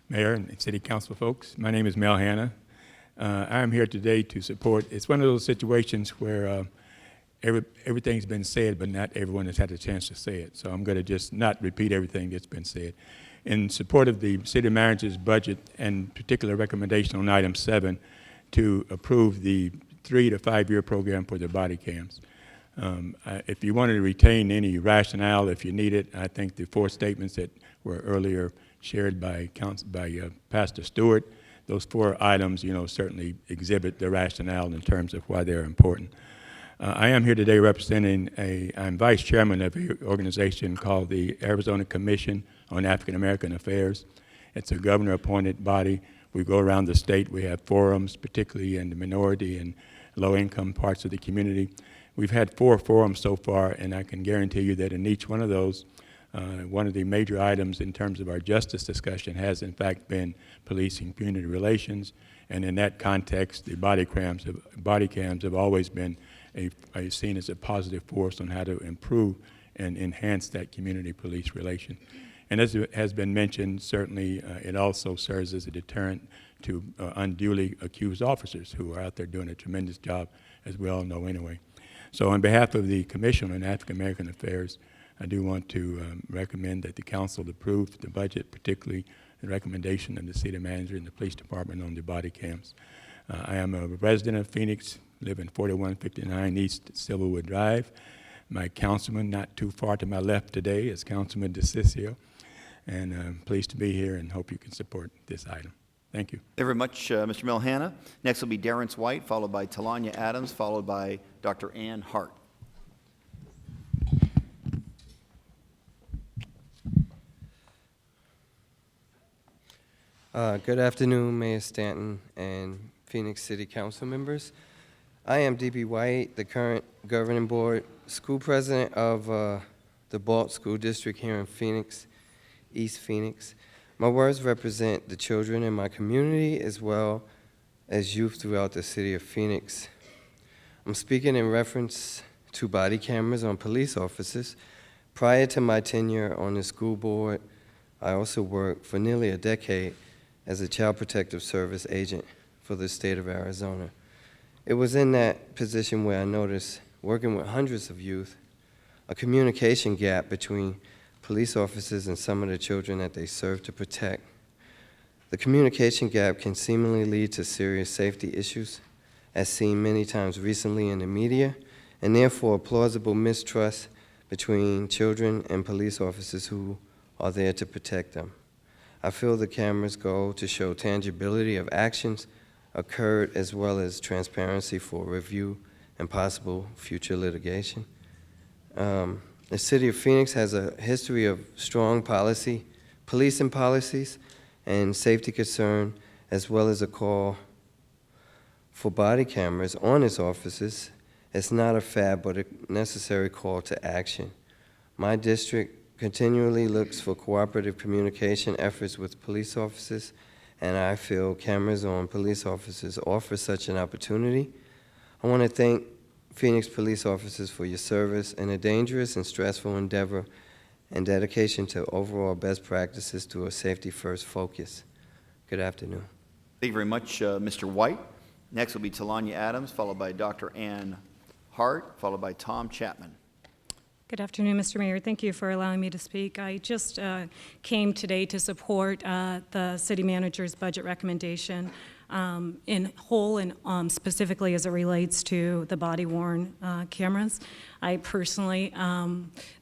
Mayor and City Council folks. My name is Mel Hanna. I am here today to support. It's one of those situations where everything's been said, but not everyone has had a chance to say it. So I'm going to just not repeat everything that's been said. In support of the city manager's budget and particular recommendation on item 7 to approve the 3 to 5 year program for the body cams. If you wanted to retain any rationale, if you need it, I think the 4 statements that were earlier shared by Pastor Stewart, those 4 items, certainly exhibit the rationale in terms of why they're important. I am here today representing I'm vice chairman of an organization called the Arizona Commission on African American Affairs. It's a governor-appointed body. We go around the state. We have forums, particularly in the minority and low-income parts of the community. We've had 4 forums so far, and I can guarantee you that in each one of those, one of the major items in terms of our justice discussion has, in fact, been police and community relations. And in that context, the body cams have always been seen as a positive force on how to improve and enhance that community police relation. And as it has been mentioned, certainly it also serves as a deterrent to unduly accused officers who are out there doing a tremendous job, as we all know anyway. So on behalf of the Commission on African American Affairs, I do want to recommend that the council approve the budget, particularly the recommendation of the city manager and the police department on the body cams. I am a resident of Phoenix, live in 4159 East Silverwood Drive. My councilman not too far to my left today is Councilman DeCiccio, and I'm pleased to be here and hope you can support this item. Thank you. Thank you very much, Mr. Mel Hanna. Next will be Darren White, followed by Talanya Adams, followed by Dr. Ann Hart. Good afternoon, Mayor Stanton and Phoenix City Council members. I am D.B. White, the current governing board school president of the Balt School District here in Phoenix, East Phoenix. My words represent the children in my community as well as youth throughout the city of Phoenix. I'm speaking in reference to body cameras on police officers. Prior to my tenure on the school board, I also worked for nearly a decade as a Child Protective Service agent for the state of Arizona. It was in that position where I noticed, working with hundreds of youth, a communication gap between police officers and some of the children that they serve to protect. The communication gap can seemingly lead to serious safety issues, as seen many times recently in the media, and therefore a plausible mistrust between children and police officers who are there to protect them. I feel the camera's goal to show tangibility of actions occurred as well as transparency for review and possible future litigation. The city of Phoenix has a history of strong policing policies and safety concern, as well as a call for body cameras on its offices. It's not a fad, but a necessary call to action. My district continually looks for cooperative communication efforts with police officers, and I feel cameras on police officers offer such an opportunity. I want to thank Phoenix police officers for your service in a dangerous and stressful endeavor and dedication to overall best practices to a safety-first focus. Good afternoon. Thank you very much, Mr. White. Next will be Talanya Adams, followed by Dr. Ann Hart, followed by Tom Chapman. Good afternoon, Mr. Mayor. Thank you for allowing me to speak. I just came today to support the city manager's budget recommendation in whole and specifically as it relates to the body-worn cameras. I personally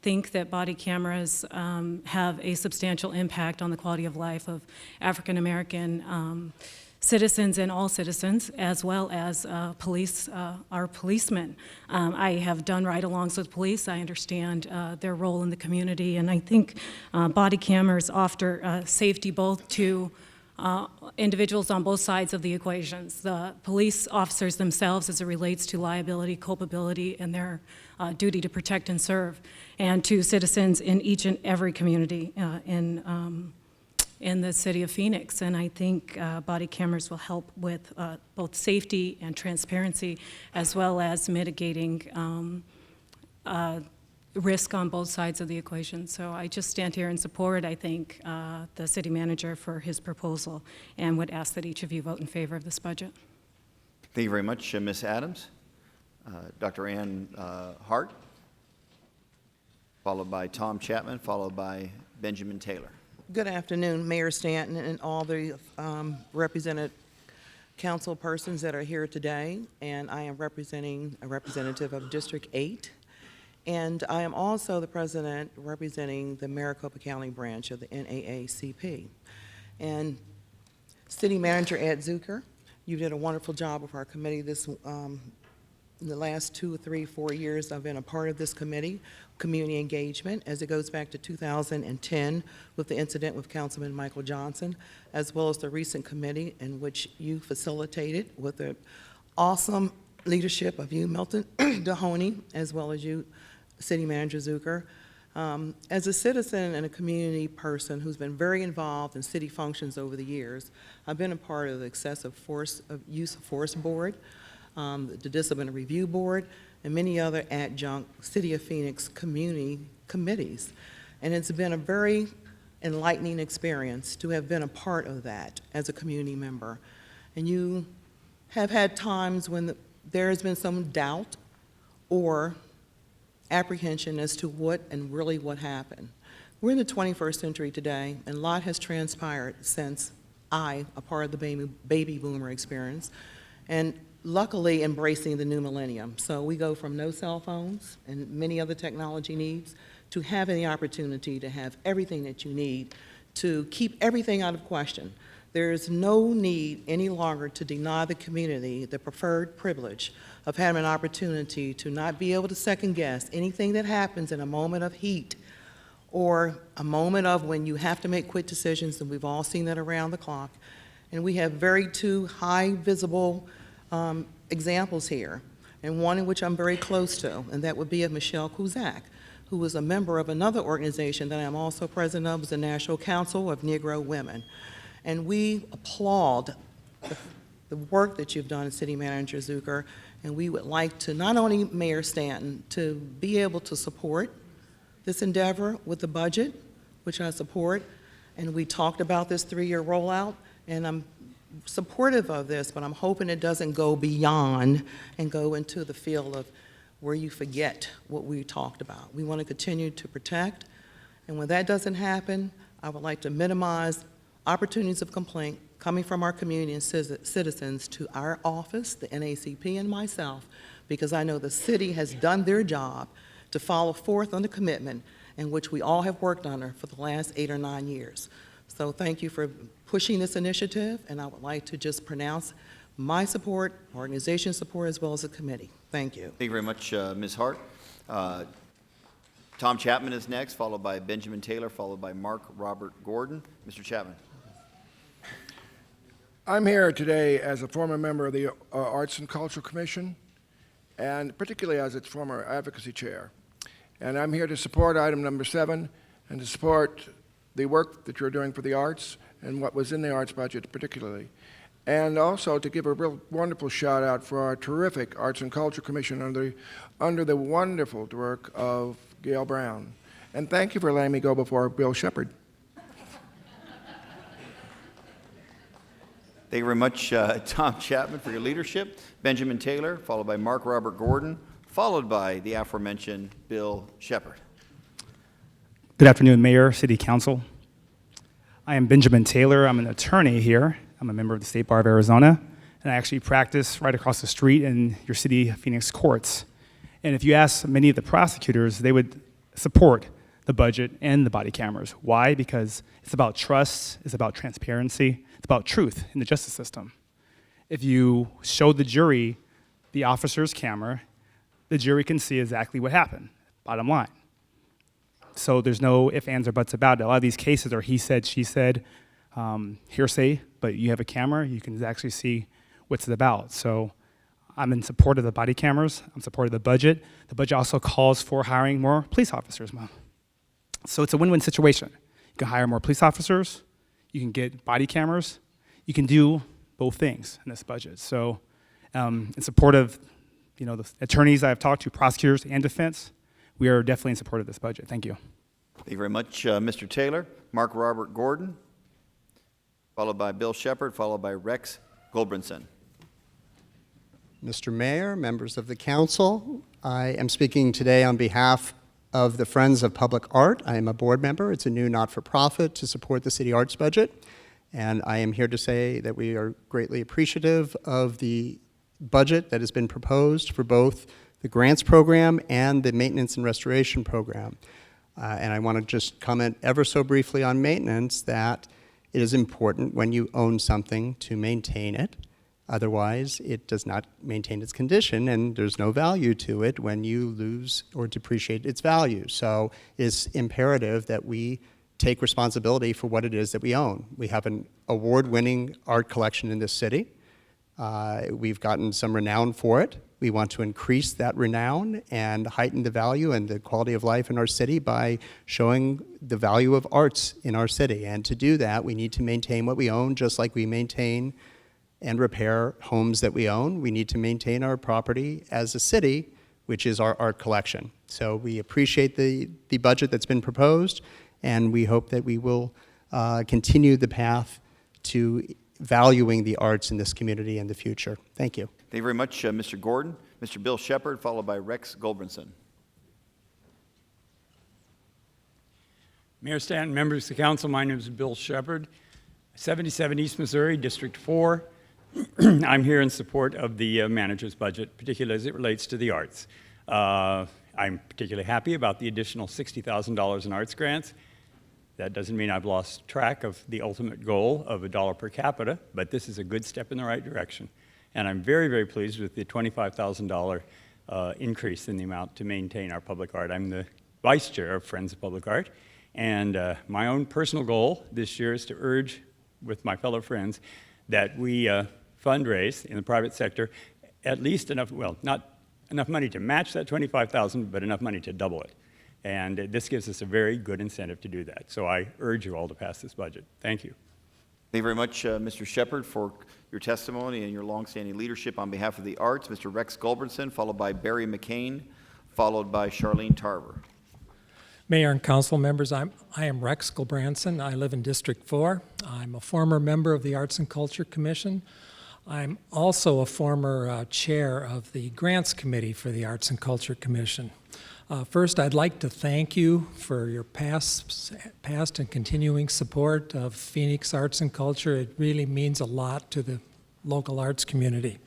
think that body cameras have a substantial impact on the quality of life of African American citizens and all citizens, as well as our policemen. I have done ride-alongs with police. I understand their role in the community, and I think body cameras offer safety both to individuals on both sides of the equations. The police officers themselves as it relates to liability, culpability, and their duty to protect and serve, and to citizens in each and every community in the city of Phoenix. And I think body cameras will help with both safety and transparency, as well as mitigating risk on both sides of the equation. So I just stand here in support. I thank the city manager for his proposal and would ask that each of you vote in favor of this budget. Thank you very much, Ms. Adams. Dr. Ann Hart, followed by Tom Chapman, followed by Benjamin Taylor. Good afternoon, Mayor Stanton and all the represented council persons that are here today. And I am representing a representative of District 8. And I am also the president representing the Maricopa County branch of the NAACP. And City Manager Ed Zucker, you did a wonderful job with our committee in the last 2, 3, 4 years. I've been a part of this committee, community engagement, as it goes back to 2010 with the incident with Councilman Michael Johnson, as well as the recent committee in which you facilitated with the awesome leadership of you, Milton Dahoney, as well as you, City Manager Zucker. As a citizen and a community person who's been very involved in city functions over the years, I've been a part of the Excessive Use of Force Board, the Discipline Review Board, and many other adjunct City of Phoenix community committees. And it's been a very enlightening experience to have been a part of that as a community member. And you have had times when there has been some doubt or apprehension as to what and really what happened. We're in the 21st century today, and a lot has transpired since a part of the baby boomer experience, and luckily embracing the new millennium. So we go from no cell phones and many other technology needs to having the opportunity to have everything that you need to keep everything out of question. There is no need any longer to deny the community the preferred privilege of having an opportunity to not be able to second guess anything that happens in a moment of heat or a moment of when you have to make quick decisions, and we've all seen that around the clock. And we have very two high visible examples here. and one in which I'm very close to, and that would be of Michelle Kuzak, who is a member of another organization that I'm also president of, is the National Council of Negro Women. And we applaud the work that you've done, City Manager Zucker, and we would like to, not only Mayor Stanton, to be able to support this endeavor with the budget, which I support, and we talked about this 3-year rollout, and I'm supportive of this, but I'm hoping it doesn't go beyond and go into the field of where you forget what we talked about. We want to continue to protect, and when that doesn't happen, I would like to minimize opportunities of complaint coming from our community and citizens to our office, the NACP, and myself, because I know the city has done their job to follow forth on the commitment in which we all have worked under for the last 8 or 9 years. So thank you for pushing this initiative, and I would like to just pronounce my support, organization support, as well as the committee. Thank you. Thank you very much, Ms. Hart. Tom Chapman is next, followed by Benjamin Taylor, followed by Mark Robert Gordon. Mr. Chapman. I'm here today as a former member of the Arts and Culture Commission, and particularly as its former advocacy chair. And I'm here to support item number 7 and to support the work that you're doing for the arts and what was in the arts budget particularly. And also to give a real wonderful shout out for our terrific Arts and Culture Commission under the wonderful work of Gail Brown. And thank you for letting me go before Bill Shepard. Thank you very much, Tom Chapman, for your leadership. Benjamin Taylor, followed by Mark Robert Gordon, followed by the aforementioned Bill Shepard. Good afternoon, Mayor, City Council. I am Benjamin Taylor. I'm an attorney here. I'm a member of the State Bar of Arizona, and I actually practice right across the street in your city of Phoenix courts. And if you ask many of the prosecutors, they would support the budget and the body cameras. Why? Because it's about trust, it's about transparency, it's about truth in the justice system. If you show the jury the officer's camera, the jury can see exactly what happened, bottom line. So there's no ifs, ands, or buts about it. A lot of these cases are he said, she said, hearsay, but you have a camera, you can actually see what's it about. So I'm in support of the body cameras, I'm in support of the budget. The budget also calls for hiring more police officers. So it's a win-win situation. You can hire more police officers, you can get body cameras, you can do both things in this budget. So in support of the attorneys I've talked to, prosecutors and defense, we are definitely in support of this budget. Thank you. Thank you very much, Mr. Taylor. Mark Robert Gordon, followed by Bill Shepard, followed by Rex Goldbrinson. Mr. Mayor, members of the council, I am speaking today on behalf of the Friends of Public Art. I am a board member. It's a new not-for-profit to support the city arts budget. And I am here to say that we are greatly appreciative of the budget that has been proposed for both the grants program and the maintenance and restoration program. And I want to just comment ever so briefly on maintenance that it is important when you own something to maintain it. Otherwise, it does not maintain its condition, and there's no value to it when you lose or depreciate its value. So it's imperative that we take responsibility for what it is that we own. We have an award-winning art collection in this city. We've gotten some renown for it. We want to increase that renown and heighten the value and the quality of life in our city by showing the value of arts in our city. And to do that, we need to maintain what we own, just like we maintain and repair homes that we own. We need to maintain our property as a city, which is our art collection. So we appreciate the budget that's been proposed, and we hope that we will continue the path to valuing the arts in this community in the future. Thank you. Thank you very much, Mr. Gordon. Mr. Bill Shepard, followed by Rex Goldbrinson. Mayor Stanton, members of the council, my name is Bill Shepard, 77 East Missouri, District 4. I'm here in support of the manager's budget, particularly as it relates to the arts. I'm particularly happy about the additional $60,000 in arts grants. That doesn't mean I've lost track of the ultimate goal of $1 per capita, but this is a good step in the right direction. And I'm very, very pleased with the $25,000 increase in the amount to maintain our public art. I'm the vice chair of Friends of Public Art, and my own personal goal this year is to urge with my fellow friends that we fundraise in the private sector at least enough, well, not enough money to match that 25,000, but enough money to double it. And this gives us a very good incentive to do that. So I urge you all to pass this budget. Thank you. Thank you very much, Mr. Shepard, for your testimony and your longstanding leadership on behalf of the arts. Mr. Rex Gulbranson, followed by Barry McCain, followed by Charlene Tarver. Mayor and council members, I am Rex Gulbranson. I live in District 4. I'm a former member of the Arts and Culture Commission. I'm also a former chair of the Grants Committee for the Arts and Culture Commission. First, I'd like to thank you for your past and continuing support of Phoenix Arts and Culture. It really means a lot to the local arts community.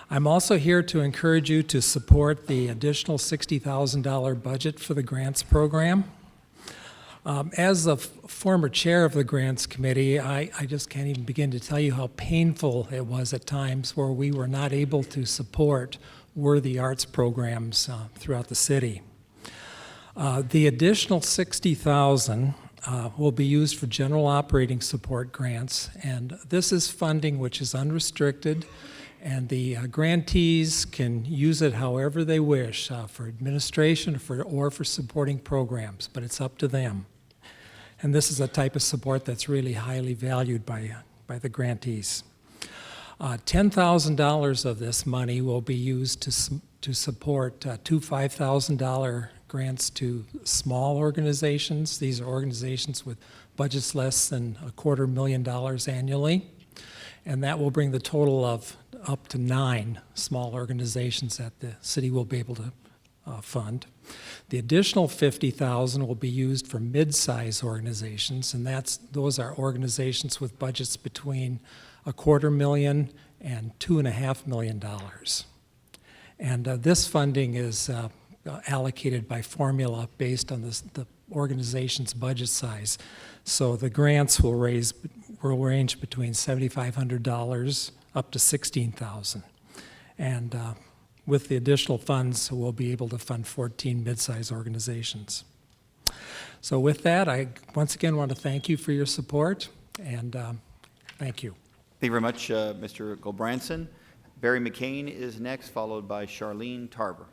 I'm also here to encourage you to support the additional $60,000 budget for the grants program. As a former chair of the Grants Committee, I just can't even begin to tell you how painful it was at times where we were not able to support worthy arts programs throughout the city. The additional $60,000 will be used for general operating support grants, and this is funding which is unrestricted, and the grantees can use it however they wish for administration or for supporting programs, but it's up to them. And this is a type of support that's really highly valued by the grantees. $10,000 of this money will be used to support two $5,000 grants to small organizations. These are organizations with budgets less than $250,000 annually. And that will bring the total of up to 9 small organizations that the city will be able to fund. The additional $50,000 will be used for mid-size organizations, and those are organizations with budgets between $250,000 and $2.5 million. And this funding is allocated by formula based on the organization's budget size. So the grants will range between $7,500 up to $16,000. And with the additional funds, we'll be able to fund 14 mid-size organizations. So with that, I once again want to thank you for your support, and thank you. Thank you very much, Mr. Gulbranson. Barry McCain is next, followed by Charlene Tarver.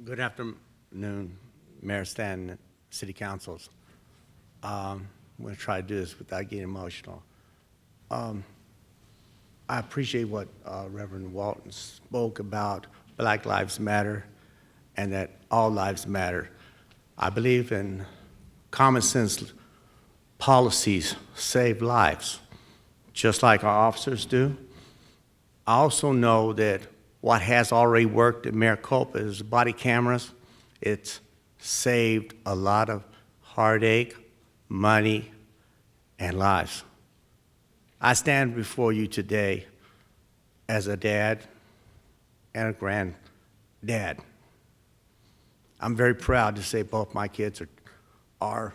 Good afternoon, Mayor Stanton, City Councils. I'm going to try to do this without getting emotional. I appreciate what Reverend Walton spoke about Black Lives Matter and that all lives matter. I believe in common sense policies save lives, just like our officers do. I also know that what has already worked at Maricopa is body cameras. It's saved a lot of heartache, money, and lives. I stand before you today as a dad and a granddad. I'm very proud to say both my kids are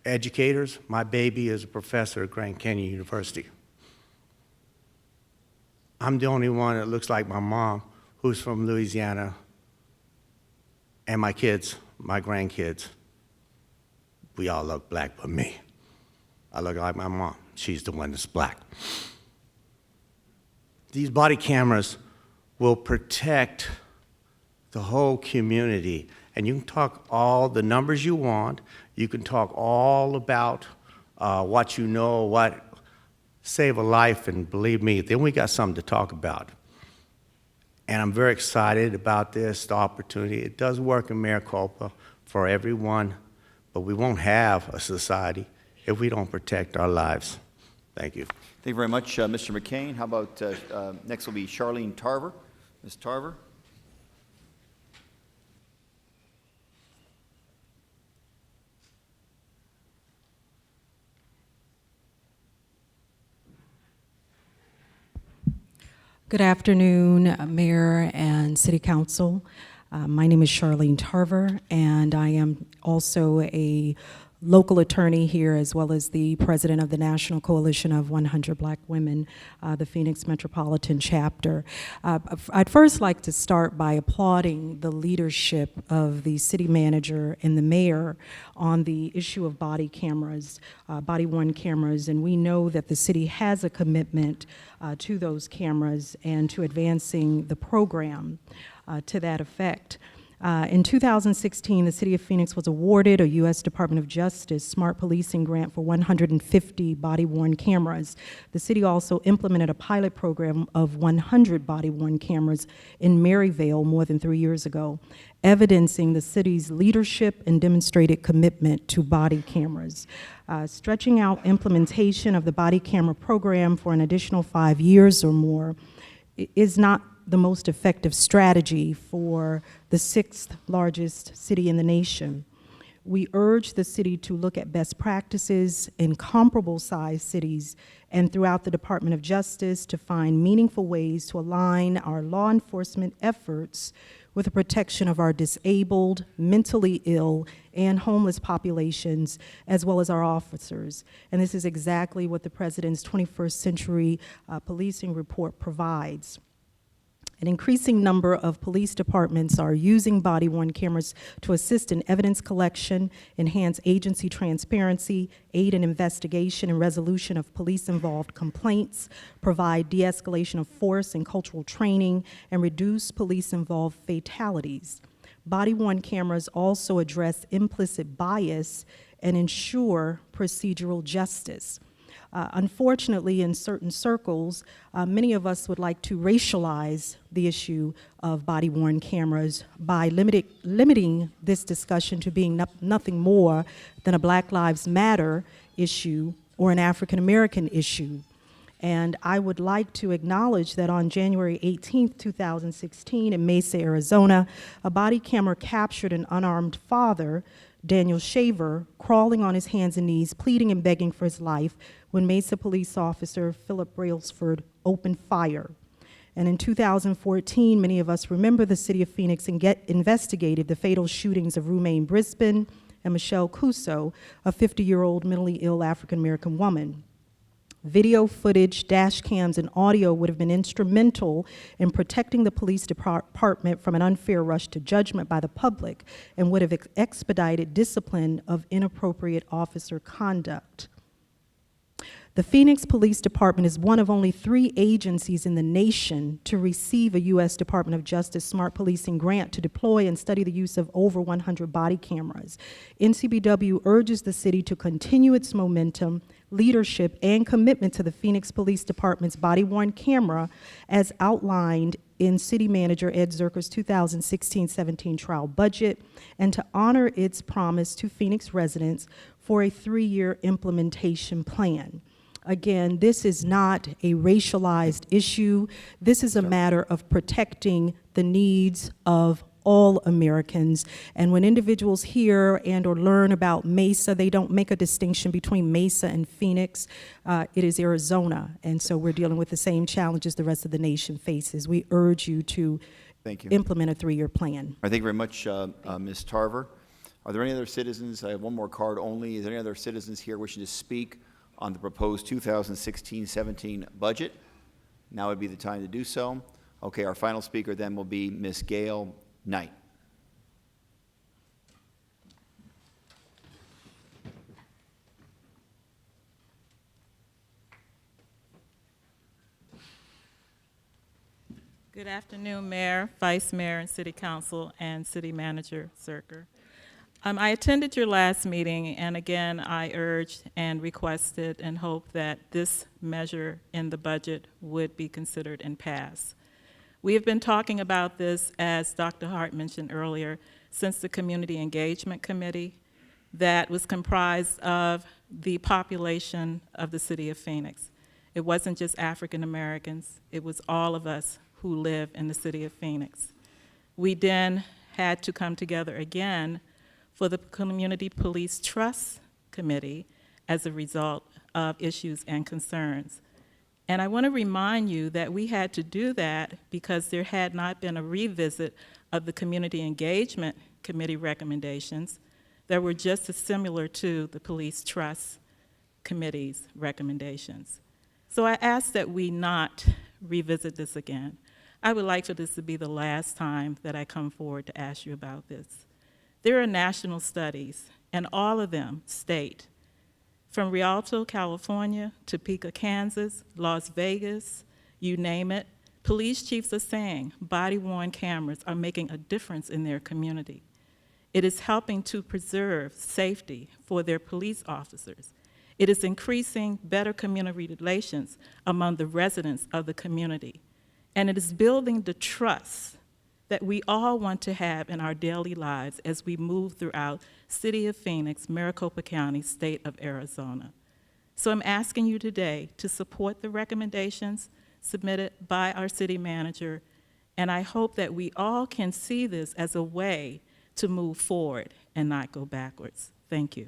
educators. My baby is a professor at Grand Canyon University. I'm the only one that looks like my mom, who's from Louisiana, and my kids, my grandkids, we all look black but me. I look like my mom. She's the one that's black. These body cameras will protect the whole community. And you can talk all the numbers you want. You can talk all about what you know, what save a life, and believe me, then we got something to talk about. And I'm very excited about this, the opportunity. It does work in Maricopa for everyone, but we won't have a society if we don't protect our lives. Thank you. Thank you very much, Mr. McCain. How about next will be Charlene Tarver. Ms. Tarver. Good afternoon, Mayor and City Council. My name is Charlene Tarver, and I am also a local attorney here, as well as the president of the National Coalition of 100 Black Women, the Phoenix Metropolitan Chapter. I'd first like to start by applauding the leadership of the city manager and the mayor on the issue of body cameras, body-worn cameras, and we know that the city has a commitment to those cameras and to advancing the program to that effect. In 2016, the City of Phoenix was awarded a U.S. Department of Justice Smart Policing grant for 150 body-worn cameras. The city also implemented a pilot program of 100 body-worn cameras in Maryvale more than 3 years ago, evidencing the city's leadership and demonstrated commitment to body cameras. Stretching out implementation of the body camera program for an additional 5 years or more is not the most effective strategy for the 6th largest city in the nation. We urge the city to look at best practices in comparable sized cities and throughout the Department of Justice to find meaningful ways to align our law enforcement efforts with the protection of our disabled, mentally ill, and homeless populations, as well as our officers. And this is exactly what the President's 21st Century Policing Report provides. An increasing number of police departments are using body-worn cameras to assist in evidence collection, enhance agency transparency, aid in investigation and resolution of police-involved complaints, provide de-escalation of force and cultural training, and reduce police-involved fatalities. Body-worn cameras also address implicit bias and ensure procedural justice. Unfortunately, in certain circles, many of us would like to racialize the issue of body-worn cameras by limiting this discussion to being nothing more than a Black Lives Matter issue or an African American issue. And I would like to acknowledge that on January 18th, 2016, in Mesa, Arizona, a body camera captured an unarmed father, Daniel Shaver, crawling on his hands and knees, pleading and begging for his life when Mesa police officer Philip Brailsford opened fire. And in 2014, many of us remember the city of Phoenix investigated the fatal shootings of Rumaine Brisbane and Michelle Cuso, a 50-year-old mentally ill African-American woman. Video footage, dash cams, and audio would have been instrumental in protecting the police department from an unfair rush to judgment by the public and would have expedited discipline of inappropriate officer conduct. The Phoenix Police Department is one of only 3 agencies in the nation to receive a U.S. Department of Justice Smart Policing grant to deploy and study the use of over 100 body cameras. NCBW urges the city to continue its momentum, leadership, and commitment to the Phoenix Police Department's body-worn camera as outlined in City Manager Ed Zuercher's 2016-17 trial budget, and to honor its promise to Phoenix residents for a 3-year implementation plan. Again, this is not a racialized issue. This is a matter of protecting the needs of all Americans. And when individuals hear and or learn about Mesa, they don't make a distinction between Mesa and Phoenix. It is Arizona. And so we're dealing with the same challenges the rest of the nation faces. We urge you to implement a 3-year plan. All right, thank you very much, Ms. Tarver. Are there any other citizens? I have one more card only. Is there any other citizens here wishing to speak on the proposed 2016-17 budget? Now would be the time to do so. Okay, our final speaker then will be Ms. Gail Knight. Good afternoon, Mayor, Vice Mayor, and City Council, and City Manager Zuercher. I attended your last meeting, and again, I urged and requested and hoped that this measure in the budget would be considered and passed. We have been talking about this, as Dr. Hart mentioned earlier, since the Community Engagement Committee that was comprised of the population of the city of Phoenix. It wasn't just African Americans, it was all of us who live in the city of Phoenix. We then had to come together again for the Community Police Trust Committee as a result of issues and concerns. And I want to remind you that we had to do that because there had not been a revisit of the Community Engagement Committee recommendations that were just as similar to the Police Trust Committee's recommendations. So I ask that we not revisit this again. I would like for this to be the last time that I come forward to ask you about this. There are national studies, and all of them state, from Rialto, California, Topeka, Kansas, Las Vegas, you name it, police chiefs are saying body-worn cameras are making a difference in their community. It is helping to preserve safety for their police officers. It is increasing better community relations among the residents of the community. And it is building the trust that we all want to have in our daily lives as we move throughout City of Phoenix, Maricopa County, State of Arizona. So I'm asking you today to support the recommendations submitted by our city manager, and I hope that we all can see this as a way to move forward and not go backwards. Thank you.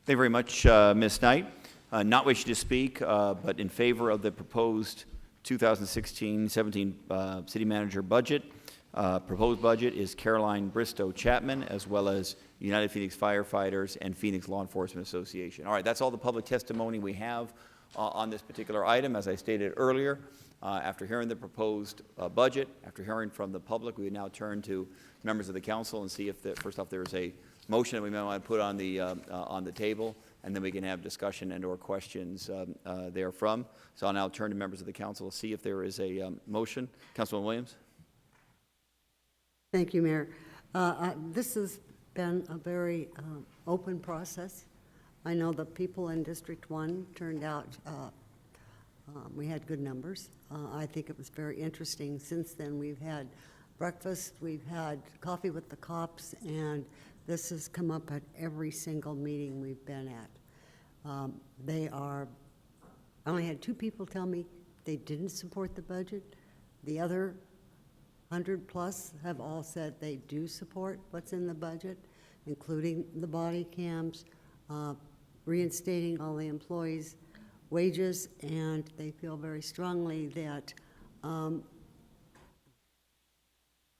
Thank you very much, Ms. Knight. Not wishing to speak, but in favor of the proposed 2016-17 city manager budget. Proposed budget is Caroline Bristow Chapman, as well as United Phoenix Firefighters and Phoenix Law Enforcement Association. All right, that's all the public testimony we have on this particular item. As I stated earlier, after hearing the proposed budget, after hearing from the public, we would now turn to members of the council and see if, first off, there is a motion that we may want to put on the table, and then we can have discussion and/or questions therefrom. So I'll now turn to members of the council to see if there is a motion. Councilman Williams. Thank you, Mayor. This has been a very open process. I know the people in District 1 turned out, we had good numbers. I think it was very interesting. Since then, we've had breakfast, we've had coffee with the cops, and this has come up at every single meeting we've been at. I only had 2 people tell me they didn't support the budget. The other 100 plus have all said they do support what's in the budget, including the body cams, reinstating all the employees' wages, and they feel very strongly that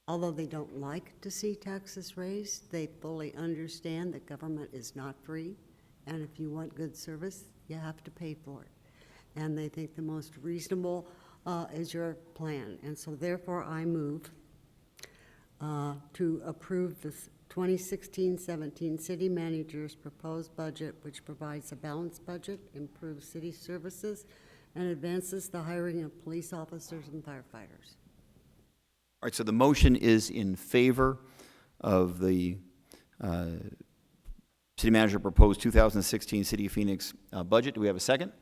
although they don't like to see taxes raised, they fully understand that government is not free, and if you want good service, you have to pay for it. And they think the most reasonable is your plan. And so therefore I move to approve the 2016-17 city manager's proposed budget, which provides a balanced budget, improves city services, and advances the hiring of police officers and firefighters. All right, so the motion is in favor of the city manager proposed 2016 City of Phoenix budget. Do we have a second?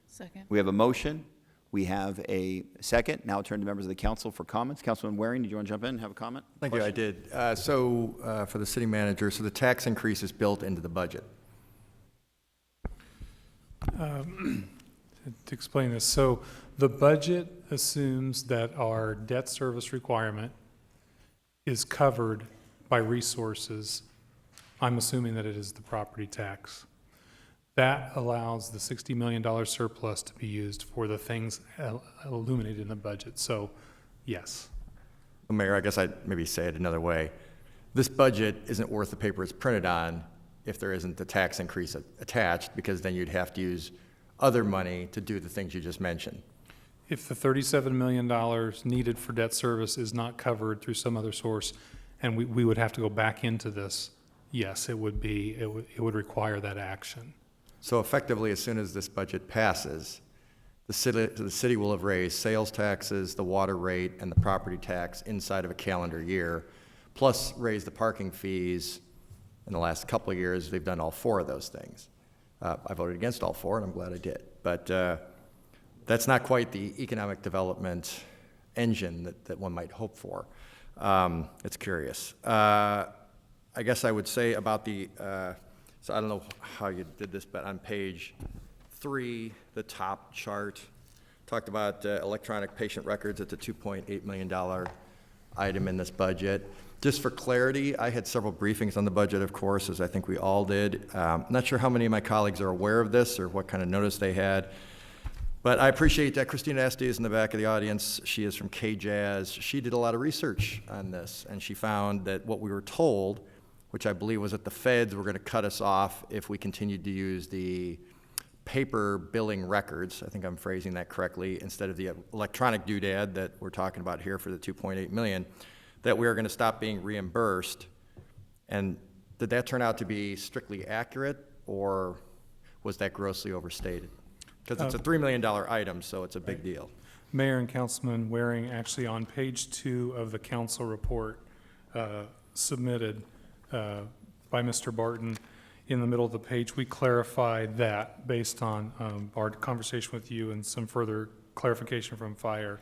Second. We have a motion. We have a second. Now I'll turn to members of the council for comments. Councilman Waring, did you want to jump in and have a comment? Thank you, I did. For the city manager, so the tax increase is built into the budget. To explain this, so the budget assumes that our debt service requirement is covered by resources. I'm assuming that it is the property tax. That allows the $60 million surplus to be used for the things illuminated in the budget. So, yes. Well, Mayor, I guess I'd maybe say it another way. This budget isn't worth the paper it's printed on if there isn't the tax increase attached, because then you'd have to use other money to do the things you just mentioned. If the $37 million needed for debt service is not covered through some other source, and we would have to go back into this, yes, it would require that action. So effectively, as soon as this budget passes, the city will have raised sales taxes, the water rate, and the property tax inside of a calendar year, plus raised the parking fees. In the last couple of years, they've done all 4 of those things. I voted against all 4, and I'm glad I did. But that's not quite the economic development engine that one might hope for. It's curious. I guess I would say about the, so I don't know how you did this, but on page 3, the top chart, talked about electronic patient records at the $2.8 million item in this budget. Just for clarity, I had several briefings on the budget, of course, as I think we all did. Not sure how many of my colleagues are aware of this or what kind of notice they had. But I appreciate that Christina Esty is in the back of the audience. She is from KJAS. She did a lot of research on this, and she found that what we were told which I believe was that the feds were going to cut us off if we continued to use the paper billing records, I think I'm phrasing that correctly, instead of the electronic doodad that we're talking about here for the 2.8 million, that we are going to stop being reimbursed. And did that turn out to be strictly accurate, or was that grossly overstated? Because it's a $3 million item, so it's a big deal. Mayor and Councilman Waring, actually on page 2 of the council report submitted by Mr. Barton, in the middle of the page, we clarified that based on our conversation with you and some further clarification from Fire,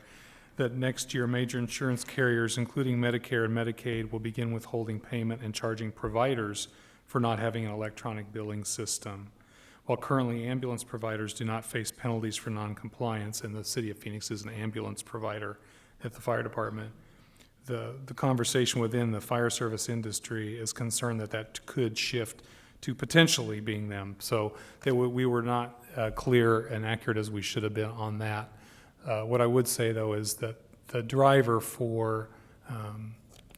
that next year major insurance carriers, including Medicare and Medicaid, will begin withholding payment and charging providers for not having an electronic billing system. While currently ambulance providers do not face penalties for noncompliance, and the City of Phoenix is an ambulance provider at the fire department, the conversation within the fire service industry is concerned that that could shift to potentially being them. So that we were not clear and accurate as we should have been on that. What I would say, though, is that the driver for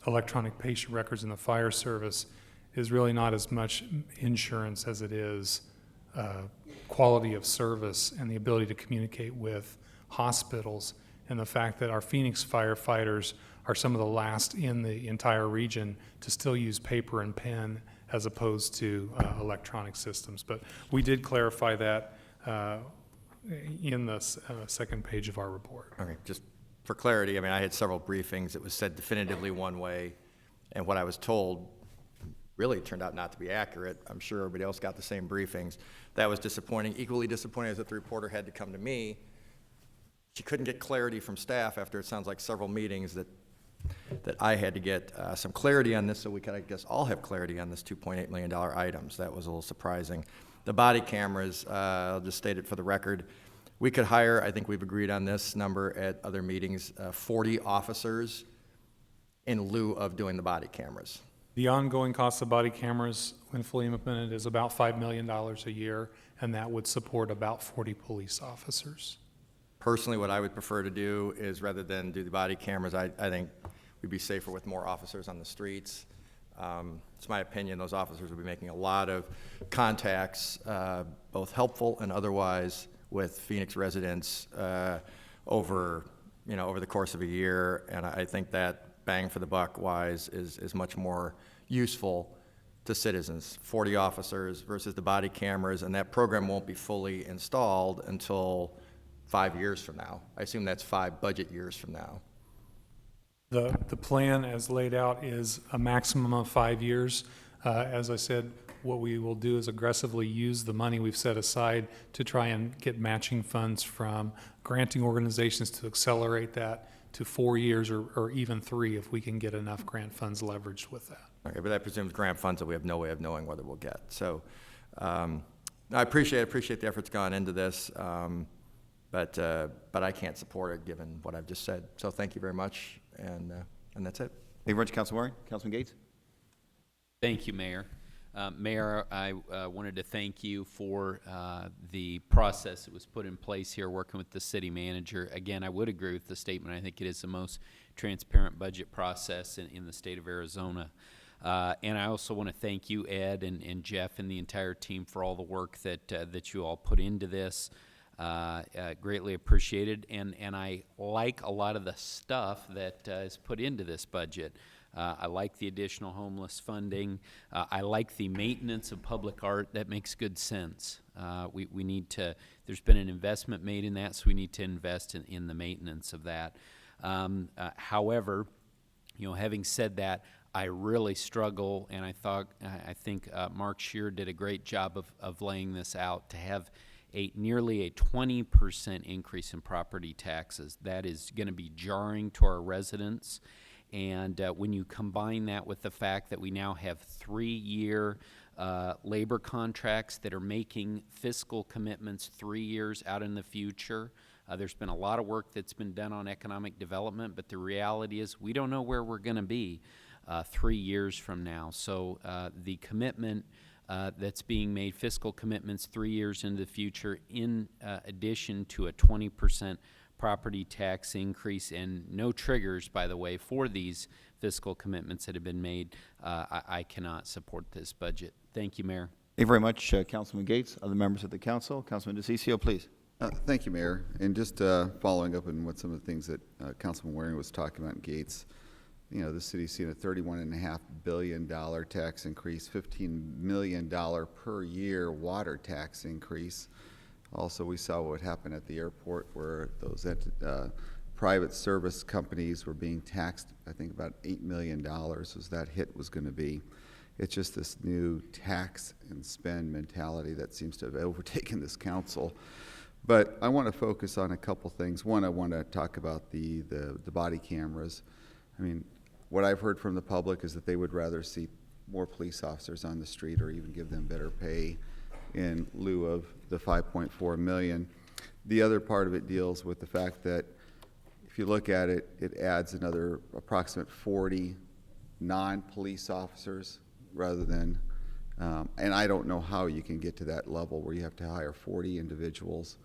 electronic patient records in the fire service is really not as much insurance as it is quality of service and the ability to communicate with hospitals, and the fact that our Phoenix firefighters are some of the last in the entire region to still use paper and pen as opposed to electronic systems. But we did clarify that in the second page of our report. Okay, just for clarity, I mean, I had several briefings. It was said definitively one way, and what I was told really turned out not to be accurate. I'm sure everybody else got the same briefings. That was disappointing. Equally disappointing is that the reporter had to come to me. She couldn't get clarity from staff after it sounds like several meetings that I had to get some clarity on this, so we could, I guess, all have clarity on this $2.8 million items. That was a little surprising. The body cameras, I'll just state it for the record. We could hire, I think we've agreed on this number at other meetings, 40 officers in lieu of doing the body cameras. The ongoing cost of body cameras, when fully implemented, is about $5 million a year, and that would support about 40 police officers. Personally, what I would prefer to do is, rather than do the body cameras, I think we'd be safer with more officers on the streets. It's my opinion those officers will be making a lot of contacts, both helpful and otherwise, with Phoenix residents over the course of a year, and I think that bang for the buck wise is much more useful to citizens. 40 officers versus the body cameras, and that program won't be fully installed until 5 years from now. I assume that's 5 budget years from now. The plan as laid out is a maximum of 5 years. As I said, what we will do is aggressively use the money we've set aside to try and get matching funds from granting organizations to accelerate that to 4 years or even 3 if we can get enough grant funds leveraged with that. Okay, but that presumes grant funds that we have no way of knowing whether we'll get. So I appreciate the efforts gone into this, but I can't support it given what I've just said. So thank you very much, and that's it. Thank you very much, Councilman Waring. Councilman Gates? Thank you, Mayor. Mayor, I wanted to thank you for the process that was put in place here working with the city manager. Again, I would agree with the statement. I think it is the most transparent budget process in the state of Arizona. And I also want to thank you, Ed and Jeff and the entire team for all the work that you all put into this. Greatly appreciated. And I like a lot of the stuff that is put into this budget. I like the additional homeless funding. I like the maintenance of public art. That makes good sense. We need to, there's been an investment made in that, so we need to invest in the maintenance of that. However, having said that, I really struggle, and I think Mark Scheer did a great job of laying this out, to have nearly a 20% increase in property taxes. That is going to be jarring to our residents. And when you combine that with the fact that we now have 3-year labor contracts that are making fiscal commitments 3 years out in the future, there's been a lot of work that's been done on economic development, but the reality is we don't know where we're going to be 3 years from now. So the commitment that's being made, fiscal commitments 3 years into the future, in addition to a 20% property tax increase, and no triggers, by the way, for these fiscal commitments that have been made, I cannot support this budget. Thank you, Mayor. Thank you very much, Councilman Gates. Other members of the council, Councilman DeCiccio, please. Thank you, Mayor. And just following up on what some of the things that Councilman Waring was talking about in Gates, you know, the city's seen a $31.5 billion tax increase, $15 million per year water tax increase. Also, we saw what happened at the airport where those private service companies were being taxed, I think about $8 million was that hit was going to be. It's just this new tax and spend mentality that seems to have overtaken this council. But I want to focus on a couple things. One, I want to talk about the body cameras. I mean, what I've heard from the public is that they would rather see more police officers on the street or even give them better pay in lieu of the $5.4 million. The other part of it deals with the fact that if you look at it, it adds another approximate 40 non-police officers rather than, and I don't know how you can get to that level where you have to hire 40 individuals,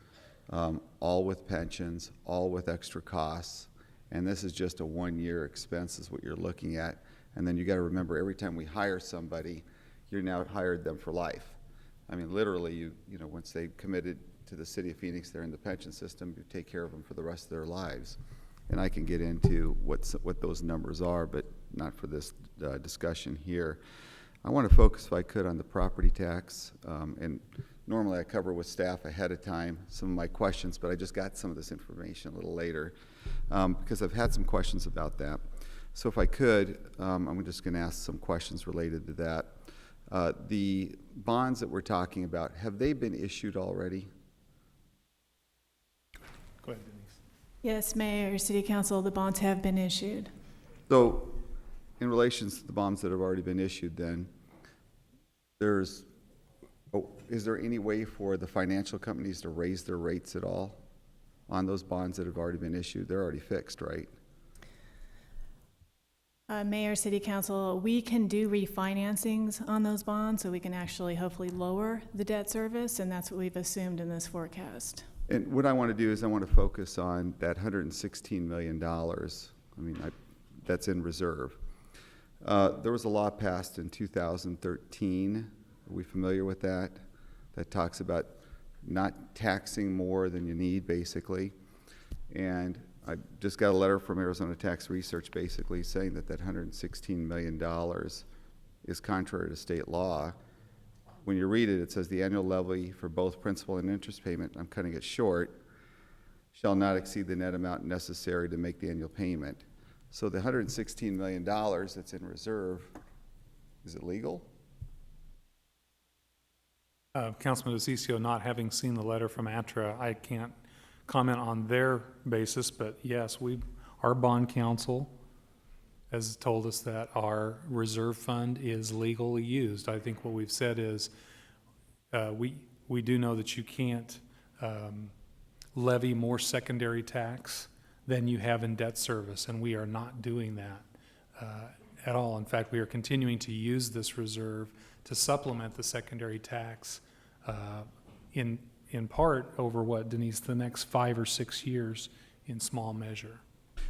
all with pensions, all with extra costs, and this is just a one-year expense is what you're looking at. And then you got to remember, every time we hire somebody, you're now hired them for life. I mean, literally, you know, once they committed to the city of Phoenix, they're in the pension system, you take care of them for the rest of their lives. And I can get into what those numbers are, but not for this discussion here. I want to focus, if I could, on the property tax. And normally I cover with staff ahead of time some of my questions, but I just got some of this information a little later because I've had some questions about that. So if I could, I'm just going to ask some questions related to that. The bonds that we're talking about, have they been issued already? Go ahead, Denise. Yes, Mayor, City Council, the bonds have been issued. So in relation to the bonds that have already been issued then, is there any way for the financial companies to raise their rates at all on those bonds that have already been issued? They're already fixed, right? Mayor, City Council, we can do refinancings on those bonds, so we can actually hopefully lower the debt service, and that's what we've assumed in this forecast. And what I want to do is I want to focus on that $116 million. I mean, that's in reserve. There was a law passed in 2013. Are we familiar with that? That talks about not taxing more than you need, basically. And I just got a letter from Arizona Tax Research basically saying that that $116 million is contrary to state law. When you read it, it says the annual levy for both principal and interest payment, I'm cutting it short, shall not exceed the net amount necessary to make the annual payment. So the $116 million that's in reserve, is it legal? Councilman DeCiccio, not having seen the letter from ATRA, I can't comment on their basis, but yes, our bond counsel has told us that our reserve fund is legally used. I think what we've said is we do know that you can't levy more secondary tax than you have in debt service, and we are not doing that at all. In fact, we are continuing to use this reserve to supplement the secondary tax in part over what, Denise, the next 5 or 6 years in small measure.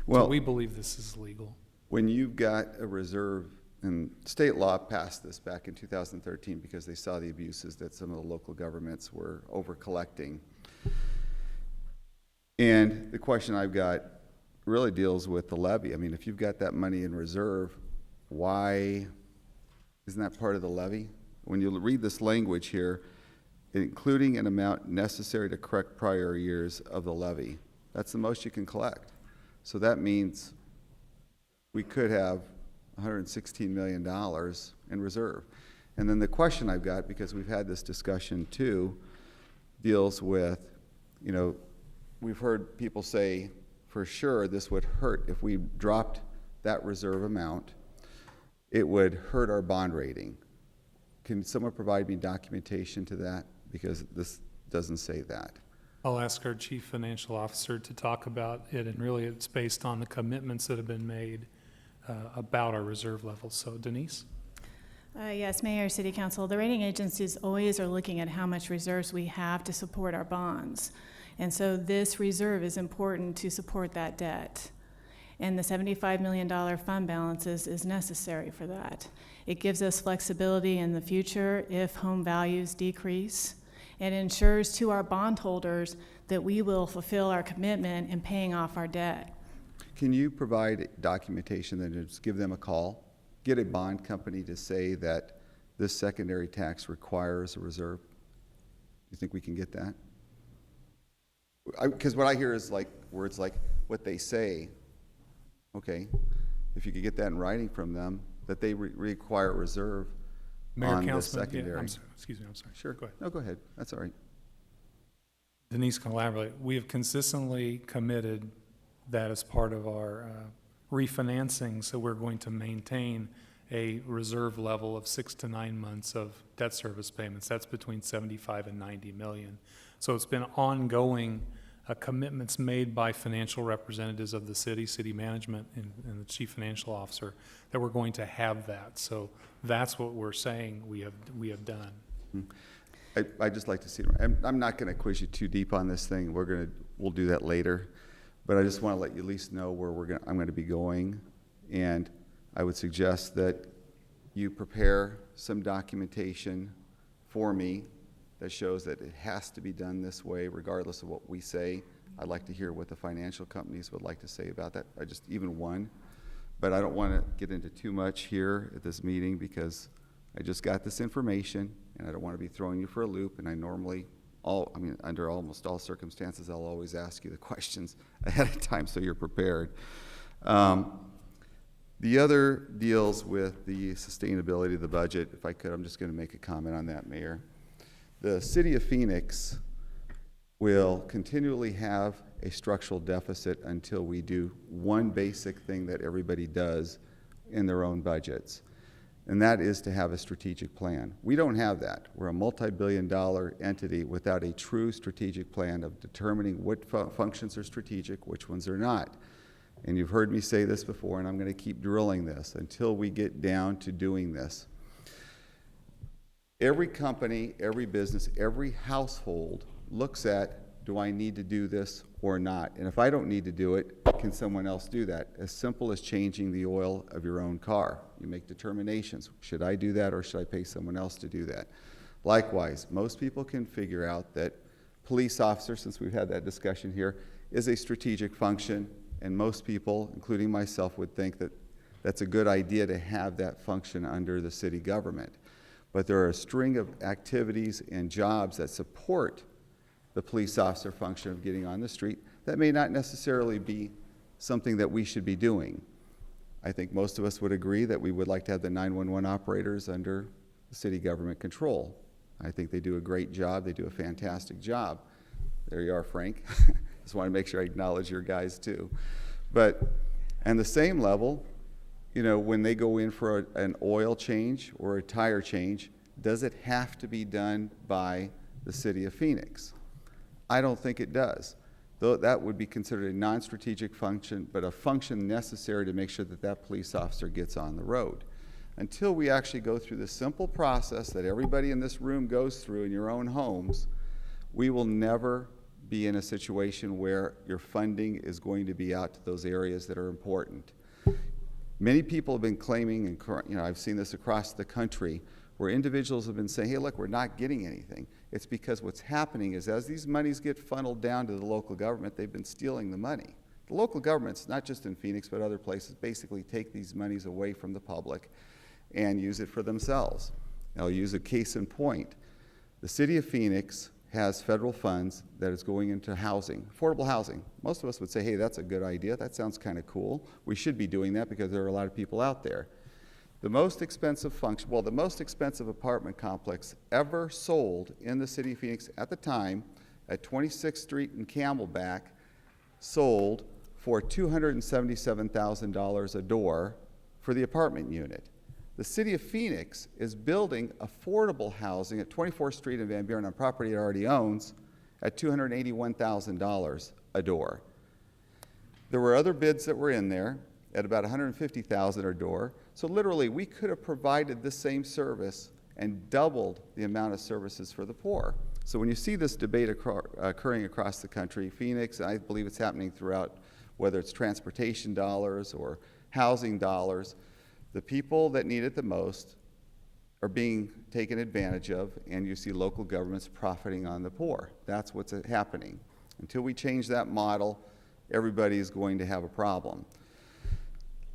Well, so we believe this is legal. When you've got a reserve, and state law passed this back in 2013 because they saw the abuses that some of the local governments were over collecting. And the question I've got really deals with the levy. I mean, if you've got that money in reserve, why isn't that part of the levy? When you read this language here, including an amount necessary to correct prior years of the levy, that's the most you can collect. So that means we could have $116 million in reserve. And then the question I've got, because we've had this discussion too, deals with, you know, we've heard people say for sure this would hurt if we dropped that reserve amount. It would hurt our bond rating. Can someone provide me documentation to that? Because this doesn't say that. I'll ask our chief financial officer to talk about it, and really it's based on the commitments that have been made about our reserve levels. So Denise? Yes, Mayor, City Council, the rating agencies always are looking at how much reserves we have to support our bonds. And so this reserve is important to support that debt. And the $75 million fund balances is necessary for that. It gives us flexibility in the future if home values decrease. It ensures to our bondholders that we will fulfill our commitment in paying off our debt. Can you provide documentation, then just give them a call? Get a bond company to say that this secondary tax requires a reserve? You think we can get that? Because what I hear is like words like what they say. Okay, if you could get that in writing from them, that they require a reserve Mayor, on the Councilman, secondary. yeah, I'm sorry, excuse me, I'm sorry. Sure. Go ahead. No, go ahead. That's all right. Denise can elaborate. We have consistently committed that as part of our refinancing, so we're going to maintain a reserve level of 6 to 9 months of debt service payments. That's between 75 and 90 million. So it's been ongoing commitments made by financial representatives of the city management, and the chief financial officer, that we're going to have that. So that's what we're saying we have done. I just like to see, I'm not going to quiz you too deep on this thing. We'll do that later. But I just want to let you at least know where I'm going to be going. And I would suggest that you prepare some documentation for me that shows that it has to be done this way, regardless of what we say. I'd like to hear what the financial companies would like to say about that. Even one. But I don't want to get into too much here at this meeting because I just got this information and I don't want to be throwing you for a loop. And I normally, under almost all circumstances, I'll always ask you the questions ahead of time so you're prepared. The other deals with the sustainability of the budget. If I could, I'm just going to make a comment on that, Mayor. The city of Phoenix will continually have a structural deficit until we do one basic thing that everybody does in their own budgets, and that is to have a strategic plan. We don't have that. We're a multi-billion-dollar entity without a true strategic plan of determining what functions are strategic, which ones are not. And you've heard me say this before, and I'm going to keep drilling this until we get down to doing this. Every company, every business, every household looks at, do I need to do this or not? And if I don't need to do it, can someone else do that? As simple as changing the oil of your own car. You make determinations. Should I do that or should I pay someone else to do that? Likewise, most people can figure out that police officer, since we've had that discussion here, is a strategic function, and most people, including myself, would think that that's a good idea to have that function under the city government. But there are a string of activities and jobs that support the police officer function of getting on the street that may not necessarily be something that we should be doing. I think most of us would agree that we would like to have the 911 operators under the city government control. I think they do a great job. They do a fantastic job. There you are, Frank. Just want to make sure I acknowledge your guys too. But on the same level, you know, when they go in for an oil change or a tire change, does it have to be done by the city of Phoenix? I don't think it does. Though that would be considered a non-strategic function, but a function necessary to make sure that that police officer gets on the road. Until we actually go through the simple process that everybody in this room goes through in your own homes, we will never be in a situation where your funding is going to be out to those areas that are important. Many people have been claiming, and you know, I've seen this across the country, where individuals have been saying, hey, look, we're not getting anything. It's because what's happening is as these monies get funneled down to the local government, they've been stealing the money. The local governments, not just in Phoenix, but other places, basically take these monies away from the public and use it for themselves. I'll use a case in point. The city of Phoenix has federal funds that is going into housing, affordable housing. Most of us would say, hey, that's a good idea. That sounds kind of cool. We should be doing that because there are a lot of people out there. The most expensive function, well, the most expensive apartment complex ever sold in the city of Phoenix at the time at 26th Street and Camelback sold for $277,000 a door for the apartment unit. The city of Phoenix is building affordable housing at 24th Street and Van Buren on property it already owns at $281,000 a door. There were other bids that were in there at about $150,000 a door. So literally, we could have provided this same service and doubled the amount of services for the poor. So when you see this debate occurring across the country, Phoenix, and I believe it's happening throughout whether it's transportation dollars or housing dollars. The people that need it the most are being taken advantage of, and you see local governments profiting on the poor. That's what's happening. Until we change that model, everybody is going to have a problem.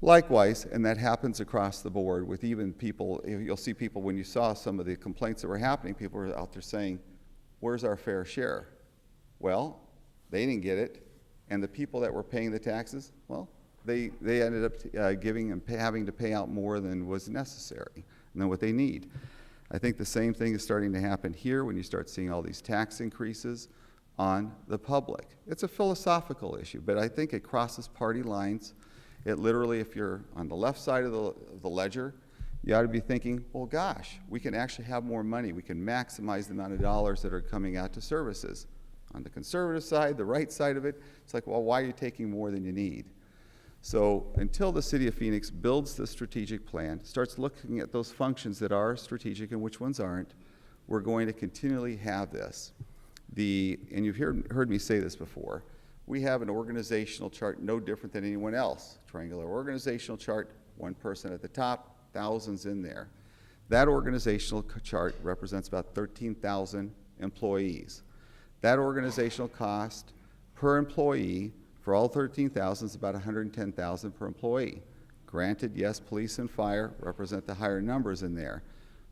Likewise, and that happens across the board with even people, you'll see people, when you saw some of the complaints that were happening, people were out there saying, where's our fair share? Well, they didn't get it, and the people that were paying the taxes, well, they ended up giving and having to pay out more than was necessary and than what they need. I think the same thing is starting to happen here when you start seeing all these tax increases on the public. It's a philosophical issue, but I think it crosses party lines. It literally, if you're on the left side of the ledger, you ought to be thinking, well, gosh, we can actually have more money. We can maximize the amount of dollars that are coming out to services. On the conservative side, the right side of it, it's like, well, why are you taking more than you need? So until the City of Phoenix builds the strategic plan, starts looking at those functions that are strategic and which ones aren't, we're going to continually have this. And you've heard me say this before, we have an organizational chart no different than anyone else. Triangular organizational chart, one person at the top, thousands in there. That organizational chart represents about 13,000 employees. That organizational cost per employee for all 13,000 is about $110,000 per employee. Granted, yes, police and fire represent the higher numbers in there,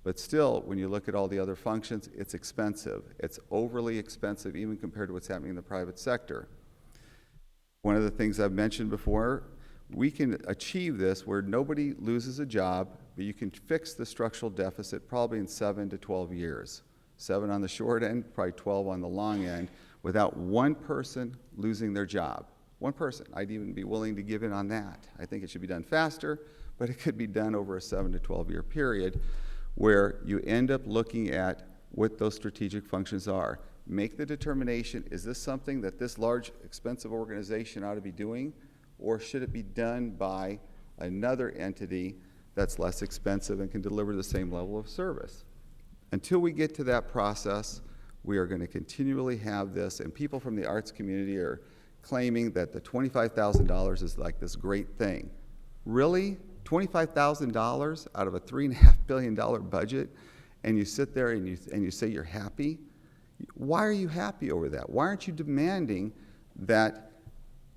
but still, when you look at all the other functions, it's expensive. It's overly expensive even compared to what's happening in the private sector. One of the things I've mentioned before, we can achieve this where nobody loses a job, but you can fix the structural deficit probably in 7 to 12 years. 7 on the short end, probably 12 on the long end, without one person losing their job. One person. I'd even be willing to give in on that. I think it should be done faster, but it could be done over a 7 to 12 year period where you end up looking at what those strategic functions are. Make the determination, is this something that this large, expensive organization ought to be doing, or should it be done by another entity that's less expensive and can deliver the same level of service? Until we get to that process, we are going to continually have this, and people from the arts community are claiming that the $25,000 is like this great thing. Really? $25,000 out of a $3.5 billion budget, and you sit there and you say you're happy? Why are you happy over that? Why aren't you demanding that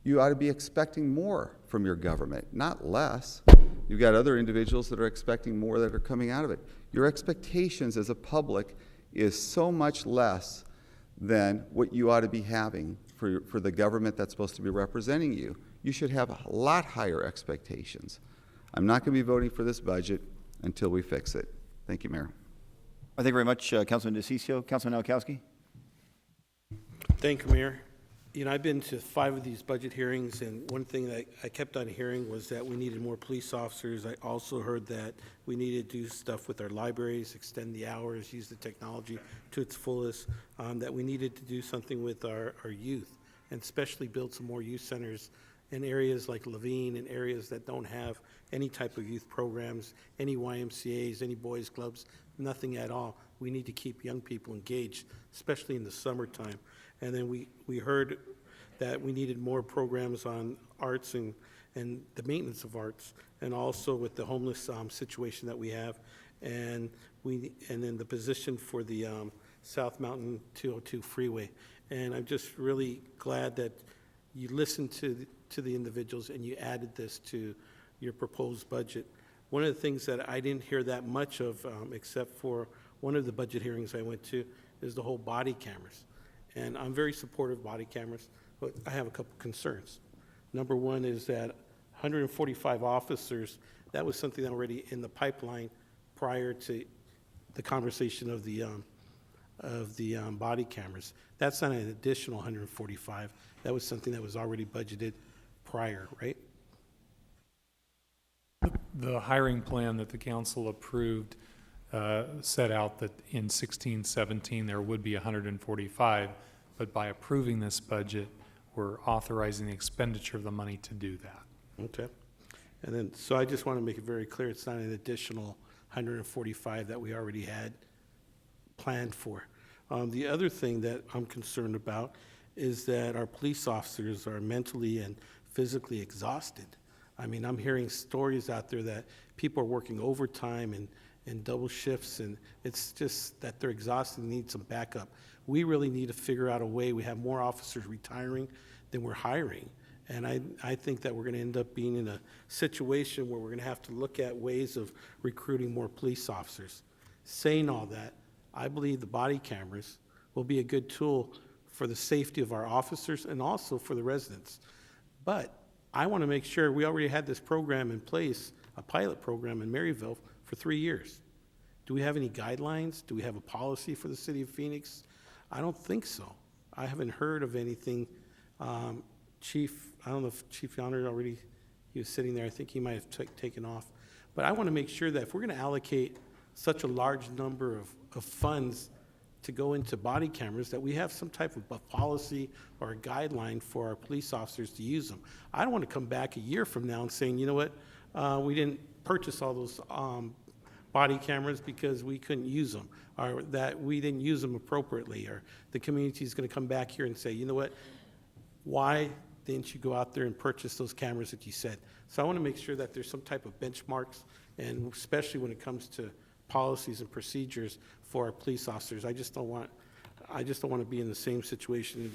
you ought to be expecting more from your government, not less? You've got other individuals that are expecting more that are coming out of it. Your expectations as a public is so much less than what you ought to be having for the government that's supposed to be representing you. You should have a lot higher expectations. I'm not going to be voting for this budget until we fix it. Thank you, Mayor. Thank you very much, Councilman DeCiccio. Councilman Nowakowski. Thank you, Mayor. You know, I've been to 5 of these budget hearings, and one thing that I kept on hearing was that we needed more police officers. I also heard that we needed to do stuff with our libraries, extend the hours, use the technology to its fullest, that we needed to do something with our youth, and especially build some more youth centers in areas like Levine and areas that don't have any type of youth programs, any YMCAs, any boys clubs, nothing at all. We need to keep young people engaged, especially in the summertime. And then we heard that we needed more programs on arts and the maintenance of arts, and also with the homeless situation that we have, and then the position for the South Mountain 202 freeway. And I'm just really glad that you listened to the individuals and you added this to your proposed budget. One of the things that I didn't hear that much of, except for one of the budget hearings I went to, is the whole body cameras. And I'm very supportive of body cameras, but I have a couple concerns. Number one is that 145 officers, that was something that already in the pipeline prior to the conversation of the body cameras. That's not an additional 145. That was something that was already budgeted prior, right? The hiring plan that the council approved set out that in 16-17 there would be 145, but by approving this budget, we're authorizing the expenditure of the money to do that. Okay. And then, so I just want to make it very clear, it's not an additional 145 that we already had planned for. The other thing that I'm concerned about is that our police officers are mentally and physically exhausted. I mean, I'm hearing stories out there that people are working overtime and double shifts, and it's just that they're exhausted and need some backup. We really need to figure out a way. We have more officers retiring than we're hiring. And I think that we're going to end up being in a situation where we're going to have to look at ways of recruiting more police officers. Saying all that, I believe the body cameras will be a good tool for the safety of our officers and also for the residents. But I want to make sure, we already had this program in place, a pilot program in Maryville for 3 years. Do we have any guidelines? Do we have a policy for the city of Phoenix? I don't think so. I haven't heard of anything. Chief, I don't know if Chief Yonder already, he was sitting there, I think he might have taken off. But I want to make sure that if we're going to allocate such a large number of funds to go into body cameras, that we have some type of a policy or a guideline for our police officers to use them. I don't want to come back a year from now and saying, you know what, we didn't purchase all those body cameras because we couldn't use them, or that we didn't use them appropriately, or the community is going to come back here and say, you know what, why didn't you go out there and purchase those cameras that you said? So I want to make sure that there's some type of benchmarks, and especially when it comes to policies and procedures for our police officers. I just don't want to be in the same situation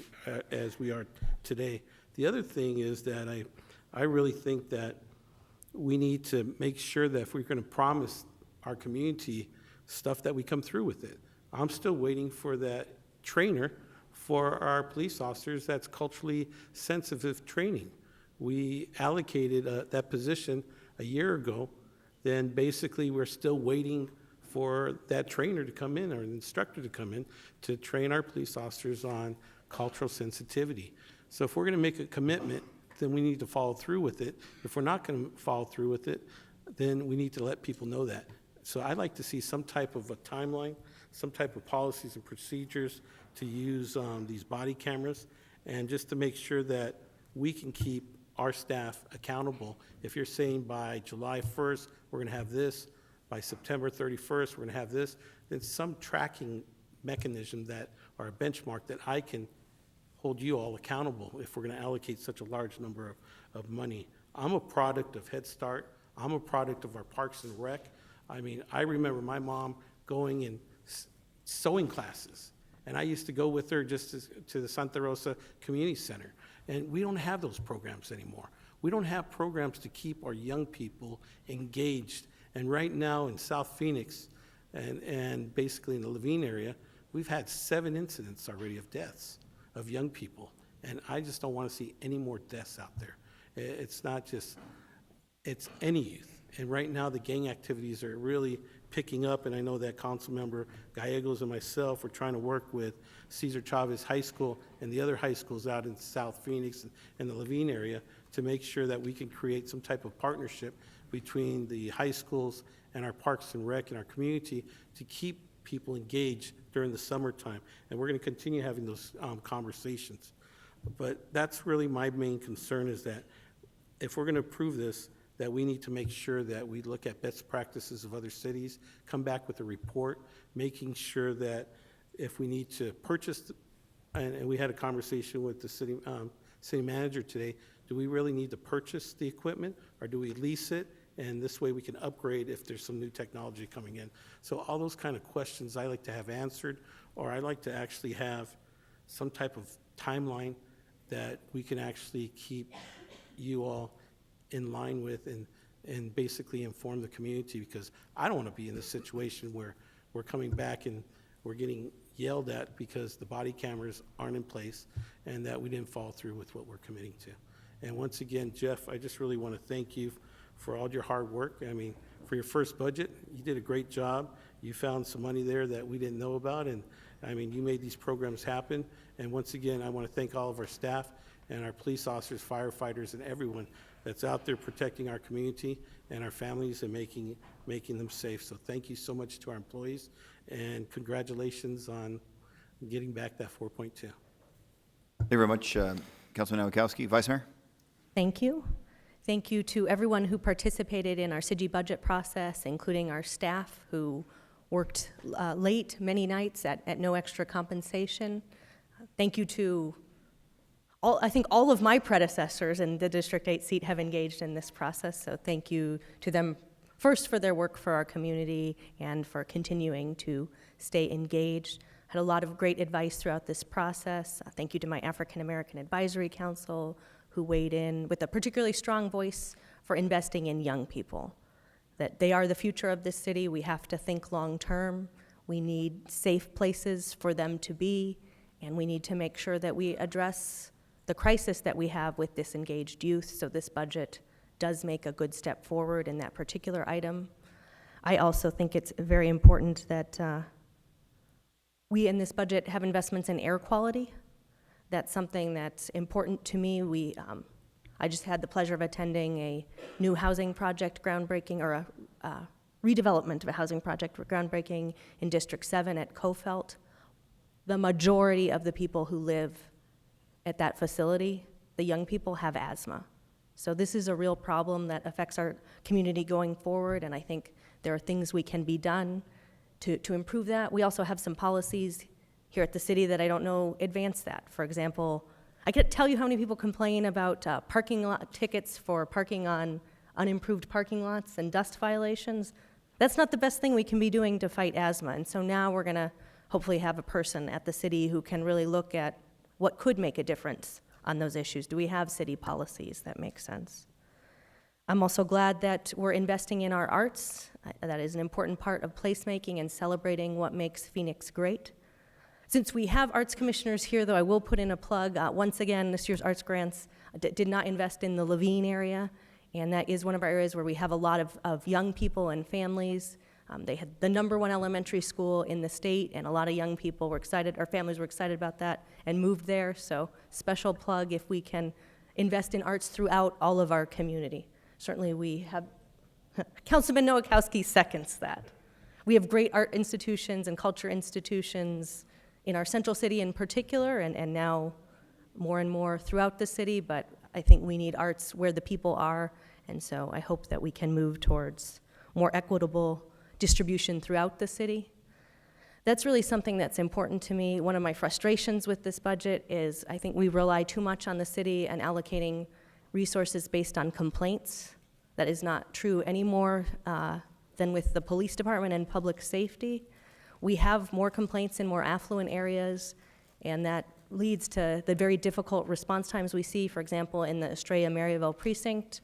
as we are today. The other thing is that I really think that we need to make sure that if we're going to promise our community stuff, that we come through with it. I'm still waiting for that trainer for our police officers that's culturally sensitive training. We allocated that position a year ago, then basically we're still waiting for that trainer to come in or an instructor to come in to train our police officers on cultural sensitivity. So if we're going to make a commitment, then we need to follow through with it. If we're not going to follow through with it, then we need to let people know that. So I'd like to see some type of a timeline, some type of policies and procedures to use these body cameras, and just to make sure that we can keep our staff accountable. If you're saying by July 1st, we're going to have this, by September 31st, we're going to have this, then some tracking mechanism that, or a benchmark that I can hold you all accountable if we're going to allocate such a large number of money. I'm a product of Head Start. I'm a product of our Parks and Rec. I mean, I remember my mom going in sewing classes, and I used to go with her just to the Santa Rosa Community Center. And we don't have those programs anymore. We don't have programs to keep our young people engaged. And right now in South Phoenix and basically in the Levine area, we've had 7 incidents already of deaths of young people. And I just don't want to see any more deaths out there. It's not just, it's any youth. And right now the gang activities are really picking up, and I know that Councilmember Gallegos and myself are trying to work with Cesar Chavez High School and the other high schools out in South Phoenix and the Levine area to make sure that we can create some type of partnership between the high schools and our Parks and Rec and our community to keep people engaged during the summertime. And we're going to continue having those conversations. But that's really my main concern, is that if we're going to approve this, that we need to make sure that we look at best practices of other cities, come back with a report, making sure that if we need to purchase, and we had a conversation with the city manager today, do we really need to purchase the equipment, or do we lease it? And this way we can upgrade if there's some new technology coming in. So all those kind of questions I like to have answered, or I like to actually have some type of timeline that we can actually keep you all in line with and basically inform the community, because I don't want to be in this situation where we're coming back and we're getting yelled at because the body cameras aren't in place and that we didn't follow through with what we're committing to. And once again, Jeff, I just really want to thank you for all your hard work. I mean, for your first budget, you did a great job. You found some money there that we didn't know about, and I mean, you made these programs happen. And once again, I want to thank all of our staff and our police officers, firefighters, and everyone that's out there protecting our community and our families and making them safe. So thank you so much to our employees, and congratulations on getting back that 4.2. Thank you very much, Councilman Nowakowski. Vice Mayor? Thank you. Thank you to everyone who participated in our city budget process, including our staff who worked late many nights at no extra compensation. Thank you to I think all of my predecessors in the District 8 seat have engaged in this process, so thank you to them first for their work for our community and for continuing to stay engaged. Had a lot of great advice throughout this process. Thank you to my African American Advisory Council, who weighed in with a particularly strong voice for investing in young people, that they are the future of this city. We have to think long term. We need safe places for them to be, and we need to make sure that we address the crisis that we have with disengaged youth, so this budget does make a good step forward in that particular item. I also think it's very important that we in this budget have investments in air quality. That's something that's important to me. I just had the pleasure of attending a new housing project groundbreaking, or a redevelopment of a housing project groundbreaking in District 7 at Kofelt. The majority of the people who live at that facility, the young people, have asthma. So this is a real problem that affects our community going forward, and I think there are things we can be done to improve that. We also have some policies here at the city that I don't know advance that. For example, I can't tell you how many people complain about parking lot tickets for parking on unimproved parking lots and dust violations. That's not the best thing we can be doing to fight asthma, and so now we're gonna hopefully have a person at the city who can really look at what could make a difference on those issues. Do we have city policies that make sense? I'm also glad that we're investing in our arts. That is an important part of placemaking and celebrating what makes Phoenix great. Since we have arts commissioners here, though, I will put in a plug. Once again, this year's arts grants did not invest in the Levine area, and that is one of our areas where we have a lot of young people and families. They had the #1 elementary school in the state, and a lot of young people were excited, or families were excited about that and moved there. So special plug if we can invest in arts throughout all of our community. Certainly we have, Councilman Nowakowski seconds that. We have great art institutions and culture institutions in our central city in particular, and now more and more throughout the city, but I think we need arts where the people are, and so I hope that we can move towards more equitable distribution throughout the city. That's really something that's important to me. One of my frustrations with this budget is I think we rely too much on the city and allocating resources based on complaints. That is not true anymore than with the police department and public safety. We have more complaints in more affluent areas, and that leads to the very difficult response times we see, for example, in the Estrella-Maryville precinct,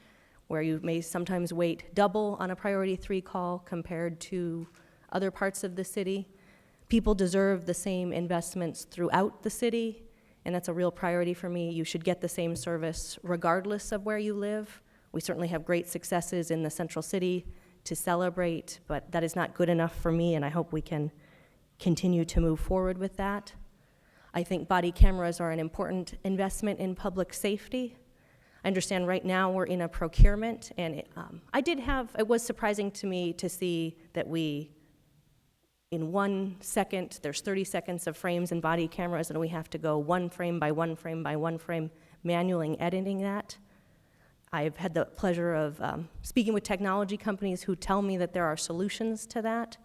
where you may sometimes wait double on a priority 3 call compared to other parts of the city. People deserve the same investments throughout the city, and that's a real priority for me. You should get the same service regardless of where you live. We certainly have great successes in the central city to celebrate, but that is not good enough for me, and I hope we can continue to move forward with that. I think body cameras are an important investment in public safety. I understand right now we're in a procurement, and it was surprising to me to see that in 1 second, there's 30 seconds of frames and body cameras, and we have to go 1 frame by 1 frame by 1 frame, manually editing that. I've had the pleasure of speaking with technology companies who tell me that there are solutions to that.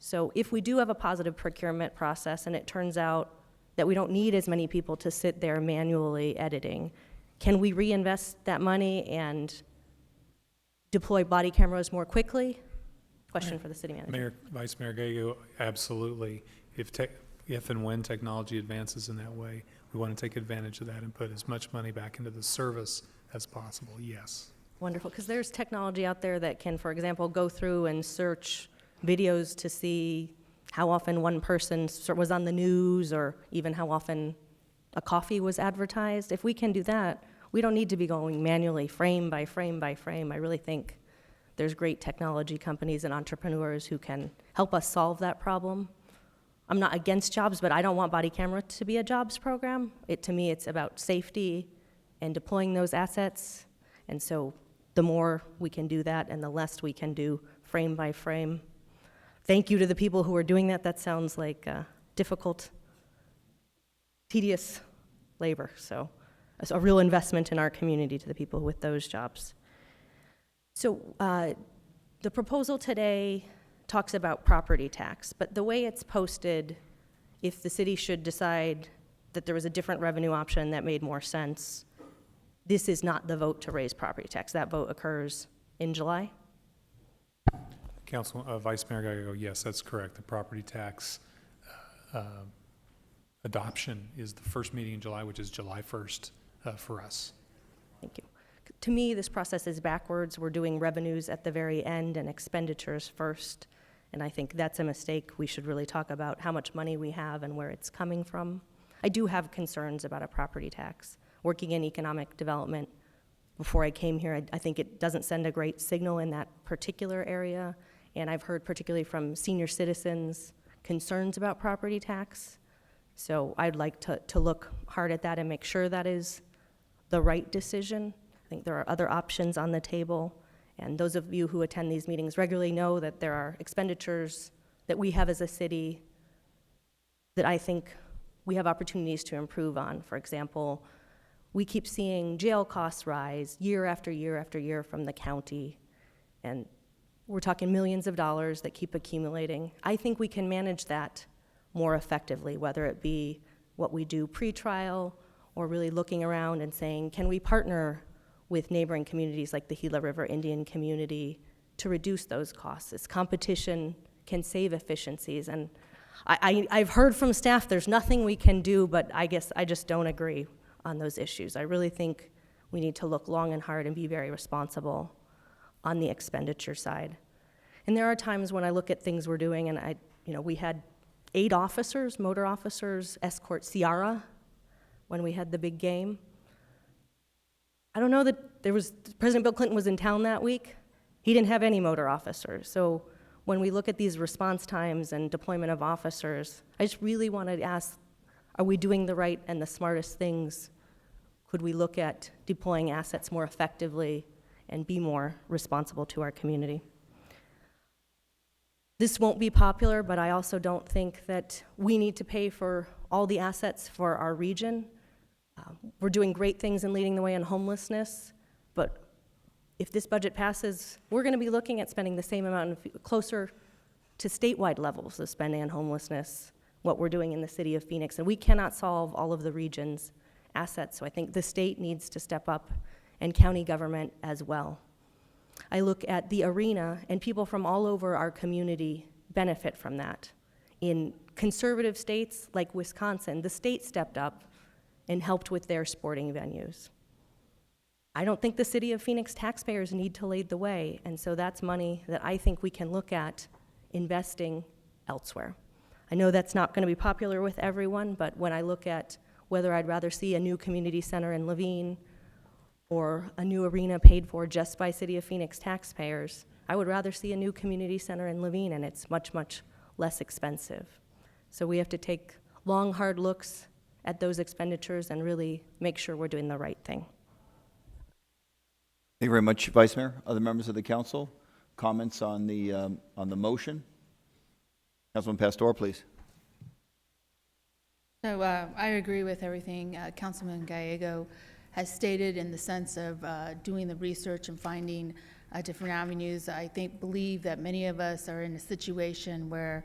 So if we do have a positive procurement process, and it turns out that we don't need as many people to sit there manually editing, can we reinvest that money and deploy body cameras more quickly? Question for the city manager. Vice Mayor Gallego, absolutely. If and when technology advances in that way, we want to take advantage of that and put as much money back into the service as possible, yes. Wonderful, because there's technology out there that can, for example, go through and search videos to see how often one person was on the news, or even how often a coffee was advertised. If we can do that, we don't need to be going manually frame by frame by frame. I really think there's great technology companies and entrepreneurs who can help us solve that problem. I'm not against jobs, but I don't want body camera to be a jobs program. To me, it's about safety and deploying those assets. And so the more we can do that and the less we can do frame by frame. Thank you to the people who are doing that. That sounds like difficult, tedious labor. So it's a real investment in our community to the people with those jobs. So the proposal today talks about property tax, but the way it's posted, if the city should decide that there was a different revenue option that made more sense. This is not the vote to raise property tax. That vote occurs in July. Vice Mayor Gallego, yes, that's correct. The property tax adoption is the first meeting in July, which is July 1st for us. Thank you. To me, this process is backwards. We're doing revenues at the very end and expenditures first, and I think that's a mistake. We should really talk about how much money we have and where it's coming from. I do have concerns about a property tax. Working in economic development before I came here, I think it doesn't send a great signal in that particular area, and I've heard particularly from senior citizens concerns about property tax. So I'd like to look hard at that and make sure that is the right decision. I think there are other options on the table, and those of you who attend these meetings regularly know that there are expenditures that we have as a city that I think we have opportunities to improve on. For example, we keep seeing jail costs rise year after year after year from the county, and we're talking millions of dollars that keep accumulating. I think we can manage that more effectively, whether it be what we do pre-trial or really looking around and saying, can we partner with neighboring communities like the Gila River Indian community to reduce those costs? This competition can save efficiencies, and I've heard from staff there's nothing we can do, but I guess I just don't agree on those issues. I really think we need to look long and hard and be very responsible on the expenditure side. And there are times when I look at things we're doing, and we had 8 officers, motor officers, escort Ciara when we had the big game. I don't know that President Bill Clinton was in town that week. He didn't have any motor officers. So when we look at these response times and deployment of officers, I just really want to ask, are we doing the right and the smartest things? Could we look at deploying assets more effectively and be more responsible to our community? This won't be popular, but I also don't think that we need to pay for all the assets for our region. We're doing great things in leading the way on homelessness, but if this budget passes, we're going to be looking at spending the same amount, closer to statewide levels of spending on homelessness, what we're doing in the city of Phoenix, and we cannot solve all of the region's assets, so I think the state needs to step up, and county government as well. I look at the arena, and people from all over our community benefit from that. In conservative states like Wisconsin, the state stepped up and helped with their sporting venues. I don't think the city of Phoenix taxpayers need to lead the way, and so that's money that I think we can look at investing elsewhere. I know that's not going to be popular with everyone, but when I look at whether I'd rather see a new community center in Levine or a new arena paid for just by City of Phoenix taxpayers, I would rather see a new community center in Levine, and it's much, much less expensive. So we have to take long, hard looks at those expenditures and really make sure we're doing the right thing. Thank you very much, Vice Mayor. Other members of the council, comments on the motion? Councilman Pastor, please. So I agree with everything Councilman Gallego has stated in the sense of doing the research and finding different avenues. I believe that many of us are in a situation where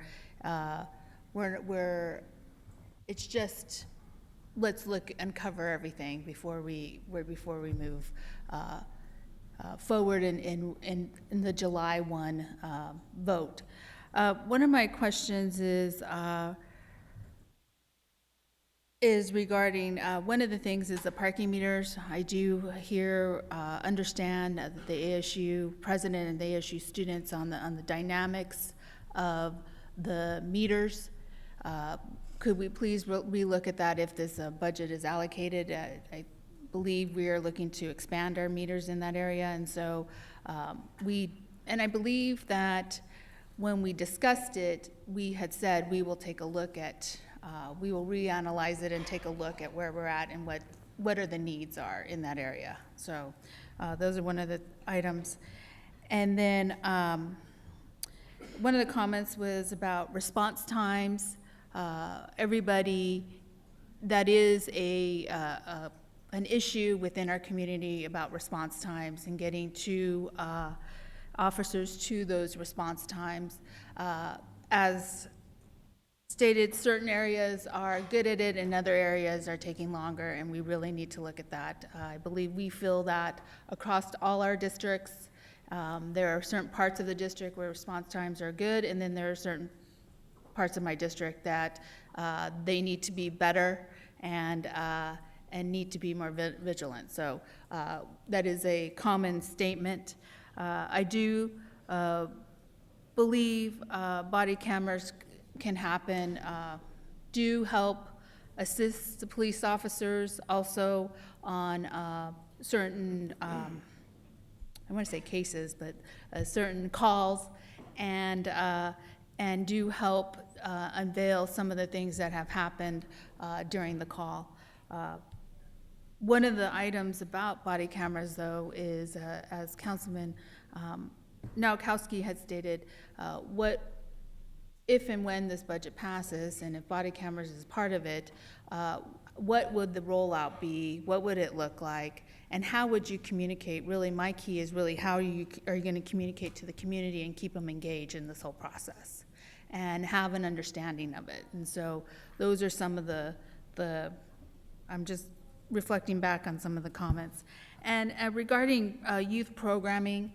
it's just, let's look and cover everything before we move forward in the July 1 vote. One of my questions is regarding, one of the things is the parking meters. I do understand that the ASU president and the ASU students on the dynamics of the meters. Could we please relook at that if this budget is allocated? I believe we are looking to expand our meters in that area, and so I believe that when we discussed it, we had said we will take a look at, we will reanalyze it and take a look at where we're at and what are the needs are in that area. So those are one of the items. And then one of the comments was about response times. Everybody, that is an issue within our community about response times and getting to officers to those response times. As stated certain areas are good at it and other areas are taking longer, and we really need to look at that. I believe we feel that across all our districts. There are certain parts of the district where response times are good, and then there are certain parts of my district that they need to be better and need to be more vigilant. So that is a common statement. I do believe body cameras can happen, do help assist the police officers also on certain, I want to say cases, but certain calls, and do help unveil some of the things that have happened during the call. One of the items about body cameras, though, is, as Councilman Nowakowski had stated, what if and when this budget passes, and if body cameras is part of it, what would the rollout be? What would it look like? And how would you communicate? Really, my key is really how are you going to communicate to the community and keep them engaged in this whole process and have an understanding of it. And so those are some of the I'm just reflecting back on some of the comments. And regarding youth programming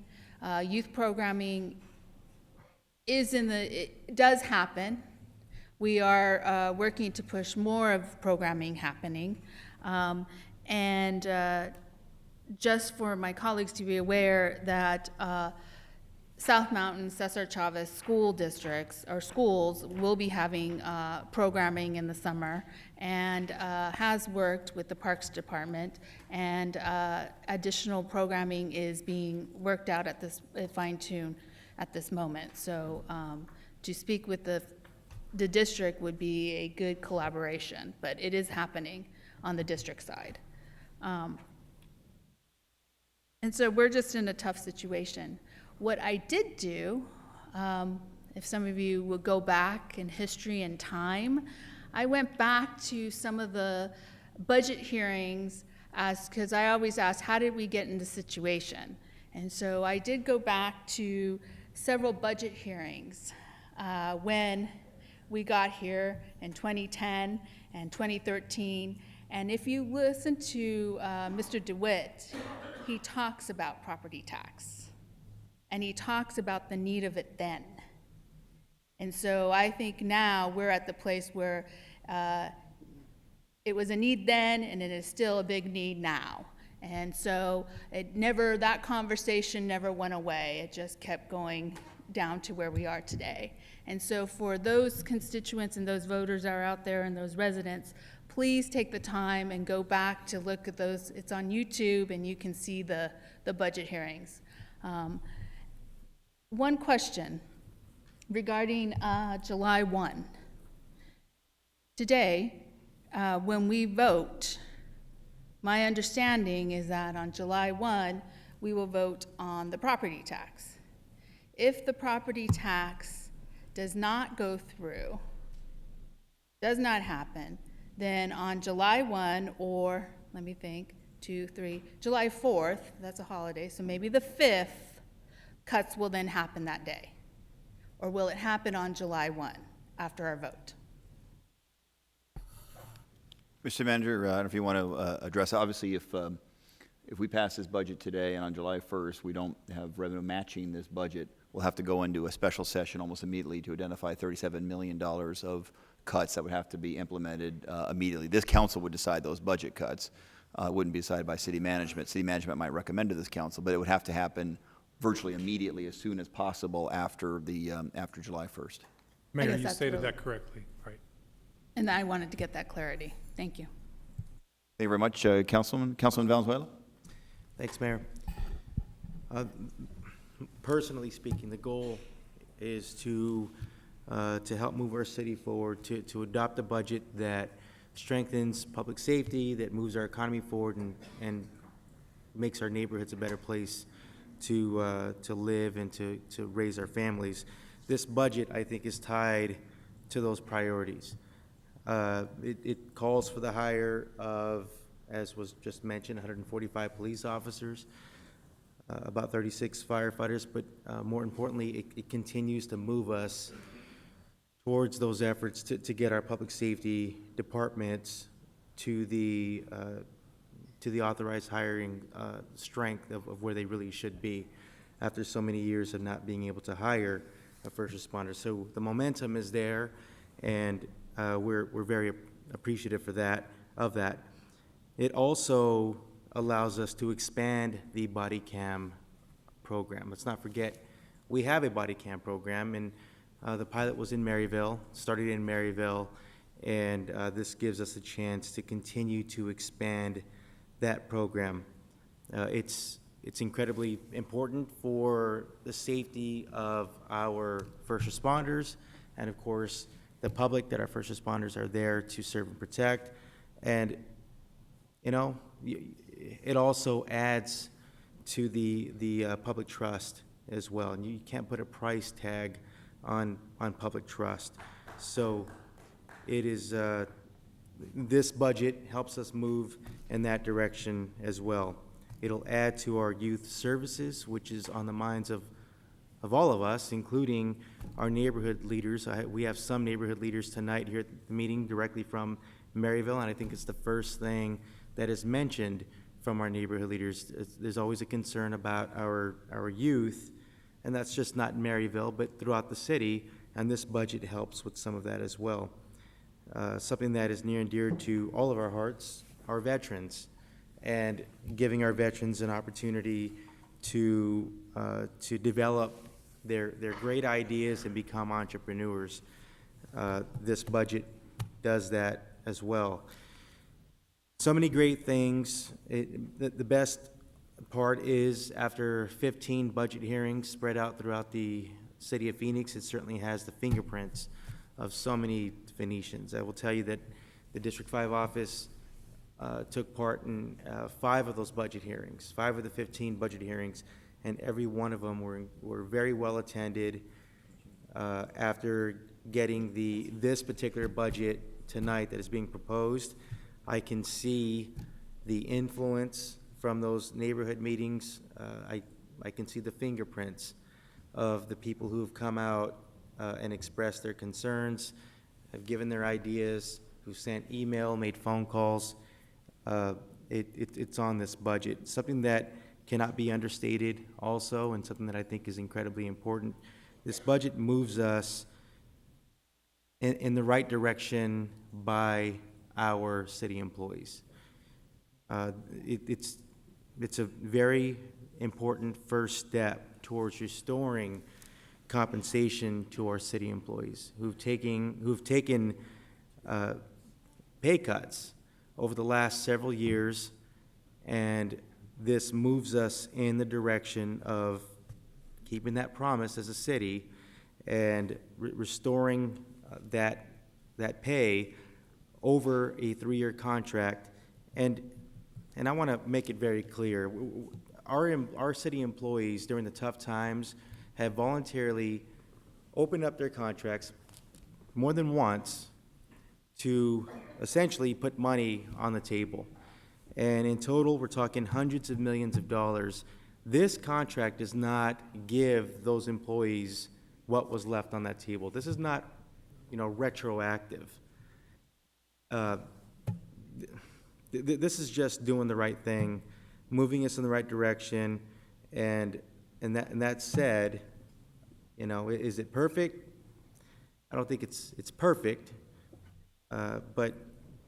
it does happen. We are working to push more of programming happening. Just for my colleagues to be aware that South Mountain, Cesar Chavez school districts or schools will be having programming in the summer, and has worked with the Parks Department, and additional programming is being worked out at this fine-tune at this moment. So to speak with the district would be a good collaboration, but it is happening on the district side. And so we're just in a tough situation. What I did do, if some of you would go back in history and time, I went back to some of the budget hearings because I always ask, how did we get in this situation? And so I did go back to several budget hearings when we got here in 2010 and 2013. And if you listen to Mr. DeWitt, he talks about property tax. And he talks about the need of it then. And so I think now we're at the place where it was a need then, and it is still a big need now. And so that conversation never went away. It just kept going down to where we are today. And so for those constituents and those voters that are out there and those residents, please take the time and go back to look at those. It's on YouTube, and you can see the budget hearings. One question regarding July 1. Today, when we vote, my understanding is that on July 1, we will vote on the property tax. If the property tax does not go through, does not happen, then on July 1, or let me think, 2, 3, July 4th, that's a holiday, so maybe the 5th, cuts will then happen that day. Or will it happen on July 1 after our vote? Mr. Manager, I don't know if you want to address, obviously, if we pass this budget today and on July 1st we don't have revenue matching this budget, we'll have to go into a special session almost immediately to identify $37 million of cuts that would have to be implemented immediately. This council would decide those budget cuts. It wouldn't be decided by city management. City management might recommend to this council, but it would have to happen virtually immediately as soon as possible after July 1st. Mayor, you stated that correctly, right? And I wanted to get that clarity. Thank you. Thank you very much, Councilman Valenzuela. Thanks, Mayor. Personally speaking, the goal is to help move our city forward, to adopt a budget that strengthens public safety, that moves our economy forward, and makes our neighborhoods a better place to live and to raise our families. This budget, I think, is tied to those priorities. It calls for the hire of, as was just mentioned, 145 police officers, about 36 firefighters, but more importantly, it continues to move us towards those efforts to get our public safety departments to the authorized hiring strength of where they really should be after so many years of not being able to hire a first responder. So the momentum is there, and we're very appreciative of that. It also allows us to expand the body cam program. Let's not forget, we have a body cam program, and the pilot was in Maryville, started in Maryville, and this gives us a chance to continue to expand that program. It's incredibly important for the safety of our first responders, and of course, the public, that our first responders are there to serve and protect. And, you know, it also adds to the public trust as well. And you can't put a price tag on public trust. So it is, this budget helps us move in that direction as well. It'll add to our youth services, which is on the minds of all of us, including our neighborhood leaders. We have some neighborhood leaders tonight here at the meeting directly from Maryville, and I think it's the first thing that is mentioned from our neighborhood leaders. There's always a concern about our youth, and that's just not in Maryville, but throughout the city, and this budget helps with some of that as well. Something that is near and dear to all of our hearts, our veterans, and giving our veterans an opportunity to develop their great ideas and become entrepreneurs. This budget does that as well. So many great things. The best part is, after 15 budget hearings spread out throughout the city of Phoenix, it certainly has the fingerprints of so many Phoenicians. I will tell you that the District 5 office took part in 5 of those budget hearings, 5 of the 15 budget hearings, and every one of them were very well attended. After getting this particular budget tonight that is being proposed, I can see the influence from those neighborhood meetings. I can see the fingerprints of the people who have come out and expressed their concerns, have given their ideas, who sent email, made phone calls. It's on this budget. Something that cannot be understated also, and something that I think is incredibly important. This budget moves us in the right direction by our city employees. It's a very important first step towards restoring compensation to our city employees who've taken pay cuts over the last several years, and this moves us in the direction of keeping that promise as a city and restoring that pay over a 3-year contract. And I want to make it very clear, our city employees during the tough times have voluntarily opened up their contracts more than once to essentially put money on the table. And in total, we're talking hundreds of millions of dollars. This contract does not give those employees what was left on that table. This is not, retroactive. This is just doing the right thing, moving us in the right direction, and that said, is it perfect? I don't think it's perfect, but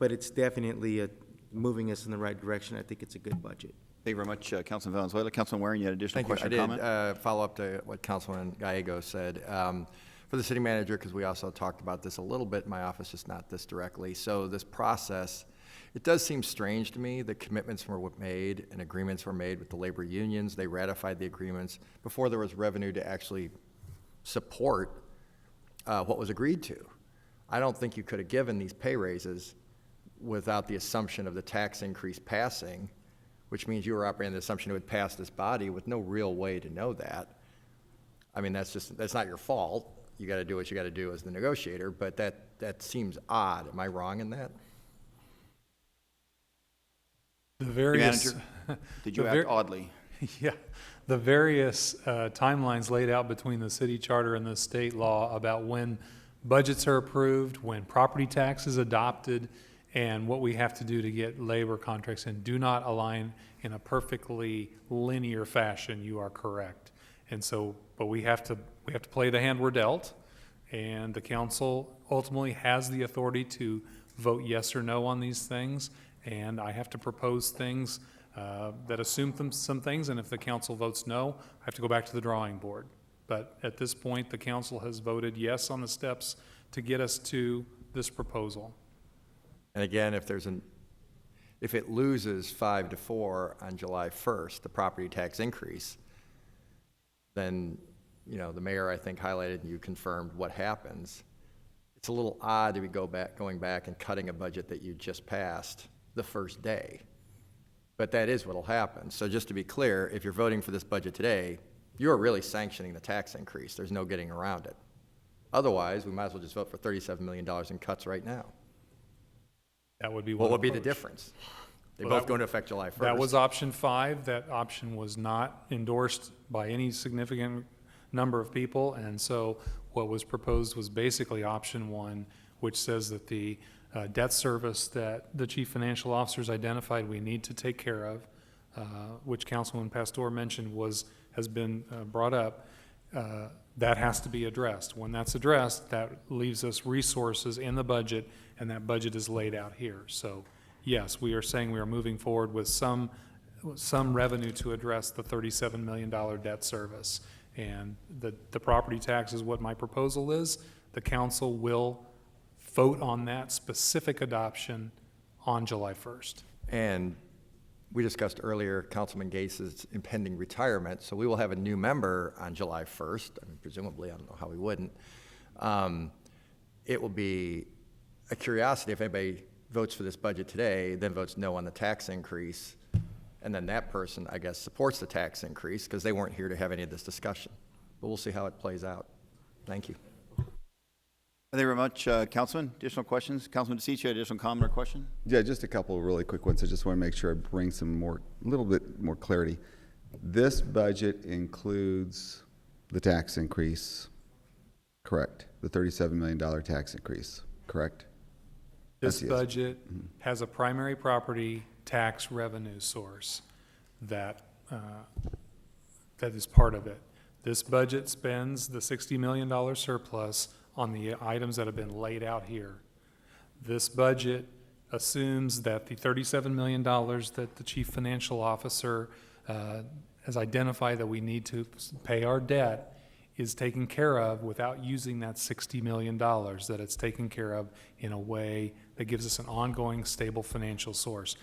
it's definitely moving us in the right direction. I think it's a good budget. Thank you very much, Councilman Valenzuela. Councilman Waring, you had an additional Thank you. question or comment? I did follow up to what Councilman Gallego said. For the city manager, because we also talked about this a little bit in my office, just not this directly. So this process, it does seem strange to me that commitments were made and agreements were made with the labor unions. They ratified the agreements before there was revenue to actually support what was agreed to. I don't think you could have given these pay raises without the assumption of the tax increase passing, which means you were operating the assumption it would pass this body with no real way to know that. I mean, that's not your fault. You got to do what you got to do as the negotiator, but that seems odd. Am I wrong in that? The various, Manager, did you act oddly? Yeah, the various timelines laid out between the city charter and the state law about when budgets are approved, when property tax is adopted, and what we have to do to get labor contracts in do not align in a perfectly linear fashion. You are correct. And so, but we have to play the hand we're dealt, and the council ultimately has the authority to vote yes or no on these things, and I have to propose things that assume some things, and if the council votes no, I have to go back to the drawing board. But at this point, the council has voted yes on the steps to get us to this proposal. And again, if it loses 5-4 on July 1st, the property tax increase, then, you know, the mayor, I think, highlighted and you confirmed what happens. It's a little odd to be going back and cutting a budget that you just passed the first day. But that is what'll happen. So just to be clear, if you're voting for this budget today, you're really sanctioning the tax increase. There's no getting around it. Otherwise, we might as well just vote for $37 million in cuts right now. That would be What would be approach. the difference? They Well, both go into effect July 1st. That was option 5. That option was not endorsed by any significant number of people, and so what was proposed was basically option 1, which says that the debt service that the chief financial officers identified we need to take care of, which Councilman Pastor mentioned has been brought up, that has to be addressed. When that's addressed, that leaves us resources in the budget, and that budget is laid out here. So yes, we are saying we are moving forward with some revenue to address the $37 million debt service. And the property tax is what my proposal is. The council will vote on that specific adoption on July 1st. And we discussed earlier Councilman Gates' impending retirement, so we will have a new member on July 1st. I mean, presumably, I don't know how we wouldn't. It will be a curiosity if anybody votes for this budget today, then votes no on the tax increase, and then that person, I guess, supports the tax increase because they weren't here to have any of this discussion. But we'll see how it plays out. Thank you. Thank you very much, Councilman. Additional questions? Councilman DeCiccio, additional comment or question? Yeah, just a couple of really quick ones. I just want to make sure I bring a little bit more clarity. This budget includes the tax increase, correct? The $37 million tax increase, correct? This Yes. budget has a primary property tax revenue source that is part of it. This budget spends the $60 million surplus on the items that have been laid out here. This budget assumes that the $37 million that the chief financial officer has identified that we need to pay our debt is taken care of without using that $60 million, that it's taken care of in a way that gives us an ongoing stable financial source.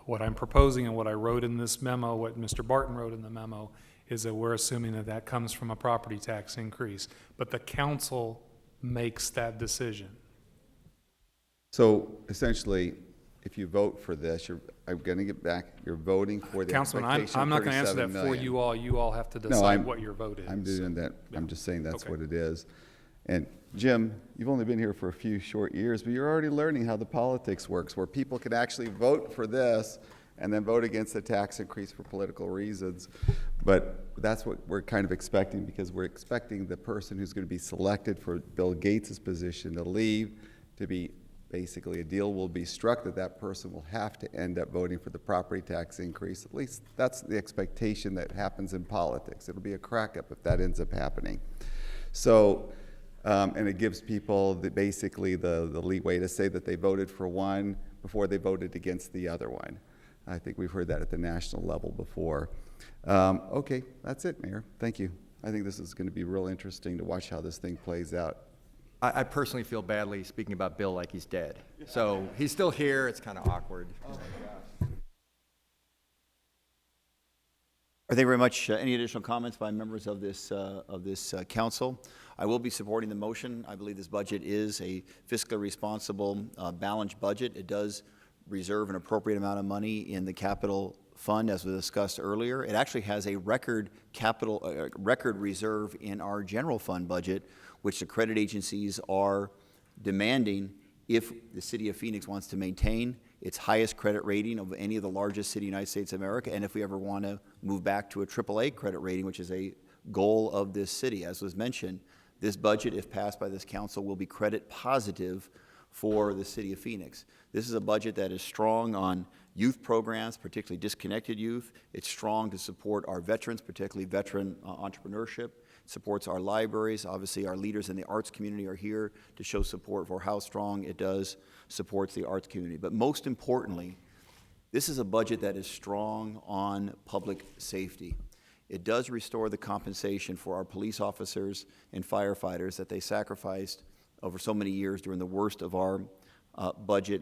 What I'm proposing and what I wrote in this memo, what Mr. Barton wrote in the memo, is that we're assuming that that comes from a property tax increase. But the council makes that decision. So essentially, if you vote for this, I'm going to get back, you're voting for the Councilman, expectation I'm not going to answer $37 that for million. you all. You all have to No, decide what your vote is. I'm doing that. Yeah. I'm just saying that's Okay. what it is. And Jim, you've only been here for a few short years, but you're already learning how the politics works, where people can actually vote for this and then vote against the tax increase for political reasons. But that's what we're kind of expecting, because we're expecting the person who's going to be selected for Bill Gates' position to leave, to be basically a deal will be struck that that person will have to end up voting for the property tax increase. At least that's the expectation that happens in politics. It'll be a crack-up if that ends up happening. So, and it gives people basically the leeway to say that they voted for one before they voted against the other one. I think we've heard that at the national level before. Okay, that's it, Mayor. Thank you. I think this is going to be real interesting to watch how this thing plays out. I personally feel badly speaking about Bill like he's dead. So he's still here. It's kind of awkward. Thank you very much. Any additional comments by members of this council? I will be supporting the motion. I believe this budget is a fiscally responsible, balanced budget. It does reserve an appropriate amount of money in the capital fund, as was discussed earlier. It actually has a record reserve in our general fund budget, which the credit agencies are demanding if the city of Phoenix wants to maintain its highest credit rating of any of the largest city in the United States of America, and if we ever want to move back to a AAA credit rating, which is a goal of this city. As was mentioned, This budget, if passed by this council, will be credit positive for the city of Phoenix. This is a budget that is strong on youth programs, particularly disconnected youth. It's strong to support our veterans, particularly veteran entrepreneurship. It supports our libraries. Obviously, our leaders in the arts community are here to show support for how strong it does supports the arts community. But most importantly, this is a budget that is strong on public safety. It does restore the compensation for our police officers and firefighters that they sacrificed over so many years during the worst of our budget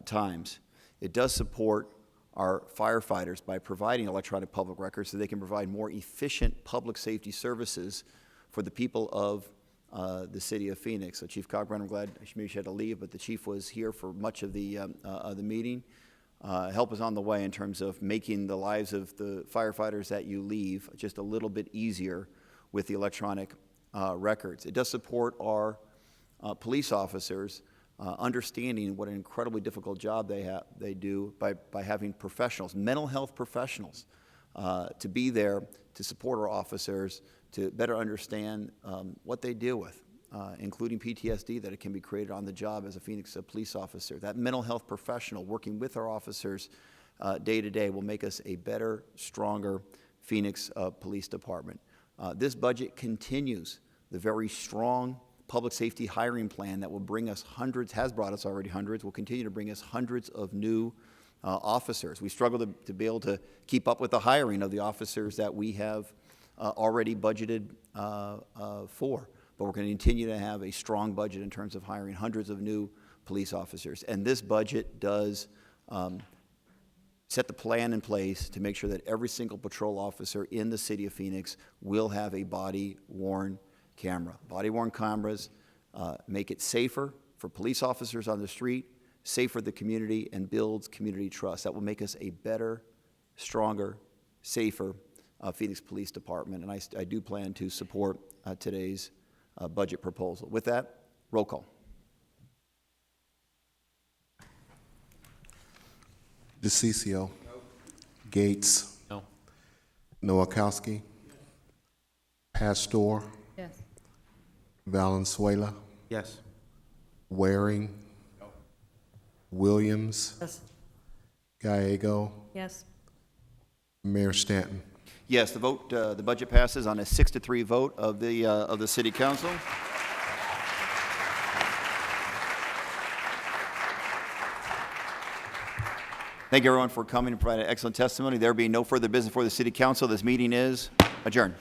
times. It does support our firefighters by providing electronic public records so they can provide more efficient public safety services for the people of the city of Phoenix. So Chief Cockburn, I'm glad, maybe she had to leave, but the chief was here for much of the meeting. Help is on the way in terms of making the lives of the firefighters that you leave just a little bit easier with the electronic records. It does support our police officers understanding what an incredibly difficult job they do by having professionals, mental health professionals, to be there to support our officers, to better understand what they deal with, including PTSD that it can be created on the job as a Phoenix police officer. That mental health professional working with our officers day to day will make us a better, stronger Phoenix Police Department. This budget continues the very strong public safety hiring plan that will bring us hundreds, has brought us already hundreds, will continue to bring us hundreds of new officers. We struggle to be able to keep up with the hiring of the officers that we have already budgeted for. But we're going to continue to have a strong budget in terms of hiring hundreds of new police officers. And this budget does set the plan in place to make sure that every single patrol officer in the city of Phoenix will have a body-worn camera. Body-worn cameras make it safer for police officers on the street, safer for the community, and builds community trust. That will make us a better, stronger, safer Phoenix Police Department. And I do plan to support today's budget proposal. With that, roll call. DeCiccio. Gates. No. Nowakowski. Pastor. Yes. Valenzuela. Yes. Waring. Williams. Yes. Gallego. Yes. Mayor Stanton. Yes, the vote, the budget passes on a 6-3 vote of the City Council. Thank you, everyone, for coming and providing excellent testimony. There being no further business for the City Council, this meeting is adjourned.